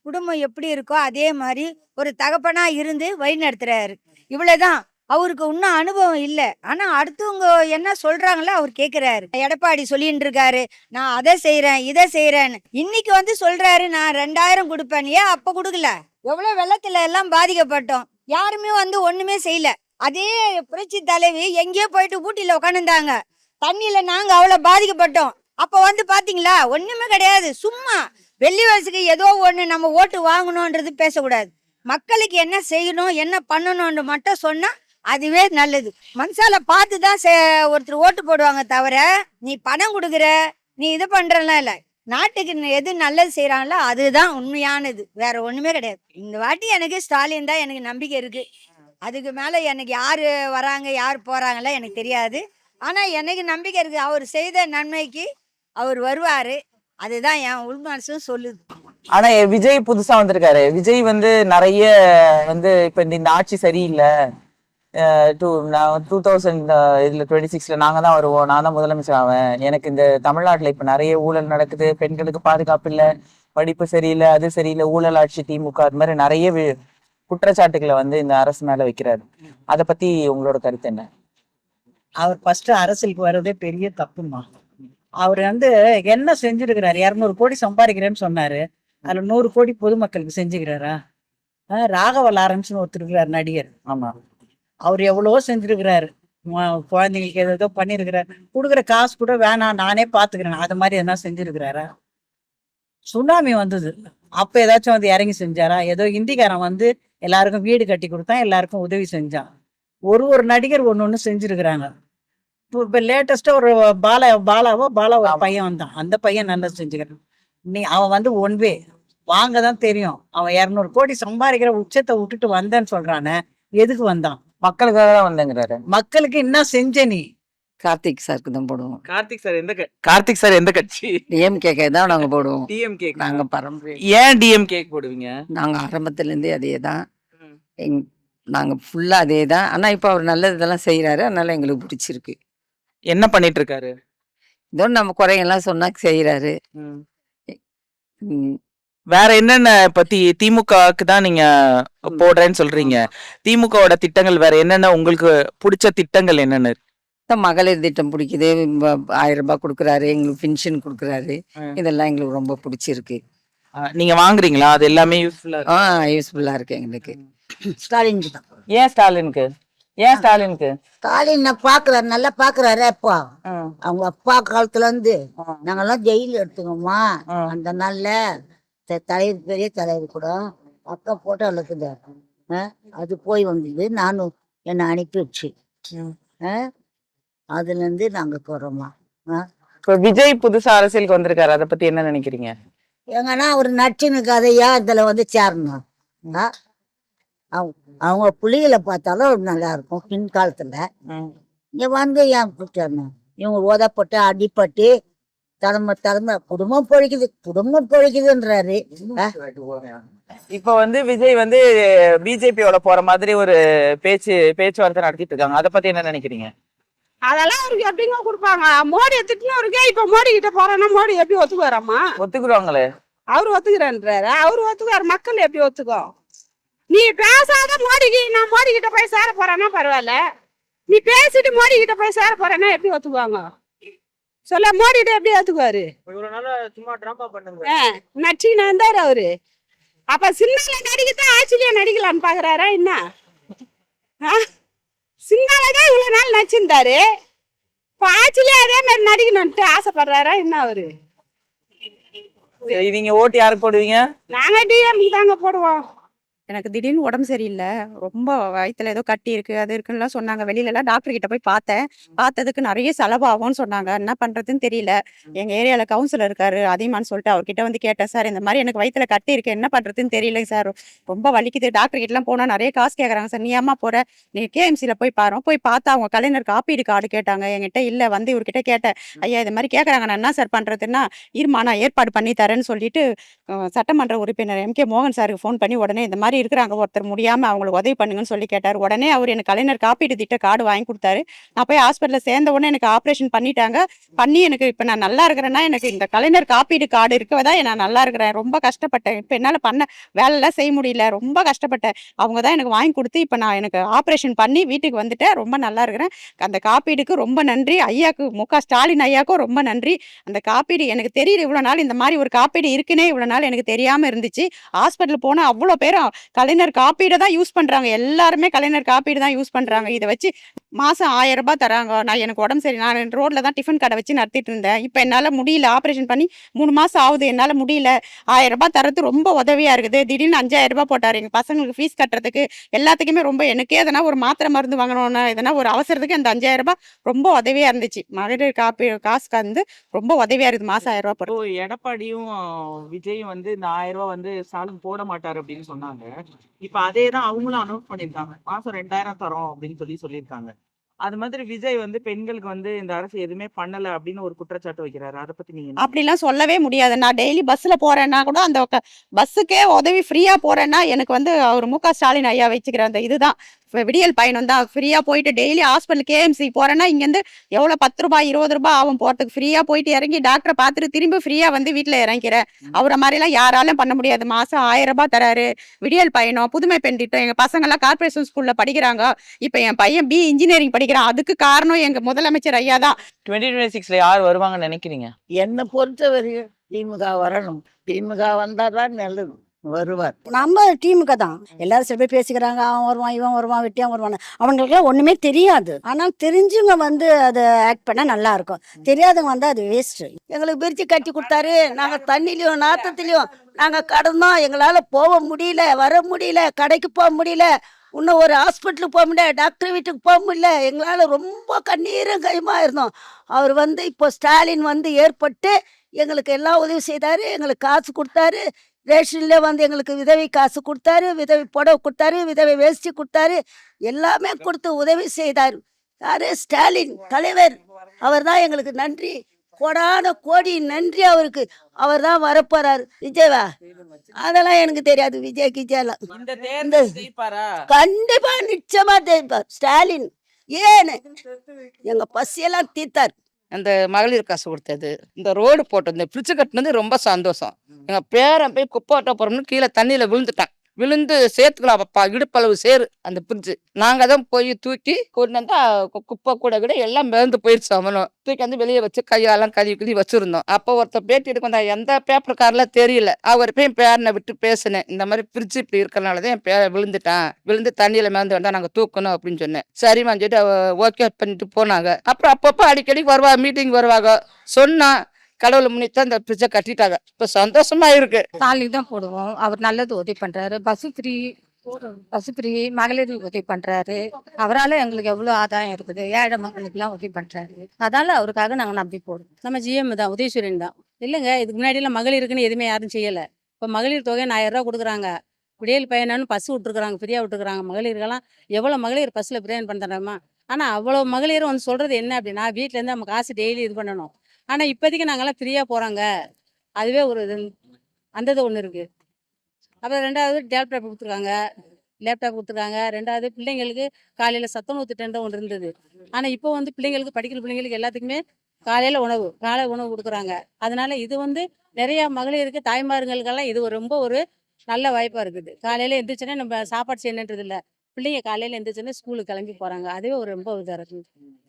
I: குடும்பம் எப்படி இருக்கோ அதே மாதிரி ஒரு தகப்பனா இருந்து வழி நடத்துறாரு. இவ்வளவுதான். அவருக்கு இன்னும் அனுபவம் இல்லை. ஆனா அடுத்தவங்க என்ன சொல்றாங்களோ அவர் கேட்கிறாரு. எடப்பாடி சொல்லிட்டு இருக்காரு, நான் அதை செய்யறேன் இதை செய்யறேன்னு. இன்னைக்கு வந்து சொல்றாரு, நான் 2000 கொடுப்பேன். ஏன் அப்ப கொடுக்கல? எவ்வளவு வெள்ளத்துல எல்லாம் பாதிக்கப்பட்டோம். யாருமே வந்து ஒண்ணுமே செய்யல. அதே புரட்சி தலைவி எங்கேயோ போயிட்டு ஊட்டியில உட்காந்துருந்தாங்க. தண்ணியில நாங்க அவ்வளவு பாதிக்கப்பட்டோம். அப்ப வந்து பாத்தீங்களா, ஒண்ணுமே கிடையாது. சும்மா வெள்ளி வயசுக்கு ஏதோ ஒண்ணு நம்ம ஓட்டு வாங்கணும்ன்றது பேசக்கூடாது. மக்களுக்கு என்ன செய்யணும் என்ன பண்ணணும்னு மட்டும் சொன்னா அதுவே நல்லது. மனசால பார்த்துதான் ஒருத்தர் ஓட்டு போடுவாங்க தவிர நீ பணம் கொடுக்குற நீ இது பண்றலாம் இல்ல. நாட்டுக்கு எது நல்லது செய்யறாங்களோ அதுதான் உண்மையானது. வேற ஒண்ணுமே கிடையாது. இந்த வாட்டி எனக்கு ஸ்டாலின் தான் எனக்கு நம்பிக்கை இருக்கு. அதுக்கு மேல எனக்கு யாரு வராங்க யார் போறாங்களோ எனக்கு தெரியாது. ஆனா எனக்கு நம்பிக்கை இருக்கு. அவர் செய்த நன்மைக்கு அவர் வருவாரு. அதுதான் என் உள்மனசும் சொல்லுது.
E: ஆனா விஜய் புதுசா வந்திருக்காரு. விஜய் வந்து நிறைய வந்து இப்ப இந்த ஆட்சி சரியில்லை, 2026 நாங்க தான் வருவோம், நான் தான் முதலமைச்சர் ஆவேன், எனக்கு இந்த தமிழ்நாட்டுல இப்ப நிறைய ஊழல் நடக்குது, பெண்களுக்கு பாதுகாப்பு இல்ல, படிப்பு சரியில்லை, அது சரியில்லை, ஊழல் ஆட்சி, திமுக, அது மாதிரி நிறைய குற்றச்சாட்டுகளை வந்து இந்த அரசு மேல வைக்கிறாரு. அதை பத்தி உங்களோட கருத்து என்ன?
Q: அவர் ஃபர்ஸ்ட் அரசியலுக்கு வர்றதே பெரிய தப்புமா. அவர் வந்து என்ன செஞ்சிருக்கிறாரு? 200 கோடி சம்பாதிக்கிறேன்னு சொன்னாரு. அதுல 100 கோடி பொதுமக்களுக்கு செஞ்சுக்கிறாரா? ராகவ லாரன்ஸ்னு ஒருத்தர் இருக்கிறார், நடிகர்.
E: ஆமா,
Q: அவர் எவ்வளவோ செஞ்சிருக்கிறாரு. குழந்தைங்களுக்கு ஏதோ பண்ணிருக்கிறாரு. கொடுக்குற காசு கூட வேணாம் நானே பாத்துக்கிறேன், அது மாதிரி எதனா செஞ்சிருக்கிறாரா? சுனாமி வந்தது, அப்ப ஏதாச்சும் வந்து இறங்கி செஞ்சாரா? ஏதோ இந்திக்காரன் வந்து எல்லாருக்கும் வீடு கட்டி கொடுத்தான், எல்லாருக்கும் உதவி செஞ்சான். ஒரு நடிகர் ஒண்ணு செஞ்சிருக்கிறாங்க. இப்ப லேட்டஸ்டா ஒரு பாலா ஒரு பையன் வந்தான். அந்த பையன் நல்லா செஞ்சுக்கிறான். அவன் வந்து ஒன்வே வாங்கதான் தெரியும். அவன் 200 கோடி சம்பாதிக்கிற உச்சத்தை விட்டுட்டு வந்தேன்னு சொல்றானே, எதுக்கு வந்தான்?
E: மக்களுக்காக தான் வந்தேங்கிறாரு.
Q: மக்களுக்கு என்ன செஞ்ச நீ?
S: கார்த்திக் சாருக்கு தான் போடுவோம்.
E: கார்த்திக் சார் எந்த கட்சி?
S: டிஎம்கே தான் நாங்க போடுவோம்.
E: டிஎம்கே.
S: நாங்க பரம்பரை.
E: ஏன் டிஎம்கே போடுவீங்க?
S: நாங்க ஆரம்பத்துல இருந்தே அதே தான். நாங்க ஃபுல்லா அதே தான். ஆனா இப்ப அவர் நல்லது இதெல்லாம் செய்யறாரு, அதனால எங்களுக்கு பிடிச்சிருக்கு.
E: என்ன பண்ணிட்டு இருக்காரு?
S: இதோ நம்ம குறையெல்லாம் சொன்னா செய்யறாரு.
E: வேற என்னென்ன பத்தி திமுகவுக்கு தான் நீங்க போடுறேன்னு சொல்றீங்க? திமுகவோட திட்டங்கள் வேற என்னென்ன உங்களுக்கு பிடிச்ச திட்டங்கள் என்னென்ன?
S: மகளிர் திட்டம் பிடிக்குது. 1000 ரூபாய் கொடுக்குறாரு, எங்களுக்கு பென்ஷன் கொடுக்குறாரு. இதெல்லாம் எங்களுக்கு ரொம்ப பிடிச்சிருக்கு.
E: நீங்க வாங்குறீங்களா? அது எல்லாமே யூஸ்ஃபுல்லா
S: யூஸ்ஃபுல்லா இருக்கு எங்களுக்கு.
I: ஸ்டாலினுக்கு தான்.
E: ஏன் ஸ்டாலினுக்கு?
I: ஸ்டாலின் பாக்குறாரு, நல்லா பாக்குறாரு. அப்பா அவங்க அப்பா காலத்துல இருந்து நாங்கெல்லாம் ஜெயில எடுத்துக்கோமா அந்த நாள்ல
T: தலைவர் பெரிய தலைவர் கூட அக்கா போட்டோவில் இருக்குது. அது போய் வந்தது, நானும் என்னை அனுப்பிடுச்சு. அதுலேருந்து நாங்கள் போகிறோம்மா.
E: இப்போ விஜய் புதுசா அரசியலுக்கு வந்திருக்காரு, அதை பத்தி என்ன நினைக்கிறீங்க?
T: எங்கன்னா ஒரு நச்சினு கதையா இதில் வந்து சேரணும். அவங்க புள்ளிகளை பார்த்தாலும் நல்லா இருக்கும் பின்காலத்தில். இங்கே வந்து ஏன் கூப்பிட்டணும்? இவங்க ஓதப்பட்டு அடிப்பட்டு தலைமை குடும்பம் பொழிக்குதுன்றாரு.
E: இப்ப வந்து விஜய் வந்து பிஜேபியோட போற மாதிரி ஒரு பேச்சுவார்த்தை நடத்திட்டு இருக்காங்க, அதை பத்தி என்ன நினைக்கிறீங்க?
P: அதெல்லாம் அவருக்கு எப்படிங்க கொடுப்பாங்க? மோடி திட்டினவருக்கே இப்ப மோடி கிட்ட போறேன்னா மோடி எப்படி ஒத்துக்குறாமா?
E: ஒத்துக்குறாங்களே.
P: அவரு ஒத்துக்கிறேன்றாரு. அவரு ஒத்துக்குறாரு, மக்கள் எப்படி ஒத்துக்கும்? நீ பேசாத மோடிக்கு நான் மோடி கிட்ட போய் சேர போறேன்னா பரவாயில்ல, நீ பேசிட்டு மோடி கிட்ட போய் சேர போறேன்னா எப்படி ஒத்துக்குவாங்க சொல்ல? மோடி கிட்ட எப்படி ஒத்துக்குவாரு? நடிச்சுக்கினா இருந்தாரு அவரு. அப்ப சின்னால நடிக்கத்தான் ஆட்சியிலேயே நடிக்கலான்னு பாக்குறாரா என்ன? சின்னாலதான் இவ்வளவு நாள் நடிச்சிருந்தாரு, இப்ப ஆட்சியிலேயே அதே மாதிரி நடிக்கணும்ட்டு ஆசைப்படுறாரா என்ன அவரு?
E: நீங்க ஓட்டு யாருக்கு போடுவீங்க?
P: நாங்க டிஎம்கே தாங்க போடுவோம்.
U: எனக்கு திடீர்னு உடம்பு சரியில்லை, ரொம்ப வயித்துல ஏதோ கட்டி இருக்கு அது இருக்குன்னுலாம் சொன்னாங்க. வெளியிலலாம் டாக்டர் கிட்ட போய் பார்த்தேன். பார்த்ததுக்கு நிறைய செலவாகும்னு சொன்னாங்க. என்ன பண்றதுன்னு தெரியல. எங்க ஏரியால கவுன்சிலர் இருக்காரு அதிகமான்னு சொல்லிட்டு அவர்கிட்ட வந்து கேட்டேன், சார் இந்த மாதிரி எனக்கு வயித்துல கட்டி இருக்கு, என்ன பண்றதுன்னு தெரியல சார், ரொம்ப வலிக்குது. டாக்டர் கிட்டலாம் போனா நிறைய காசு கேட்கறாங்க சார். நீ ஏமா போற, நீ கேஎம்சில போய் பாரு. போய் பார்த்தா அவங்க கலைஞர் காப்பீடு கார்டு கேட்டாங்க. என்கிட்ட இல்ல. வந்து இவர்கிட்ட கேட்டேன், ஐயா இது மாதிரி கேட்கறாங்க, நான் என்ன சார் பண்றதுன்னா, இருமா நான் ஏற்பாடு பண்ணி தரேன்னு சொல்லிட்டு சட்டமன்ற உறுப்பினர் எம்.கே. மோகன் சாருக்கு ஃபோன் பண்ணி உடனே இந்த மாதிரி இருக்கிறாங்க ஒருத்தர் முடியாம அவங்களுக்கு உதவி பண்ணுங்கன்னு சொல்லி கேட்டார். உடனே அவர் எனக்கு கலைஞர் காப்பீடு திட்ட கார்டு வாங்கி கொடுத்தாரு. நான் போய் ஹாஸ்பிட்டல்ல சேர்ந்த உடனே எனக்கு ஆப்ரேஷன் பண்ணிட்டாங்க. பண்ணி எனக்கு இப்ப நான் நல்லா இருக்கிறேன்னா எனக்கு இந்த கலைஞர் காப்பீடு கார்டு இருக்கவதான் நான் நல்லா இருக்கிறேன். ரொம்ப கஷ்டப்பட்டேன், இப்ப என்னால பண்ண வேலையெல்லாம் செய்ய முடியல, ரொம்ப கஷ்டப்பட்டேன். அவங்க தான் எனக்கு வாங்கி கொடுத்து இப்ப நான் எனக்கு ஆப்ரேஷன் பண்ணி வீட்டுக்கு வந்துட்டேன், ரொம்ப நல்லா இருக்கிறேன். அந்த காப்பீடுக்கு ரொம்ப நன்றி. ஐயாக்கு மு.க. ஸ்டாலின் ஐயாக்கும் ரொம்ப நன்றி. அந்த காப்பீடு எனக்கு தெரியல, இவ்வளவு நாள் இந்த மாதிரி ஒரு காப்பீடு இருக்குன்னே இவ்வளவு நாள் எனக்கு தெரியாம இருந்துச்சு. ஹாஸ்பிட்டல் போனா அவ்வளவு பேரும் கலைஞர் காப்பீடு தான் யூஸ் பண்றாங்க, எல்லாருமே கலைஞர் காப்பீடு தான் யூஸ் பண்றாங்க. இதை வச்சு மாசம் 1000 ரூபாய் தராங்க. நான் எனக்கு உடம்பு சரி, நான் ரோட்ல தான் டிஃபன் கடை வச்சு நடத்திட்டு இருந்தேன். இப்ப என்னால முடியல, ஆப்ரேஷன் பண்ணி 3 மாசம் ஆகுது, என்னால முடியல. 1000 ரூபாய் தரது ரொம்ப உதவியா இருக்குது. திடீர்னு 5000 ரூபாய் போட்டாரு எங்க பசங்களுக்கு ஃபீஸ் கட்டுறதுக்கு எல்லாத்துக்குமே. ரொம்ப எனக்கே எதனா ஒரு மாத்திரை மருந்து வாங்கணும்னா எதனா ஒரு அவசரத்துக்கு அந்த 5000 ரூபாய் ரொம்ப உதவியா இருந்துச்சு. மகளிர் காப்பீடு காசுக்கு வந்து ரொம்ப உதவியா இருக்குது. மாசம் 1000 ரூபாய் போடுறது.
E: எடப்பாடியும் விஜயும் வந்து இந்த 1000 ரூபாய் வந்து ஸ்டாலின் போட மாட்டாரு அப்படின்னு சொன்னாங்க. இப்ப அதேதான் அவங்களும் அனௌன்ஸ் பண்ணிருக்காங்க, மாசம் 2000 தரோம் அப்படின்னு சொல்லியிருக்காங்க. அது மாதிரி விஜய் வந்து பெண்களுக்கு வந்து இந்த அரசு எதுவுமே பண்ணல அப்படின்னு ஒரு குற்றச்சாட்டு வைக்கிறாரு, அதை பத்தி நீங்க என்ன?
U: அப்படிலாம் சொல்லவே முடியாது. நான் டெய்லி பஸ்ல போறேன்னா கூட அந்த பஸ்ஸுக்கே உதவி ஃப்ரீயா போறேன்னா எனக்கு வந்து அவர் மு.க. ஸ்டாலின் ஐயா வச்சுக்கிற அந்த இதுதான் விடியல் பயணம் தான். ஃப்ரீயா போயிட்டு டெய்லி ஹாஸ்பிட்டல் கேஎம்சி போறேன்னா இங்கேருந்து எவ்வளோ 10 ரூபாய் 20 ரூபாய் ஆகும் போறதுக்கு. ஃப்ரீயா போயிட்டு இறங்கி டாக்டரை பார்த்துட்டு திரும்பி ஃப்ரீயா வந்து வீட்டில் இறங்கிறேன். அவரை மாதிரிலாம் யாராலும் பண்ண முடியாது. மாசம் 1000 ரூபாய் தராரு. விடியல் பயணம், புதுமை பெண் திட்டம். எங்க பசங்க எல்லாம் கார்பரேஷன் ஸ்கூல்ல படிக்கிறாங்க. இப்ப என் பையன் பி இன்ஜினியரிங் படிக்கிறான். அதுக்கு காரணம் எங்க முதலமைச்சர் ஐயா தான்.
E: 2026ல யார் வருவாங்கன்னு நினைக்கிறீங்க?
T: என்னை பொறுத்தவரையும் திமுக வரணும். திமுக வந்தாதான் நல்லது, வருவார்.
R: நம்ம டீமுக்கு தான் எல்லாரும் சில பேர் பேசிக்கிறாங்க, அவன் வருவான் இவன் வருவான் வெட்டியான் வருவான். அவங்களுக்குலாம் ஒண்ணுமே தெரியாது. ஆனால் தெரிஞ்சவங்க வந்து அதை ஆக்ட் பண்ணா நல்லா இருக்கும். தெரியாதவங்க வந்து அது வேஸ்ட். எங்களுக்கு பிரிச்சு கட்டி கொடுத்தாரு. நாங்க தண்ணிலையும் நாத்தத்திலையும் நாங்க கடந்தோம். எங்களால போக முடியல, வர முடியல, கடைக்கு போக முடியல, இன்னும் ஒரு ஹாஸ்பிட்டலுக்கு போக முடியல, டாக்டர் வீட்டுக்கு போக முடியல. எங்களால் ரொம்ப கண்ணீரும் கையுமா இருந்தோம். அவர் வந்து இப்போ ஸ்டாலின் வந்து ஏற்பட்டு எங்களுக்கு எல்லா உதவி செய்தாரு. எங்களுக்கு காசு கொடுத்தாரு. ரேஷன்ல வந்து எங்களுக்கு விதவை காசு கொடுத்தாரு, விதவை புடவை கொடுத்தாரு, விதவை வேஷ்டி கொடுத்தாரு, எல்லாமே கொடுத்து உதவி செய்தார். யாரு? ஸ்டாலின் தலைவர். அவர் தான் எங்களுக்கு நன்றி, கோடான கோடி நன்றி அவருக்கு. அவர் தான் வரப்போறாரு. விஜயவா அதெல்லாம் எனக்கு தெரியாது. விஜய் கிஜயெல்லாம் கண்டிப்பா நிச்சயமா ஜெயிப்பார் ஸ்டாலின். ஏன்னு எங்க பசியெல்லாம் தீர்த்தார்.
V: அந்த மகளிர் காசு கொடுத்தது, இந்த ரோடு போட்டது, இந்த பிரிட்ஜு கட்டினது ரொம்ப சந்தோஷம். எங்க பேரன் போய் குப்பை ஓட்ட போறோம்னு கீழே தண்ணியில விழுந்துட்டான். விழுந்து சேர்த்துக்கலாம் அப்பா இடுப்பளவு சேரு அந்த பிரிட்ஜு. நாங்க தான் போய் தூக்கி கொண்டு வந்தா குப்பை கூட எல்லாம் மிதந்து போயிடுச்சு. அவனும் தூக்கி வந்து வெளியே வச்சு கையாலாம் கழுவி வச்சிருந்தோம். அப்போ ஒருத்தர் பேட்டி எடுக்க வந்தா, எந்த பேப்பர்காரில தெரியல. அவர் போய் பேரனை விட்டு பேசினேன், இந்த மாதிரி பிரிட்ஜு இப்படி இருக்கிறனாலதான் என் பேரை விழுந்துட்டான், விழுந்து தண்ணியில மிதந்து வந்தா நாங்க தூக்கணும் அப்படின்னு சொன்னேன். சரிம்மா சொல்லிட்டு ஓகே பண்ணிட்டு போனாங்க. அப்புறம் அப்பப்போ அடிக்கடி வருவாங்க, மீட்டிங் வருவாங்க. சொன்னா கடவுளை முன்னிட்டு அந்த ஃப்ரிட்ஜை கட்டிட்டாங்க. இப்போ சந்தோஷமா இருக்கு.
P: ஸ்டாலின் தான் போடுவோம். அவர் நல்லது உதவி பண்றாரு. பஸ் ஃப்ரீ மகளிர் உதவி பண்றாரு. அவரால் எங்களுக்கு எவ்வளோ ஆதாயம் இருக்குது. ஏழை மக்களுக்குலாம் உதவி பண்றாரு. அதனால அவருக்காக நாங்கள் நம்பி போடுவோம். நம்ம ஜிஎம் தான், உதயசூரியன் தான். இல்லைங்க, இதுக்கு முன்னாடிலாம் மகளிருக்குன்னு எதுவுமே யாரும் செய்யலை. இப்போ மகளிர் தொகை 1000 ரூபா கொடுக்குறாங்க. விடியல் பயணம்னு பஸ் விட்டுருக்குறாங்க, ஃப்ரீயாக விட்டுருக்குறாங்க. மகளிருக்கெல்லாம் எவ்வளோ மகளிர் பஸ்ஸில் பிரயாணம் பண்ணுறாமா. ஆனால் அவ்வளோ மகளிரும் வந்து சொல்கிறது என்ன அப்படின்னா, வீட்டிலேருந்து நம்ம காசு டெய்லி இது பண்ணணும். ஆனால் இப்போதைக்கு நாங்கள்லாம் ஃப்ரீயாக போகிறாங்க. அதுவே ஒரு இது அந்த இது ஒன்று இருக்குது. அப்புறம் 2வது லேப்டாப் கொடுத்துருக்காங்க. 2வது பிள்ளைங்களுக்கு காலையில் சத்துணவு திட்டம் ஒன்று இருந்தது. ஆனால் இப்போ வந்து பிள்ளைங்களுக்கு படிக்கிற பிள்ளைங்களுக்கு எல்லாத்துக்குமே காலையில் காலை உணவு கொடுக்குறாங்க. அதனால இது வந்து நிறையா மகளிருக்கு தாய்மார்களுக்கெல்லாம் இது ரொம்ப ஒரு நல்ல வாய்ப்பாக இருக்குது. காலையில் எந்திரிச்சோன்னே நம்ம சாப்பாடு செய்யணுன்றது இல்லை. பிள்ளைங்க காலையில் எந்திரிச்சோன்னே ஸ்கூலுக்கு கிளம்பி போகிறாங்க. அதுவே ஒரு ரொம்ப இதாக இருக்குது.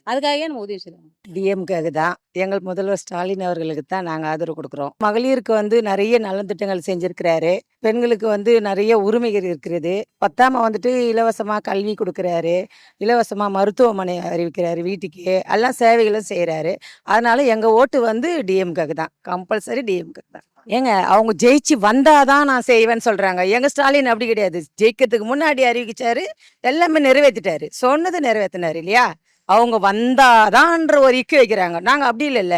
P: அதுக்காகவே நம்ம உதவி செய்யணும்.
D: டிஎம்கேக்கு தான், எங்கள் முதல்வர் ஸ்டாலின் அவர்களுக்கு தான் நாங்கள் ஆதரவு கொடுக்குறோம். மகளிருக்கு வந்து நிறைய நலத்திட்டங்கள் செஞ்சிருக்கிறாரு. பெண்களுக்கு வந்து நிறைய உரிமைகள் இருக்கிறது. 10ஆம் வந்துட்டு இலவசமாக கல்வி கொடுக்குறாரு. இலவசமாக மருத்துவமனை அறிவிக்கிறாரு. வீட்டுக்கு எல்லாம் சேவைகளும் செய்கிறாரு. அதனால எங்கள் ஓட்டு வந்து டிஎம்கேக்கு தான், கம்பல்சரி டிஎம்கேக்கு தான். ஏங்க, அவங்க ஜெயிச்சு வந்தாதான் நான் செய்வேன்னு சொல்றாங்க. எங்க ஸ்டாலின் அப்படி கிடையாது. ஜெயிக்கிறதுக்கு முன்னாடி அறிவிச்சாரு, எல்லாமே நிறைவேற்றிட்டாரு. சொன்னது நிறைவேற்றினாரு இல்லையா. அவங்க வந்தாதான்ற ஒரு இக்கு வைக்கிறாங்க. நாங்க அப்படி இல்லைல்ல,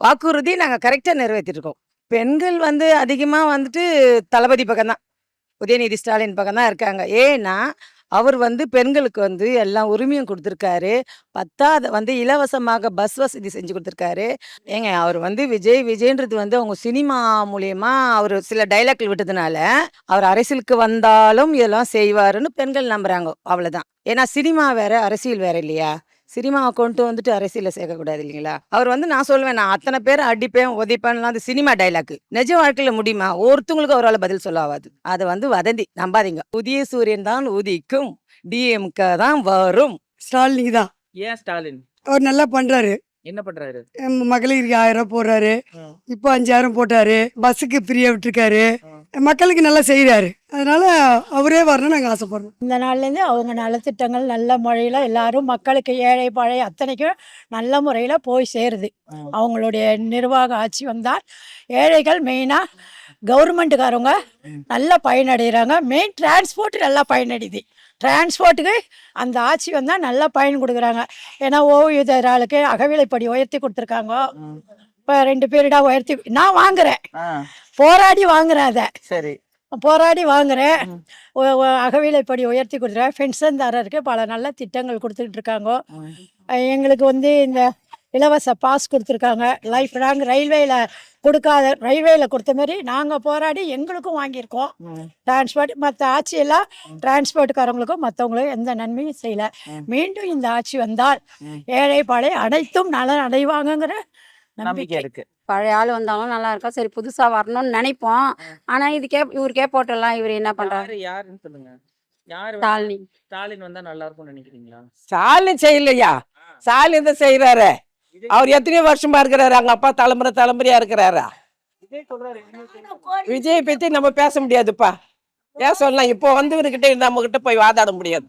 D: வாக்குறுதி நாங்க கரெக்டா நிறைவேற்றிருக்கோம். பெண்கள் வந்து அதிகமா வந்துட்டு தளபதி பக்கம் தான், உதயநிதி ஸ்டாலின் பக்கம் தான் இருக்காங்க. ஏன்னா அவர் வந்து பெண்களுக்கு வந்து எல்லா உரிமையும் கொடுத்துருக்காரு. 10வது வந்து இலவசமாக பஸ் வசதி செஞ்சு கொடுத்துருக்காரு. ஏங்க, அவர் வந்து விஜய்ன்றது வந்து அவங்க சினிமா மூலியமா அவர் சில டைலாக்கள் விட்டதுனால அவர் அரசியலுக்கு வந்தாலும் இதெல்லாம் செய்வாருன்னு பெண்கள் நம்புறாங்க. அவ்வளவுதான். ஏன்னா சினிமா வேற, அரசியல் வேற இல்லையா. சினிமாவை கொண்டு வந்துட்டு அரசியல சேர்க்கக்கூடாது இல்லைங்களா. அவர் வந்து நான் சொல்லுவேன், நான் அத்தனை பேரை அடிப்பேன் உதைப்பேன்லாம் அது சினிமா டைலாக். நிஜ வாழ்க்கையில முடியுமா? ஒருத்தவங்களுக்கு அவரால் பதில் சொல்ல ஆகாது. அதை வந்து வதந்தி, நம்பாதீங்க. புதிய சூரியன் தான் உதிக்கும், டிஎம்கே தான் வரும்.
G: ஸ்டாலின் தான்.
E: ஏன் ஸ்டாலின்
G: அவர் நல்லா பண்றாரு.
E: என்ன பண்றாரு?
G: மகளிருக்கு 1000 ரூபாய் போடுறாரு. இப்போ 5000 போட்டாரு. பஸ்ஸுக்கு ஃப்ரீயா விட்டுருக்காரு. மக்களுக்கு நல்லா செய்யறாரு. அதனால அவரே வரணும்னு நாங்கள் ஆசைப்படுறோம்.
R: இந்த நாள்லேருந்து அவங்க நலத்திட்டங்கள் நல்ல முறையில் எல்லாரும் மக்களுக்கு ஏழை பழை அத்தனைக்கும் நல்ல முறையில் போய் சேருது. அவங்களுடைய நிர்வாக ஆட்சி வந்தால் ஏழைகள் மெயினாக கவர்மெண்ட்டுக்காரவங்க நல்லா பயனடைகிறாங்க. மெயின் டிரான்ஸ்போர்ட் நல்லா பயனடையுது. டிரான்ஸ்போர்ட்டுக்கு அந்த ஆட்சி வந்தால் நல்லா பயன் கொடுக்குறாங்க. ஏன்னா ஓய்வூதியர்களுக்கு அகவிலைப்படி உயர்த்தி கொடுத்துருக்காங்க. இப்போ 2 பீரியடா உயர்த்தி நான் வாங்குறேன், போராடி வாங்குறேன். அதை
E: சரி
R: போராடி வாங்குறேன். அகவிலைப்படி உயர்த்தி கொடுத்துருக்காங்க. பென்ஷன்தாரருக்கு பல நல்ல திட்டங்கள் கொடுத்துக்கிட்டு இருக்காங்க. எங்களுக்கு வந்து இந்த இலவச பாஸ் கொடுத்துருக்காங்க. லைஃப் லாங் ரயில்வேல கொடுத்த மாதிரி நாங்கள் போராடி எங்களுக்கும் வாங்கியிருக்கோம். டிரான்ஸ்போர்ட் மற்ற ஆட்சியெல்லாம் டிரான்ஸ்போர்ட்டுக்காரங்களுக்கும் மற்றவங்களுக்கும் எந்த நன்மையும் செய்யலை. மீண்டும் இந்த ஆட்சி வந்தால் ஏழை பாழை அனைத்தும் நலன் அடைவாங்கங்கிற
E: நம்பிக்கை இருக்கு.
P: பழைய ஆள் வந்தாலும் நல்லா இருக்கும். சரி, புதுசா வரணும்னு நினைப்போம். ஆனா இவருக்கே போட்டலாம். இவர் என்ன பண்றாரு?
E: யாருன்னு சொல்லுங்க. யாரு
P: ஸ்டாலின்.
E: ஸ்டாலின் வந்தா நல்லா இருக்கும்னு நினைக்கிறீங்களா?
D: ஸ்டாலின் செய்யலையா? ஸ்டாலின் தான் செய்யறாரு. அவர் எத்தனையோ வருஷமா இருக்கிறாரு. அவங்க அப்பா தலைமுறையா இருக்கிறாரா? விஜய் பத்தி நம்ம பேச முடியாதுப்பா. ஏன் சொல்லலாம்? இப்போ வந்தவர்கிட்ட நம்ம கிட்ட போய் வாதாட முடியாது.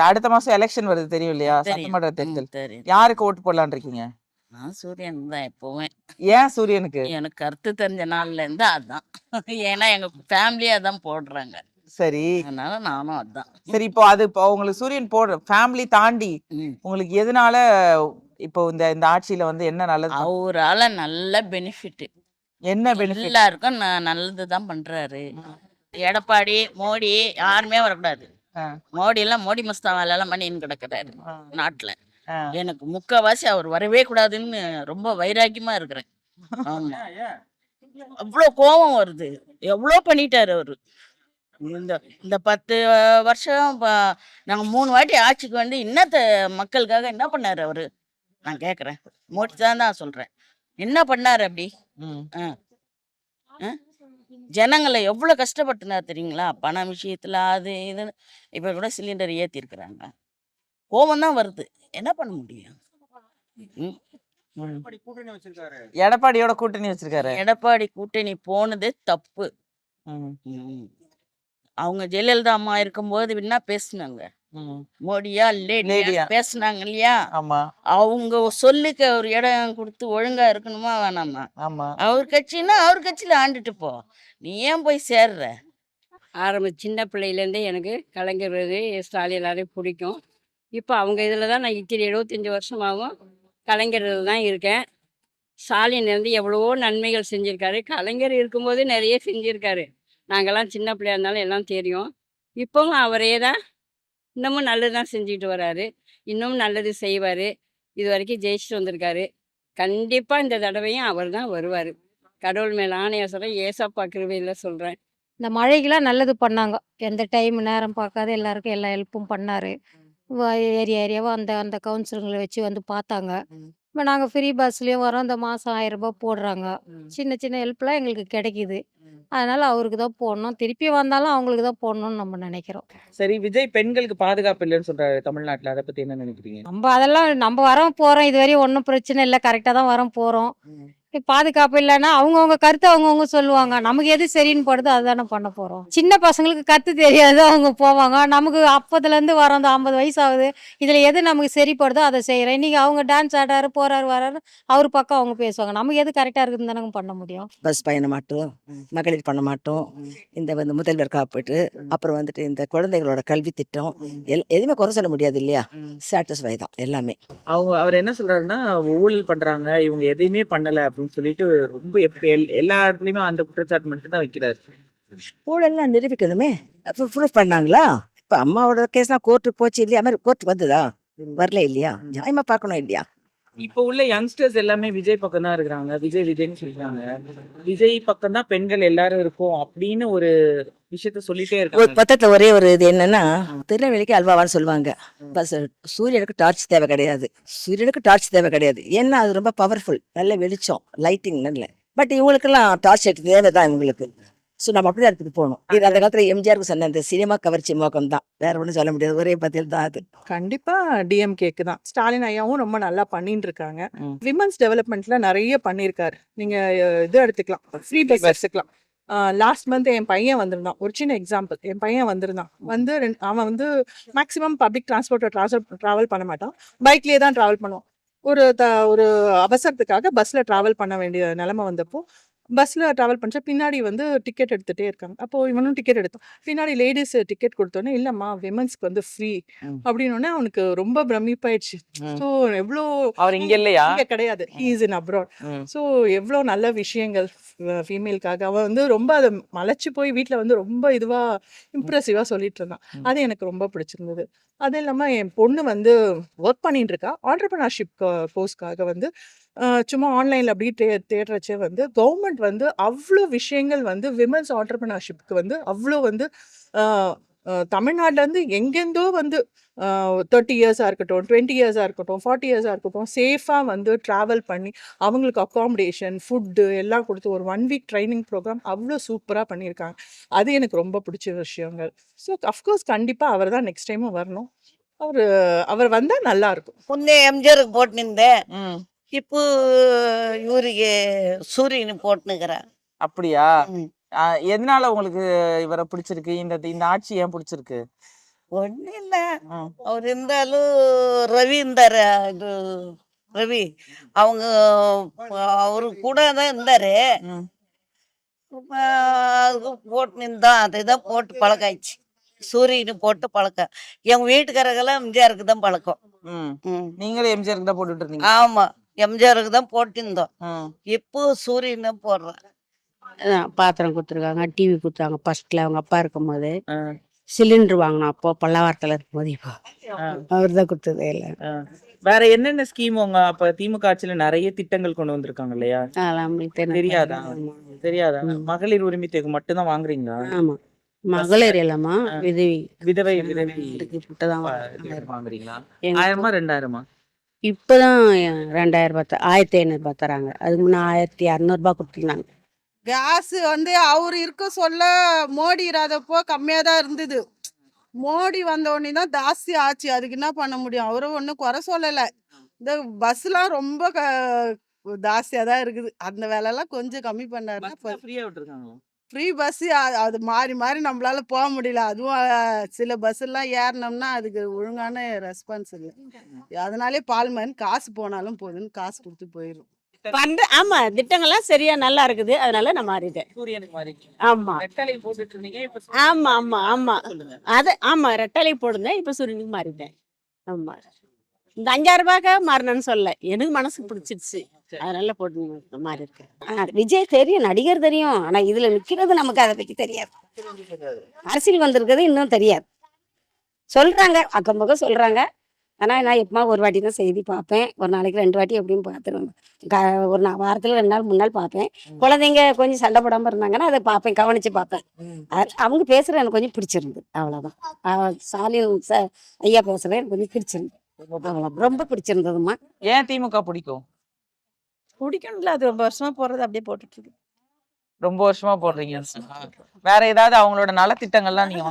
E: அடுத்த மாசம் எலெக்ஷன் வருது, தெரியும் இல்லையா? சட்டமன்ற தேர்தல். யாருக்கு ஓட்டு போடலான்னு இருக்கீங்க?
H: நான் சூரியன் தான் எப்பவுமே.
E: ஏன் சூரியனுக்கு?
H: எனக்கு கருத்து தெரிஞ்ச நாள்ல இருந்து அதான். ஏன்னா எங்க ஃபேமிலியே அதான் போடுறாங்க.
E: சரி,
H: அதனால நானும் அதான்.
E: சரி. இப்போ உங்களுக்கு சூரியன் போடுற ஃபேமிலி தாண்டி உங்களுக்கு எதனால இப்போ இந்த ஆட்சியில வந்து என்ன நல்லது?
H: அவரால நல்ல பெனிஃபிட்.
E: என்ன பெனிஃபிட்?
H: எல்லாருக்கும் நல்லது தான் பண்றாரு. எடப்பாடி மோடி யாருமே வரக்கூடாது. மோடி எல்லாம் மோடி மஸ்தான் வேலை எல்லாம் பண்ணின்னு கிடக்குறாரு நாட்டுல. எனக்கு முக்காவாசி அவர் வரவே கூடாதுன்னு ரொம்ப வைராக்கியமா இருக்கிறேன். ஆமா, அவ்வளோ கோபம் வருது. எவ்வளோ பண்ணிட்டாரு அவரு. இந்த 10 வருஷம் நாங்க 3 வாட்டி ஆட்சிக்கு வந்து இன்னத்த மக்களுக்காக என்ன பண்ணாரு அவரு? நான் கேக்குறேன். மோடி தான் சொல்றேன். என்ன பண்ணாரு அப்படி? ஜனங்களை எவ்வளவு கஷ்டப்பட்டுனார் தெரியுங்களா? பண விஷயத்துல அது இதுன்னு. இப்ப கூட சிலிண்டர் ஏத்தி இருக்கிறாங்க. கோபம் தான் வருது. என்ன பண்ண முடியும்?
E: எடப்பாடியோட கூட்டணி வச்சிருக்காரு.
H: எடப்பாடி கூட்டணி போனது தப்பு. அவங்க ஜெயலலிதா அம்மா இருக்கும்போது என்ன பேசுனாங்க? மோடியா
E: லேடியா.
H: லேடியா பேசுனாங்க இல்லையா,
E: ஆமா
H: அவங்க சொல்லுக்கு ஒரு இடம் கொடுத்து ஒழுங்கா இருக்கணுமா வேணாமா?
E: ஆமா
H: அவர் கட்சின்னா அவர் கட்சியில ஆண்டுட்டு போ, நீ ஏன் போய் சேர்ற?
M: சின்ன பிள்ளையிலேருந்தே எனக்கு கலைஞர் ஸ்டாலின் எல்லாரையும் பிடிக்கும். இப்போ அவங்க இதில் தான் நான் இத்தனை 75 வருஷமாகவும் கலைஞர் இதில் தான் இருக்கேன். ஸ்டாலின் எவ்வளவோ நன்மைகள் செஞ்சுருக்காரு. கலைஞர் இருக்கும்போது நிறைய செஞ்சுருக்காரு. நாங்கள்லாம் சின்ன பிள்ளையா இருந்தாலும் எல்லாம் தெரியும். இப்போவும் அவரே தான் இன்னமும் நல்லது தான் செஞ்சுட்டு வராரு. இன்னும் நல்லது செய்வார். இது வரைக்கும் ஜெயிச்சுட்டு வந்திருக்காரு. கண்டிப்பாக இந்த தடவையும் அவர் தான் வருவார். கடவுள் மேலே ஆணையாக சொல்கிறேன், ஏசப்பா கிருபையில் சொல்கிறேன்.
I: இந்த மழைக்கெல்லாம் நல்லது பண்ணாங்க. எந்த டைம் நேரம் பார்க்காத எல்லாருக்கும் எல்லா ஹெல்ப்பும் பண்ணாரு. ஏரியாவா அந்த அந்த கவுன்சிலர்களை வச்சு வந்து பார்த்தாங்க. இப்போ நாங்கள் ஃப்ரீ பஸ்லேயும் வரோம். இந்த மாதம் 1000 ரூபாய் போடுறாங்க. சின்ன சின்ன ஹெல்ப்லாம் எங்களுக்கு கிடைக்குது. அதனால அவருக்கு தான் போடணும். திருப்பி வந்தாலும் அவங்களுக்கு தான் போடணும்னு நம்ம நினைக்கிறோம்.
E: சரி, விஜய் பெண்களுக்கு பாதுகாப்பு இல்லைன்னு சொல்றாரு தமிழ்நாட்டுல, அதை பத்தி என்ன நினைக்கிறீங்க?
I: நம்ம வரோம் போகிறோம். இதுவரையும் ஒன்றும் பிரச்சனை இல்லை. கரெக்டாக தான் வரோம் போகிறோம். பாதுகாப்பு இல்லைன்னா அவங்கவுங்க கருத்து அவங்கவுங்க சொல்லுவாங்க. நமக்கு எது சரின்னு படுதோ அதுதானே பண்ண போகிறோம். சின்ன பசங்களுக்கு கற்று தெரியாது, அவங்க போவாங்க. நமக்கு அப்போதுலேருந்து வரோம், இந்த 50 வயசு ஆகுது. இதில் எது நமக்கு சரிப்படுதோ அதை செய்கிறேன். இன்றைக்கி அவங்க டான்ஸ் ஆடுறாரு, போகிறாரு, வராரு, அவர் பக்கம் அவங்க பேசுவாங்க. நமக்கு எது கரெக்டாக இருக்குதுன்னு தானே பண்ண முடியும்.
N: பஸ் பயண மாட்டோம், மகளிர் பண்ண மாட்டோம், இந்த முதல்வர் காப்பீட்டு, அப்புறம் இந்த குழந்தைகளோட கல்வி திட்டம், எதுவுமே குறை சொல்ல முடியாது இல்லையா? சாட்டிஸ்ஃபை தான் எல்லாமே.
E: அவர் என்ன சொல்றாருன்னா, ஊழல் பண்றாங்க, இவங்க எதையுமே பண்ணல அப்படின்னு சொல்லிட்டு ரொம்ப எல்லா இடத்துலயுமே அந்த குற்றச்சாட்டு மட்டும் தான் வைக்கிறாரு.
N: ஊழல்லாம் நிரூபிக்கணுமே. ப்ரூஃப் பண்ணாங்களா? இப்ப அம்மாவோட கேஸ்லாம் கோர்ட்டுக்கு போச்சு இல்லையா? மாதிரி கோர்ட்டுக்கு வந்ததா? வரல இல்லையா? நியாயமா பார்க்கணும் இல்லையா?
E: இப்போ உள்ள யங்ஸ்டர்ஸ் எல்லாமே விஜய் பக்கம் தான் இருக்கிறாங்க. விஜய்னு சொல்றாங்க. விஜய் பக்கம் தான் பெண்கள் எல்லாரும் இருக்கும் அப்படின்னு ஒரு விஷயத்த சொல்லிட்டே
N: ஒரு
E: இருக்காங்க.
N: பக்கத்துல ஒரே ஒரு இது என்னன்னா, திருநெல்வேலிக்கு அல்வாவான்னு சொல்லுவாங்க. பஸ் சூரியனுக்கு டார்ச் தேவை கிடையாது. சூரியனுக்கு டார்ச் தேவை கிடையாது. ஏன்னா அது ரொம்ப பவர்ஃபுல், நல்ல வெளிச்சம், லைட்டிங் நல்ல. பட் இவங்களுக்கெல்லாம் டார்ச் லைட் தேவை தான் இவங்களுக்கு. ஸோ நம்ம அப்படிதான் எடுத்துட்டு போகணும். இது அந்த காலத்துல எம்ஜிஆருக்கு சொன்ன அந்த சினிமா கவர்ச்சி மோகம் தான், வேற ஒன்றும் சொல்ல முடியாது. ஒரே பதில் தான் அது.
W: கண்டிப்பா டிஎம்கேக்கு தான். ஸ்டாலின் ஐயாவும் ரொம்ப நல்லா பண்ணிட்டு இருக்காங்க. விமன்ஸ் டெவலப்மெண்ட்ல நிறைய பண்ணியிருக்காரு. நீங்க இது எடுத்துக்கலாம், ஃப்ரீ பஸ் எடுத்துக்கலாம். லாஸ்ட் மந்த் என் பையன் வந்திருந்தான். ஒரு சின்ன எக்ஸாம்பிள், என் பையன் வந்திருந்தான். அவன் மேக்ஸிமம் பப்ளிக் டிரான்ஸ்போர்ட்டை ட்ராவல் பண்ண மாட்டான், பைக்லேயே தான் ட்ராவல் பண்ணுவான். ஒரு அவசரத்துக்காக பஸ்ல ட்ராவல் பண்ண வேண்டிய நிலைமை வந்தப்போ பஸ்ல ட்ராவல் பண்ணுற பின்னாடி டிக்கெட் எடுத்துகிட்டே இருக்காங்க. அப்போது இவனும் டிக்கெட் எடுத்தான். பின்னாடி லேடிஸ் டிக்கெட் கொடுத்தோன்னே, இல்லைம்மா விமன்ஸ்க்கு ஃப்ரீ அப்படின்னோடனே அவனுக்கு ரொம்ப பிரமிப்பாயிடுச்சு. ஸோ எவ்வளோ
E: அவர் இங்க இல்லையா?
W: இங்கே கிடையாது, he is in abroad. So எவ்வளோ நல்ல விஷயங்கள் ஃபீமேலுக்காக அவன் ரொம்ப அதை மலைச்சு போய் வீட்டில் ரொம்ப இதுவாக இம்ப்ரெசிவாக சொல்லிட்டு இருந்தான். அது எனக்கு ரொம்ப பிடிச்சிருந்தது. அது இல்லாமல் என் பொண்ணு ஒர்க் பண்ணிட்டு இருக்கா. ஆண்டர்பிரினர்ஷிப் கோர்ஸ்க்காக சும்மா ஆன்லைனில் அப்படியே தேடுறச்சே கவர்மெண்ட் அவ்வளோ விஷயங்கள் விமன்ஸ் ஆண்டர்பிரினர்ஷிப்க்கு அவ்வளோ தமிழ்நாட்டிலேருந்து எங்கேருந்தோ 30 இயர்ஸாக இருக்கட்டும், 20 இயர்ஸாக இருக்கட்டும், 40 இயர்ஸாக இருக்கட்டும், சேஃபாக ட்ராவல் பண்ணி அவங்களுக்கு அக்காமடேஷன், ஃபுட்டு எல்லாம் கொடுத்து ஒரு 1 வீக் ட்ரைனிங் ப்ரோக்ராம் அவ்வளோ சூப்பராக பண்ணியிருக்காங்க. அது எனக்கு ரொம்ப பிடிச்ச விஷயங்கள். ஸோ அஃப்கோர்ஸ் கண்டிப்பாக அவர் தான் நெக்ஸ்ட் டைமும் வரணும். அவர் வந்தால் நல்லா இருக்கும்.
H: முன்னே எம்ஜிஆருக்கு போட்டுருந்தேன், இப்போ இவருக்கு சூரியனு போட்டுனுக்கிறேன்.
E: அப்படியா? எதனால உங்களுக்கு இவரை பிடிச்சிருக்கு? இந்த ஆட்சி ஏன் பிடிச்சிருக்கு?
H: ஒன்றும் இல்லை, அவர் இருந்தாலும் ரவி இருந்தாரு, இது ரவி அவங்க அவரு கூட தான் இருந்தாரு. போட்டு இருந்தான், அதை தான் போட்டு பழக்காயிடுச்சு. சூரியனு போட்டு பழக்கம். எங்க வீட்டுக்காரங்கெல்லாம் எம்ஜிஆருக்கு தான் பழக்கம்.
E: நீங்களே எம்ஜிஆருக்கு தான் போட்டுட்டு இருந்தீங்க?
H: ஆமா, எம்ஜிஆருக்கு தான் போட்டிருந்தோம். இப்போ சூரியன் தான் போடுறேன்.
M: பாத்திரம் கொடுத்துருக்காங்க, டிவி கொடுத்தாங்க. ஃபர்ஸ்ட்ல அவங்க அப்பா இருக்கும்போது சிலிண்டர் வாங்கினோம், அப்போ பல்லாவரத்தில் இருக்கும்போது. இப்போ அவர் தான் கொடுத்தது எல்லாம்.
E: வேற என்னென்ன ஸ்கீம் உங்க அப்ப திமுக ஆட்சியில நிறைய திட்டங்கள் கொண்டு வந்திருக்காங்க இல்லையா? தெரியாதா? மகளிர் உரிமை தொகை மட்டும் தான் வாங்குறீங்களா?
M: ஆமா, மகளிர் இல்லாமா
E: விதவை வாங்குறீங்களா? 1000 2000?
M: இப்பதான் 2500 தராங்க. அதுக்கு முன்ன 1600 கொடுத்துருந்தாங்க.
X: கேஸ் அவர் இருக்க சொல்ல மோடி இராதப்போ கம்மியாக தான் இருந்தது. மோடி வந்த உடனே தான் ஜாஸ்தி ஆச்சு. அதுக்கு என்ன பண்ண முடியும்? அவரும் ஒன்றும் குறை சொல்லலை. இந்த பஸ்லாம் ரொம்ப ஜாஸ்தியாக தான் இருக்குது. அந்த வேலைலாம் கொஞ்சம் கம்மி பண்ணாருன்னா
E: ஃப்ரீயா விட்டுருக்காங்க.
X: ஃப்ரீ பஸ் அது மாறி மாறி நம்மளால போக முடியல. அதுவும் சில பஸ் எல்லாம் ஏறினோம்னா அதுக்கு ஒழுங்கான ரெஸ்பான்ஸ் இல்லை. அதனாலே பால்மன் காசு போனாலும் போதுன்னு காசு கொடுத்து போயிடும்.
H: ஆமா திட்டங்கள்லாம் சரியா நல்லா இருக்குது, அதனால நான் மாறிட்டேன்.
E: சூரியனுக்கு மாறி
H: ஆமா
E: ரெட்டலை போட்டுட்டு இருந்தீங்க இப்ப
H: ஆமா ஆமா ஆமா
E: சொல்லுங்க.
H: ஆமா ரெட்டலை போடுந்தேன், இப்ப சூரியனுக்கு மாறிட்டேன். ஆமா இந்த 5000 ரூபாய்க்காக மாறினேன்னு சொல்ல, எனக்கு மனசு பிடிச்சிருச்சு, அதனால போட்டு மாறி இருக்கேன். விஜய் தெரியும், நடிகர் தெரியும், ஆனா இதுல நிக்கிறது நமக்கு அதை பத்தி தெரியாது. அரசியல் வந்திருக்கிறது இன்னும் தெரியாது. சொல்றாங்க, அக்கம் பக்கம் சொல்றாங்க. ஆனா நான் எப்பமா ஒரு வாட்டி தான் செய்தி பார்ப்பேன், ஒரு நாளைக்கு 2 வாட்டி எப்படியும் பார்த்துருவேன். ஒரு வாரத்துல 2 நாள் 3 நாள் பார்ப்பேன். குழந்தைங்க கொஞ்சம் சண்டை போடாம இருந்தாங்கன்னா அதை பார்ப்பேன், கவனிச்சு பார்ப்பேன். அவங்க பேசுறது எனக்கு கொஞ்சம் பிடிச்சிருந்து, அவ்வளவுதான். ஸ்டாலின் ஐயா பேசுறது எனக்கு கொஞ்சம் பிடிச்சிருந்து, ரொம்ப பிடிச்சிருந்ததுமா.
E: ஏன் திமுக பிடிக்கும்?
H: பிடிக்கணும்ல, அது ரொம்ப வருஷமா போறது அப்படியே போட்டுட்டு இருக்கு.
E: ரொம்ப வருஷமா போடுறீங்க. வேற ஏதாவது அவங்களோட நலத்திட்டங்கள்லாம் நீங்க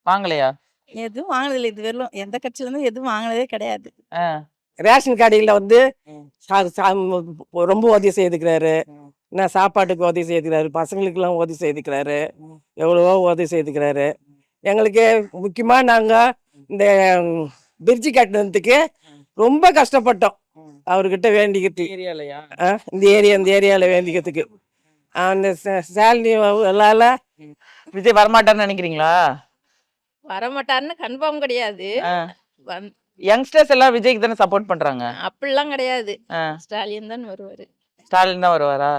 E: வாங்கலையா?
H: எதுவும் வாங்கினதில்லை இது வரலும், எந்த கட்சியில இருந்தும் எதுவும் வாங்கினதே கிடையாது.
C: ரேஷன் கடையில் வந்து ரொம்ப உதவி செய்துக்கிறாரு. என்ன சாப்பாட்டுக்கு உதவி செய்துக்கிறாரு, பசங்களுக்கெல்லாம் உதவி செய்துக்கிறாரு, எவ்வளவோ உதவி செய்துக்கிறாரு. எங்களுக்கு முக்கியமாக நாங்கள் இந்த பிரிட்ஜு கட்டினதுக்கு ரொம்ப கஷ்டப்பட்டோம். அவர்கிட்ட வேண்டிக்கிறது
E: ஏரியாலயா?
C: இந்த ஏரியாவில் வேண்டிக்கிறதுக்கு அந்த சேலரி எல்லால
E: விஜய் வரமாட்டார்னு நினைக்கிறீங்களா?
F: வரமாட்டாருன்னு கன்ஃபார்ம் கிடையாது.
E: யங்ஸ்டர்ஸ் எல்லாம் விஜய்க்கு தானே சப்போர்ட் பண்றாங்க.
F: அப்படிலாம் கிடையாது. ஸ்டாலின் தான் வருவாரு.
E: ஸ்டாலின் தான் வருவாரா?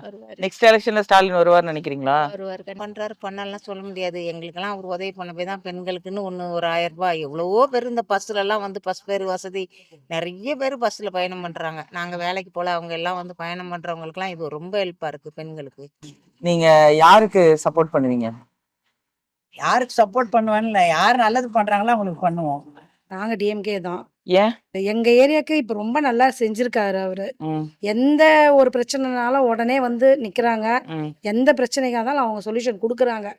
E: நெக்ஸ்ட் எலெக்ஷன்ல ஸ்டாலின் வருவார்னு நினைக்கிறீங்களா?
H: பண்றாரு பண்ணலாம் சொல்ல முடியாது. எங்களுக்கெல்லாம் அவர் உதவி பண்ண போய் தான் பெண்களுக்குன்னு ஒரு 1000 ரூபாய். எவ்வளவோ பேர் இந்த பஸ்ல எல்லாம் வந்து பஸ் பேர் வசதி, நிறைய பேர் பஸ்ல பயணம் பண்றாங்க. நாங்க வேலைக்கு போல அவங்க எல்லாம் வந்து பயணம் பண்றவங்களுக்குலாம் இது ரொம்ப ஹெல்ப்பா இருக்கு பெண்களுக்கு.
E: நீங்க யாருக்கு சப்போர்ட் பண்ணுவீங்க?
Q: யாருக்கு சப்போர்ட் பண்ணுவேன்னு, யார் நல்லது பண்றாங்களோ அவங்களுக்கு பண்ணுவோம்.
B: நாங்க டிஎம்கே தான்.
E: ஏன்?
B: எங்க ஏரியாக்கு இப்ப ரொம்ப நல்லா செஞ்சிருக்காரு அவரு. எந்த ஒரு பிரச்சனைனாலும் உடனே வந்து நிக்கிறாங்க. எந்த பிரச்சனைக்கா இருந்தாலும் அவங்க சொல்யூஷன் கொடுக்குறாங்க.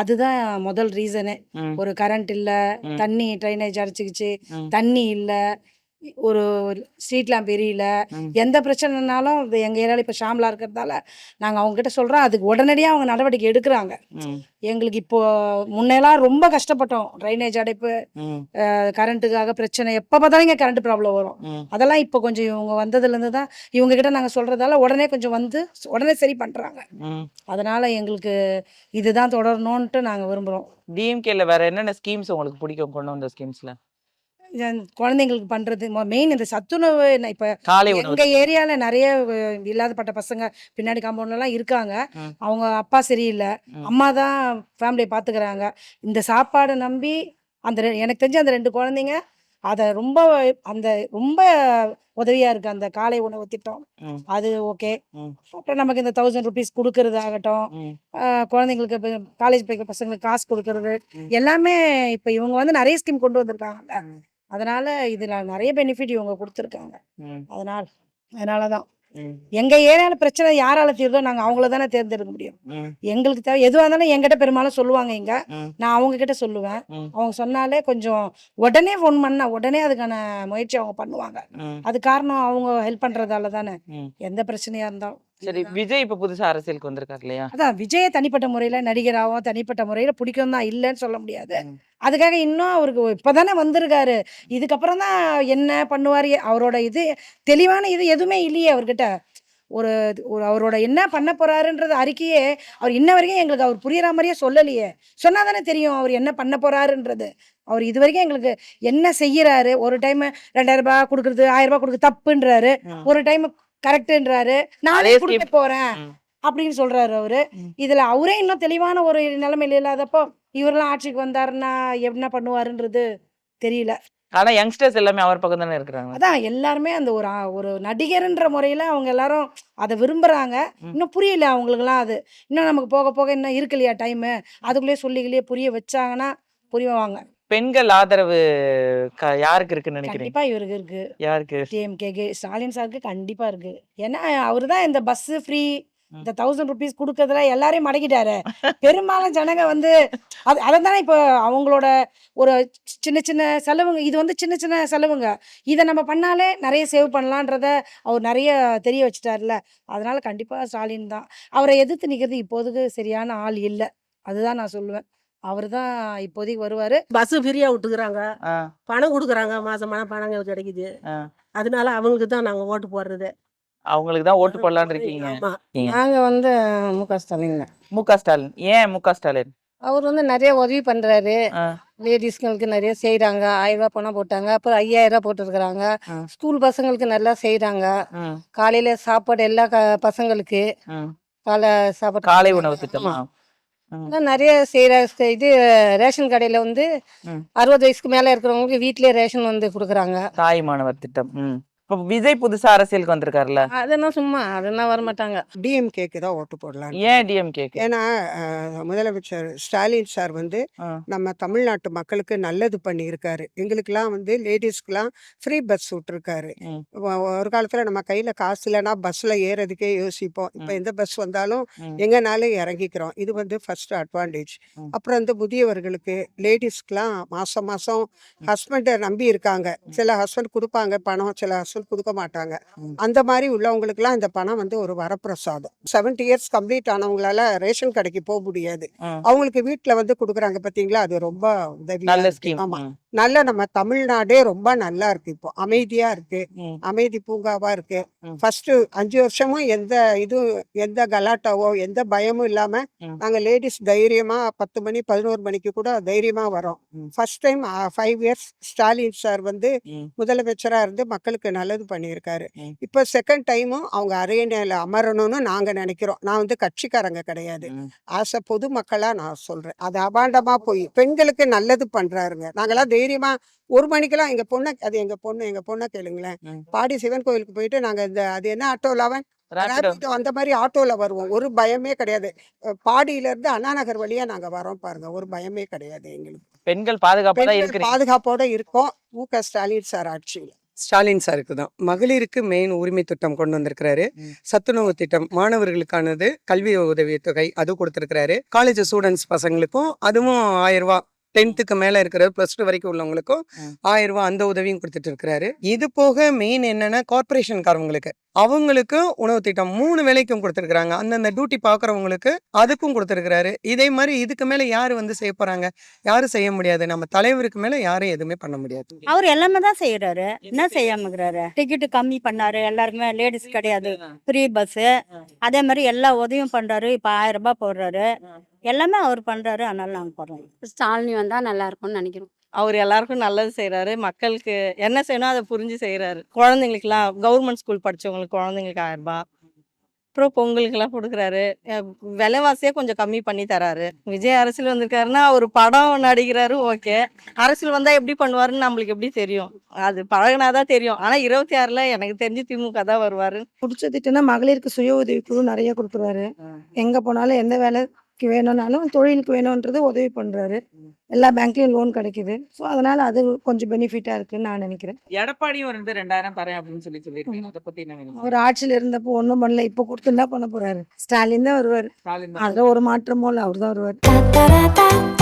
B: அதுதான் முதல் ரீசனு. ஒரு கரண்ட் இல்ல, தண்ணி ட்ரைனேஜ் அடைச்சிக்கிச்சு, தண்ணி இல்ல, ஒரு ஸ்ட்ரீட் லேம்ப் எரியல, எந்த பிரச்சனைனாலும் எங்க ஏரியால இப்ப ஷாம்லா இருக்கிறதால நாங்க அவங்க கிட்ட சொல்றோம், அதுக்கு உடனடியா அவங்க நடவடிக்கை எடுக்கிறாங்க. எங்களுக்கு இப்போ முன்னெல்லாம் ரொம்ப கஷ்டப்பட்டோம், ட்ரைனேஜ் அடைப்பு, கரண்ட்டுக்காக பிரச்சனை, எப்ப பார்த்தாலும் இங்க கரண்ட் ப்ராப்ளம் வரும். அதெல்லாம் இப்போ கொஞ்சம் இவங்க வந்ததுல இருந்து தான் இவங்க கிட்ட நாங்க சொல்றதால உடனே கொஞ்சம் வந்து உடனே சரி பண்றாங்க. அதனால எங்களுக்கு இதுதான் தொடரணும்ட்டு நாங்க விரும்புறோம்.
E: டிஎம்கேல வேற என்னென்ன ஸ்கீம்ஸ் உங்களுக்கு பிடிக்கும் கொண்டு வந்த ஸ்கீம்ஸ்ல?
B: குழந்தைங்களுக்கு பண்றது மெயின் இந்த சத்துணவு. இப்ப
E: காலை உணவு
B: எங்க ஏரியால நிறைய இல்லாதப்பட்ட பசங்க பின்னாடி காம்பவுண்ட்ல எல்லாம் இருக்காங்க. அவங்க அப்பா சரியில்லை, அம்மா தான் ஃபேமிலியை பாத்துக்கிறாங்க. இந்த சாப்பாடை நம்பி எனக்கு தெரிஞ்ச அந்த 2 குழந்தைங்க அதை ரொம்ப உதவியா இருக்கு அந்த காலை உணவு திட்டம். அது ஓகே. அப்புறம் நமக்கு இந்த 1000 rupees கொடுக்கறது ஆகட்டும், குழந்தைங்களுக்கு காலேஜ் போய்க்கிற பசங்களுக்கு காசு கொடுக்கறது, எல்லாமே இப்ப இவங்க வந்து நிறைய ஸ்கீம் கொண்டு வந்திருக்காங்க. அதனால இதுல நிறைய பெனிஃபிட் இவங்க கொடுத்துருக்காங்க. அதனாலதான் எங்க ஏரியால பிரச்சனை யாரால தீர்தோ நாங்க அவங்கள தானே தேர்ந்தெடுக்க முடியும். எங்களுக்கு தேவை எதுவாக இருந்தாலும் எங்கிட்ட பெரும்பாலும் சொல்லுவாங்க. நான் அவங்க கிட்ட சொல்லுவேன். அவங்க சொன்னாலே கொஞ்சம் உடனே ஃபோன் பண்ணா உடனே அதுக்கான முயற்சி அவங்க பண்ணுவாங்க. அது காரணம் அவங்க ஹெல்ப் பண்றதால தானே, எந்த பிரச்சனையா இருந்தாலும்.
E: சரி, விஜய் இப்ப புதுசா அரசியலுக்கு வந்திருக்காரு இல்லையா?
B: அதான் விஜய தனிப்பட்ட முறையில நடிகராகவும் தனிப்பட்ட முறையில பிடிக்கும் தான், இல்லைன்னு சொல்ல முடியாது. அதுக்காக இன்னும் அவருக்கு இப்பதானே வந்திருக்காரு, இதுக்கப்புறம் தான் என்ன பண்ணுவாரு, அவரோட தெளிவான எதுவுமே இல்லையே அவர்கிட்ட. ஒரு அவரோட என்ன பண்ண போறாருன்றது அறிக்கையே அவர் இன்ன வரைக்கும் எங்களுக்கு அவர் புரியற மாதிரியே சொல்லலையே. சொன்னாதானே தெரியும் அவர் என்ன பண்ண போறாருன்றது. அவர் இது வரைக்கும் எங்களுக்கு என்ன செய்யறாரு, ஒரு டைம் 2000 ரூபாய் கொடுக்கறது, 1000 ரூபாய் கொடுக்க தப்புன்றாரு, ஒரு டைம் கரெக்ட்ன்றாரு, நானே கொடுக்க போறேன் அப்படின்னு சொல்றாரு அவரு. இதுல அவரே இன்னும் தெளிவான ஒரு நிலைமையில இல்லாதப்போ இவரெல்லாம் ஆட்சிக்கு வந்தாருன்னா என்ன பண்ணுவாருன்றது தெரியல.
E: ஆனா யங்ஸ்டர்ஸ் எல்லாமே அவர் பக்கம் தானே இருக்கிறாங்க.
B: அதான் எல்லாருமே அந்த ஒரு நடிகர்ன்ற முறையில அவங்க எல்லாரும் அதை விரும்புறாங்க. இன்னும் புரியல அவங்களுக்குலாம். அது இன்னும் நமக்கு போக போக இன்னும் இருக்கு இல்லையா டைம், அதுக்குள்ளேயே சொல்லிக்கலையே புரிய வச்சாங்கன்னா புரியுவாங்க.
E: பெண்கள் ஆதரவு யாருக்கு இருக்குன்னு நினைக்கிறீங்க?
B: கண்டிப்பா இவருக்கு இருக்கு.
E: யாருக்கு?
B: டிஎம்கே ஸ்டாலின் சாருக்கு கண்டிப்பா இருக்கு. ஏன்னா அவரு தான் இந்த பஸ் ஃப்ரீ
J: இந்த 1000 ருபீஸ் கொடுக்கறதுல எல்லாரையும் மடக்கிட்டாரு. பெரும்பாலும் ஜனங்க வந்து அதை தானே இப்போ அவங்களோட ஒரு சின்ன சின்ன செலவுங்க, இது வந்து சின்ன சின்ன செலவுங்க. இதை நம்ம பண்ணாலே நிறைய சேவ் பண்ணலான்றத அவர் நிறைய தெரிய வச்சுட்டார்ல. அதனால கண்டிப்பா ஸ்டாலின் தான். அவரை எதிர்த்து நிற்கிறது இப்போதைக்கு சரியான ஆள் இல்லை. அதுதான் நான் சொல்லுவேன். அவர் தான் இப்போதைக்கு வருவாரு.
A: பஸ் ஃப்ரீயா விட்டுக்கிறாங்க, பணம் கொடுக்குறாங்க, மாசம் பணம் கிடைக்குது. அதனால அவங்களுக்கு தான் நாங்க ஓட்டு போடுறது.
E: அவங்களுக்கு தான் ஓட்டு போடலான்னு இருக்கீங்க.
A: ஆமா.
J: நாங்க வந்து முக ஸ்டாலின்.
E: முக ஸ்டாலின். ஏன் முக ஸ்டாலின்?
J: அவர் வந்து நிறைய உதவி பண்றாரு. லேடிஸ்களுக்கு நிறைய செய்யறாங்க. 1000 ரூபாய் பணம் போட்டாங்க, அப்புறம் 5000 ரூபாய் போட்டிருக்கிறாங்க. ஸ்கூல் பசங்களுக்கு நல்லா செய்யறாங்க. காலையில சாப்பாடு எல்லா பசங்களுக்கு காலை சாப்பாடு,
E: காலை உணவு திட்டமா?
J: நிறைய செய்யற. இது ரேஷன் கடையில வந்து 60 வயசுக்கு மேல இருக்கிறவங்களுக்கு வீட்லயே ரேஷன் வந்து கொடுக்குறாங்க.
E: தாய் மாணவர் திட்டம். இப்போ விஜய் புதுசா அரசியலுக்கு வந்திருக்காருல்ல,
J: அதெல்லாம் சும்மா அதெல்லாம் வரமாட்டாங்க.
K: டிஎம்கேக்கு தான் ஓட்டு போடலாம்.
E: ஏன் டிஎம்கேக்கு?
K: ஏன்னா முதலமைச்சர் ஸ்டாலின் சார் வந்து நம்ம தமிழ்நாட்டு மக்களுக்கு நல்லது பண்ணியிருக்காரு. எங்களுக்கெல்லாம் வந்து லேடிஸ்க்கெல்லாம் ஃப்ரீ பஸ் விட்டுருக்காரு. ஒரு காலத்தில் நம்ம கையில் காசு இல்லைன்னா பஸ்ஸில் ஏறதுக்கே யோசிப்போம். இப்போ எந்த பஸ் வந்தாலும் எங்கனாலும் இறங்கிக்கிறோம். இது வந்து ஃபர்ஸ்ட் அட்வான்டேஜ். அப்புறம் வந்து முதியவர்களுக்கு லேடிஸ்க்கெலாம் மாதம் மாதம் ஹஸ்பண்டை நம்பி இருக்காங்க. சில ஹஸ்பண்ட் கொடுப்பாங்க பணம், சில ஹஸ்பண்ட் கொடுக்க மாட்டாங்க. அந்த மாதிரி உள்ளவங்களுக்குலாம் இந்த பணம் வந்து ஒரு வரப்பிரசாதம். 70 இயர்ஸ் கம்ப்ளீட் ஆனவங்களால ரேஷன் கடைக்கு போக முடியாது. அவங்களுக்கு வீட்டுல வந்து கொடுக்குறாங்க பாத்தீங்களா, அது ரொம்ப உதவியா இருக்கு. ஆமா, நல்ல நம்ம தமிழ்நாடே ரொம்ப நல்லா இருக்கு. இப்போ அமைதியா இருக்கு, அமைதி பூங்காவா இருக்கு. ஃபர்ஸ்ட் 5 வருஷமும் எந்த கலாட்டாவோ எந்த பயமும் இல்லாம நாங்க லேடிஸ் தைரியமா 10 மணி 11 மணிக்கு கூட தைரியமா வரோம். First time 5 years Stalin sir வந்து முதலமைச்சரா இருந்து மக்களுக்கு நல்லது பண்ணியிருக்காரு. இப்ப செகண்ட் டைமும் அவங்க அரியணையில அமரணும்னு நாங்க நினைக்கிறோம். நான் வந்து கட்சிக்காரங்க கிடையாது, ஆசை பொதுமக்களா நான் சொல்றேன். அது அபாண்டமா போய் பெண்களுக்கு நல்லது பண்றாருங்க. நாங்கெல்லாம் தைரியமா 1 மணிக்கெல்லாம் எங்க பொண்ணை கேளுங்களேன். பாடி சிவன் கோயிலுக்கு போயிட்டு நாங்க அது என்ன ஆட்டோல அந்த மாதிரி ஆட்டோல வருவோம். ஒரு பயமே கிடையாது. பாடியில இருந்து அண்ணா நகர் வழியா நாங்க வரோம் பாருங்க, ஒரு பயமே கிடையாது எங்களுக்கு.
E: பெண்கள்
K: பாதுகாப்போட இருக்கோம் முக ஸ்டாலின் சார் ஆட்சியில்.
L: ஸ்டாலின் சாருக்கு தான் மகளிருக்கு மெயின் உரிமை திட்டம் கொண்டு வந்திருக்கிறாரு. சத்துணவு திட்டம் மாணவர்களுக்கானது, கல்வி உதவித்தொகை அது கொடுத்திருக்கிறாரு. காலேஜ் ஸ்டூடெண்ட்ஸ் பசங்களுக்கும் அதுவும் 1000 ரூபாய், 10th மேல இருக்கிற +2 வரைக்கும் உள்ளவங்களுக்கும் 1000 ரூபாய் அந்த உதவியும் கொடுத்துட்டு இருக்கிறாரு. இது போக மெயின் என்னன்னா கார்பரேஷன்காரவங்களுக்கு அவங்களுக்கு உணவு திட்டம் 3 வேளைக்கும் கொடுத்துருக்காங்க. அந்தந்த டியூட்டி பாக்குறவங்களுக்கு அதுக்கும் கொடுத்துருக்காரு. இதே மாதிரி இதுக்கு மேல யாரு வந்து செய்ய போறாங்க? யாரும் செய்ய முடியாது. நம்ம தலைவருக்கு மேல யாரும் எதுவுமே பண்ண முடியாது.
H: அவர் எல்லாமே தான் செய்யறாரு, என்ன செய்யாம இருக்கிறாரு? டிக்கெட் கம்மி பண்ணாரு, எல்லாருக்குமே லேடிஸ் கிடையாது, ஃப்ரீ பஸ். அதே மாதிரி எல்லா உதவியும் பண்றாரு. இப்ப 1000 ரூபாய் போடுறாரு, எல்லாமே அவர் பண்றாரு. அதனால நாங்க போடுறோம். ஸ்டாலினி வந்தா நல்லா இருக்கும்னு நினைக்கிறோம்.
O: அவர் எல்லாருக்கும் நல்லது செய்கிறாரு. மக்களுக்கு என்ன செய்யணும் அதை புரிஞ்சு செய்கிறாரு. குழந்தைங்களுக்குலாம் கவர்மெண்ட் ஸ்கூல் படித்தவங்களுக்கு குழந்தைங்களுக்கு 1000 ரூபாய், அப்புறம் பொங்கலுக்கெல்லாம் கொடுக்குறாரு. விலைவாசியே கொஞ்சம் கம்மி பண்ணி தராரு. விஜய் அரசியல் வந்திருக்காருன்னா அவர் படம் நடிக்கிறாரு, ஓகே. அரசியல் வந்தால் எப்படி பண்ணுவாருன்னு நம்மளுக்கு எப்படி தெரியும்? அது பழகினாதான் தெரியும். ஆனால் 26ல் எனக்கு தெரிஞ்சு திமுக தான் வருவார்.
J: பிடிச்ச திட்டம்னா மகளிருக்கு சுய உதவி குழு நிறைய கொடுக்குறாரு. எங்க போனாலும் எந்த வேலைக்கு வேணும்னாலும் தொழிலுக்கு வேணும்ன்றது உதவி பண்றாரு. எல்லா பேங்க்லயும் லோன் கிடைக்குது. ஸோ அதனால அது கொஞ்சம் பெனிஃபிட்டா இருக்குன்னு நான் நினைக்கிறேன்.
E: எடப்பாடியும் 2000 தரேன் அப்படின்னு சொல்லியிருக்காங்க. அதை பத்தி என்ன நினைக்கிறீங்க?
J: அவர் ஆட்சியில இருந்தப்போ ஒன்றும் பண்ணல, இப்போ கொடுத்து என்ன பண்ண போறாரு? ஸ்டாலின் தான் வருவார்.
E: ஸ்டாலின்
J: அதுல ஒரு மாற்றமோ இல்லை, அவர் தான் வருவார்.